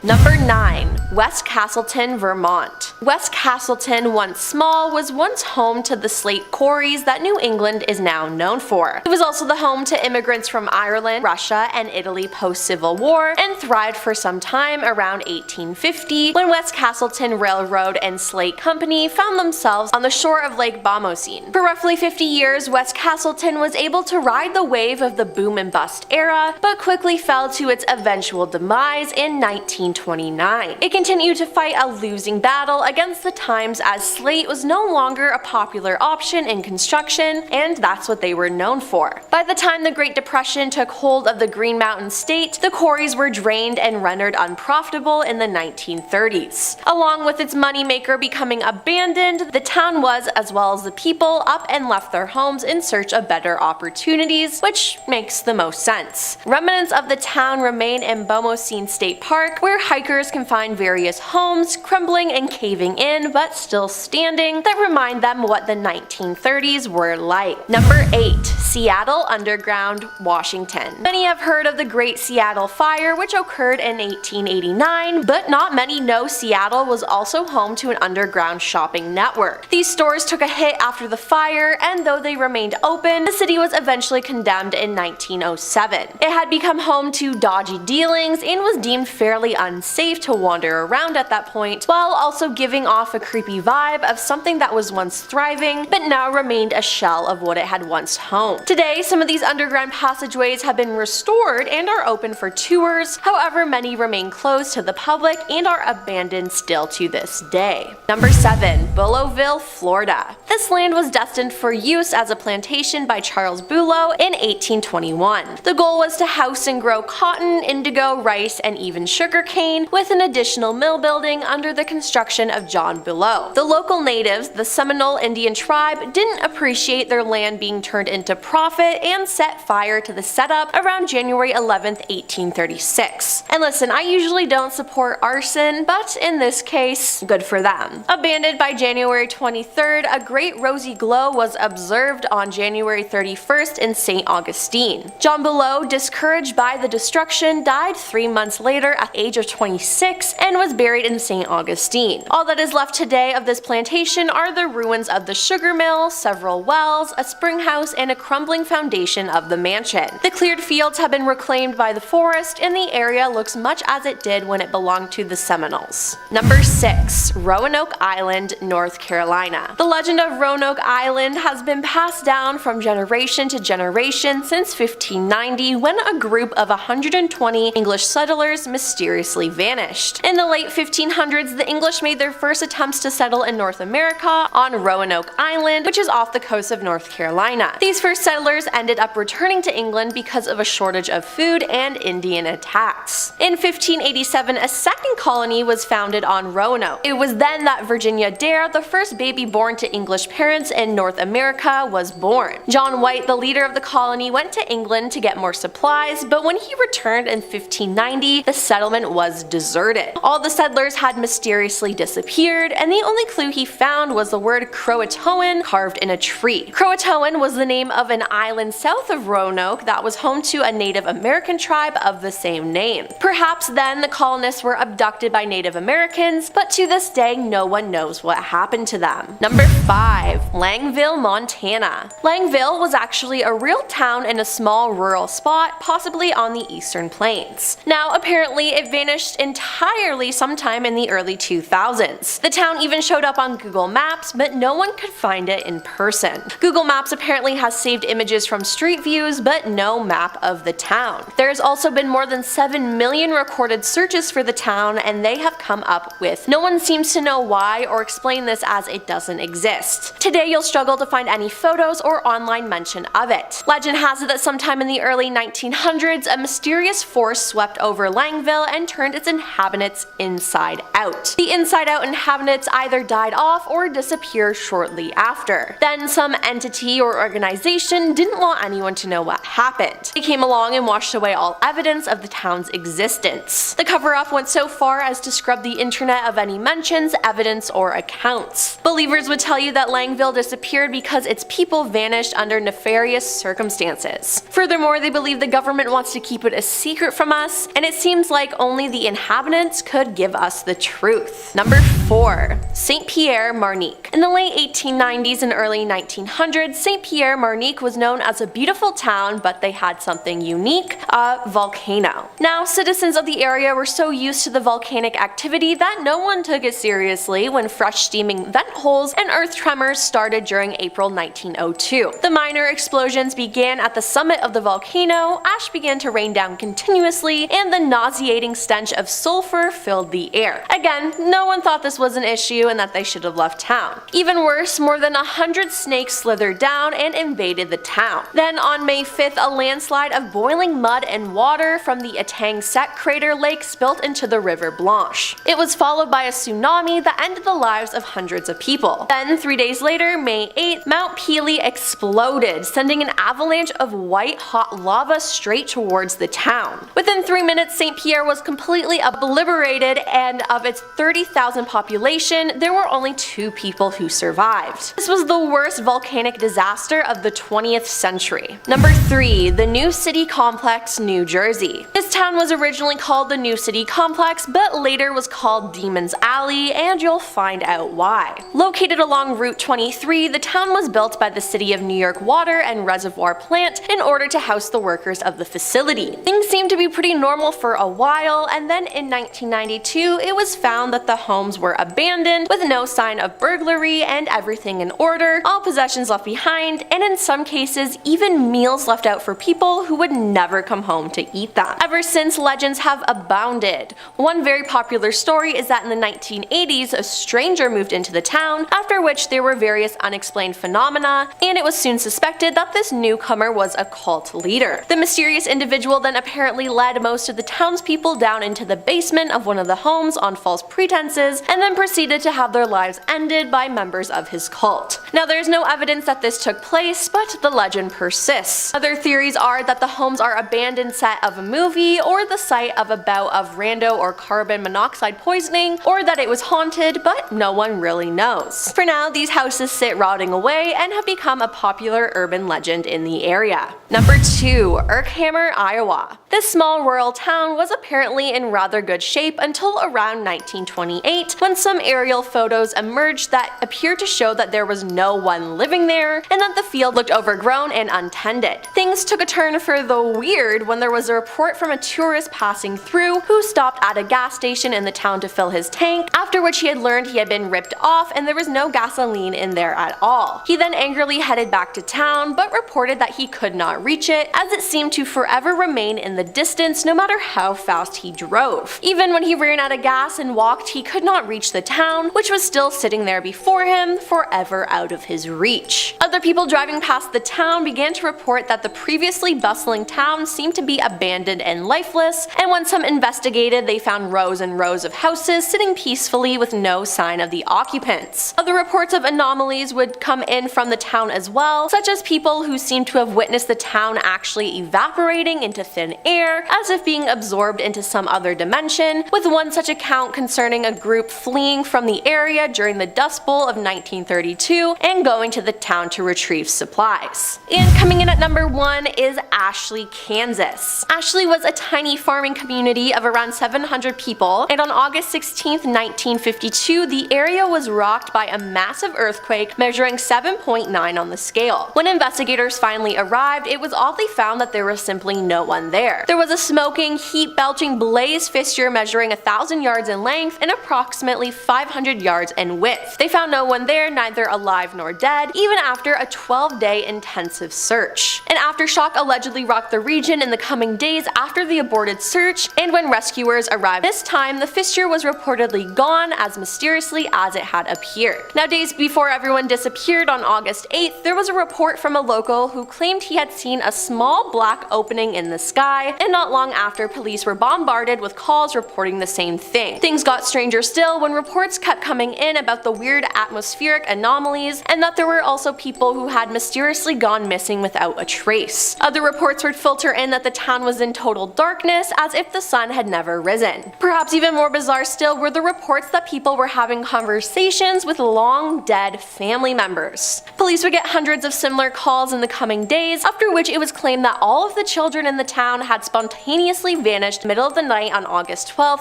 Number 9. West Castleton, Vermont. West Castleton, once small, was once home to the slate quarries that New England is now known for. It was also the home to immigrants from Ireland, Russia, and Italy post-Civil War, and thrived for some time around 1850 when West Castleton Railroad and Slate Company found themselves on the shore of Lake Bomoseen. For roughly 50 years, West Castleton was able to ride the wave of the boom and bust era, but quickly fell to its eventual demise in 1929. It continued to fight a losing battle against the times as slate was no longer a popular option in construction, and that's what they were known for. By the time the Great Depression took hold of the Green Mountain State, the quarries were drained and rendered unprofitable in the 1930s. Along with its moneymaker becoming abandoned, the town was, as well as the people, up and left their homes in search of better opportunities, which makes the most sense. Remnants of the town remain in Bomoseen State Park, where hikers can find various homes crumbling and caving in but still standing that remind them what the 1930s were like. Number 8. Seattle Underground, Washington. Many have heard of the Great Seattle Fire, which occurred in 1889, but not many know Seattle was also home to an underground shopping network. These stores took a hit after the fire, and though they remained open, the city was eventually condemned in 1907. It had become home to dodgy dealings and was deemed fairly unsafe to wander around at that point, while also giving off a creepy vibe of something that was once thriving, but now remained a shell of what it had once homed. Today, some of these underground passageways have been restored and are open for tours, however many remain closed to the public and are abandoned still to this day. Number 7. Bullowville, Florida. This land was destined for use as a plantation by Charles Bulow in 1821. The goal was to house and grow cotton, indigo, rice, and even sugarcane, with an additional mill building under the construction of John Bulow. The local natives, the Seminole Indian tribe, didn't appreciate their land being turned into profit and set fire to the setup around January 11, 1836. And listen, I usually don't support arson, but in this case, good for them. Abandoned by January 23rd, a great rosy glow was observed on January 31st in St. Augustine. John Bulow, discouraged by the destruction, died 3 months later at the age of 26 and was buried in St. Augustine. All that is left today of this plantation are the ruins of the sugar mill, several wells, a spring house, and a crumbling foundation of the mansion. The cleared fields have been reclaimed by the forest, and the area looks much as it did when it belonged to the Seminoles. Number 6. Roanoke Island, North Carolina. The legend of Roanoke Island has been passed down from generation to generation since 1590, when a group of 120 English settlers mysteriously vanished. In the late 1500s, the English made their first attempts to settle in North America on Roanoke Island, which is off the coast of North Carolina. These first settlers ended up returning to England because of a shortage of food and Indian attacks. In 1587, a second colony was founded on Roanoke. It was then that Virginia Dare, the first baby born to English parents in North America, was born. John White, the leader of the colony, went to England to get more supplies, but when he returned in 1590, the settlement was deserted. All the settlers had mysteriously disappeared, and the only clue he found was the word Croatoan carved in a tree. Croatoan was the name of an island south of Roanoke that was home to a Native American tribe of the same name. Perhaps then the colonists were abducted by Native Americans, but to this day no one knows what happened to them. Number 5. Langville, Montana. Langville was actually a real town in a small rural spot, possibly on the eastern plains. Now apparently it vanished entirely sometime in the early 2000s. The town even showed up on Google Maps, but no one could find it in person. Google Maps apparently has saved images from street views, but no map of the town. There's also been more than 7 million recorded searches for the town, and they have come up with no one seems to know why or explain this as it doesn't exist. Today you'll struggle to find any photos or online mention of it. Legend has it that sometime in the early 1900s, a mysterious force swept over Langville Langville and turned its inhabitants inside out. The inside out inhabitants either died off or disappeared shortly after. Then some entity or organization didn't want anyone to know what happened. They came along and washed away all evidence of the town's existence. The cover-up went so far as to scrub the internet of any mentions, evidence, or accounts. Believers would tell you that Langville disappeared because its people vanished under nefarious circumstances. Furthermore, they believe the government wants to keep it a secret from us, and it seems like only the inhabitants could give us the truth. Number 4. St. Pierre, Martinique. In the late 1890s and early 1900s, St. Pierre, Martinique was known as a beautiful town, but they had something unique, a volcano. Now, citizens of the area were so used to the volcanic activity that no one took it seriously when fresh steaming vent holes and earth tremors started during April 1902. The minor explosions began at the summit of the volcano, ash began to rain down continuously, and the nauseating stench of sulfur filled the air. Again, no one thought this was an issue and that they should have left town. Even worse, more than 100 snakes slithered down and invaded the town. Then on May 5th, a landslide of boiling mud and water from the Etang Sec crater lake spilt into the River Blanche. It was followed by a tsunami that ended the lives of hundreds of people. Then 3 days later, May 8th, Mount Pelee exploded, sending an avalanche of white hot lava straight towards the town. Within 3 minutes, St. Pierre was completely obliterated, and of its 30,000 population, there were only 2 people who survived. This was the worst volcanic disaster of the 20th century. Number 3. The New City Complex, New Jersey. This town was originally called the New City Complex, but later was called Demon's Alley, and you'll find out why. Located along Route 23, the town was built by the City of New York Water and Reservoir Plant in order to house the workers of the facility. Things seemed to be pretty normal for a while, and then in 1992, it was found that the homes were abandoned with no sign of burglary and everything in order, all possessions left behind, and in some cases, even meals left out for people who would never come home to eat them. Ever since, legends have abounded. One very popular story is that in the 1980s, a stranger moved into the town, after which there were various unexplained phenomena, and it was soon suspected that this newcomer was a cult leader. The mysterious individual then apparently led most of the townspeople down into the basement of one of the homes on false pretenses, and then proceeded to have their lives ended by members of his cult. Now, there's no evidence that this took place, but the legend persists. Other theories are that the homes are abandoned set of a movie, or the site of a bout of rando or carbon monoxide poisoning, or that it was haunted, but no one really knows. For now, these houses sit rotting away and have become a popular urban legend in the area. Number 2. Urkhammer, Iowa. This small rural town was apparently in rather good shape until around 1928, when some aerial photos emerged that appeared to show that there was no one living there, and that the field looked overgrown and untended. Things took a turn for the weird when there was a report from a tourist passing through who stopped at a gas station in the town to fill his tank, after which he had learned he had been ripped off and there was no gasoline in there at all. He then angrily headed back to town, but reported that he could not reach it, as it seemed to forever remain in the distance no matter how fast he drove. Even when he ran out of gas and walked, he could not reach the town, which was still sitting there before him, forever out of his reach. Other people driving past the town began to report that the previously bustling town seemed to be abandoned and lifeless, and when some investigated, they found rows and rows of houses sitting peacefully with no sign of the occupants. Other reports of anomalies would come in from the town as well, such as people who seemed to have witnessed the town actually evaporating into thin air, as if being absorbed into some other dimension, with one such account concerning a group fleeing from the area during the Dust Bowl of 1932 and going to the town to retrieve supplies. And coming in at number 1 is Ashley, Kansas. Ashley was a tiny farming community of around 700 people, and on August 16, 1952, the area was rocked by a massive earthquake measuring 7.9 on the scale. When investigators finally arrived, it was oddly found that there was simply no one there. There was a smoking, heat-belching blaze fissure measuring 1,000 yards in length and approximately 500 yards in width. They found no one there, neither alive nor dead, even after a 12-day intensive search. An aftershock allegedly rocked the region in the coming days after the aborted search, and when rescuers arrived this time, the fissure was reportedly gone as mysteriously as it had appeared. Now, days before everyone disappeared on August 8th, there was a report from a local who claimed he had seen a small black opening in the sky, and not long after, police were bombarded with calls reporting the same thing. Things got stranger still when reports kept coming in about the weird atmospheric anomalies and that there were also people who had mysteriously gone missing without a trace. Other reports would filter in that the town was in total darkness, as if the sun had never risen. Perhaps even more bizarre still were the reports that people were having conversations with long dead family members. Police would get hundreds of similar calls in the coming days, after which it was claimed that all of the children in the town had spontaneously vanished middle of the night on August 12,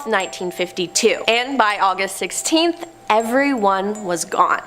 1952. And by August 16th, everyone was gone.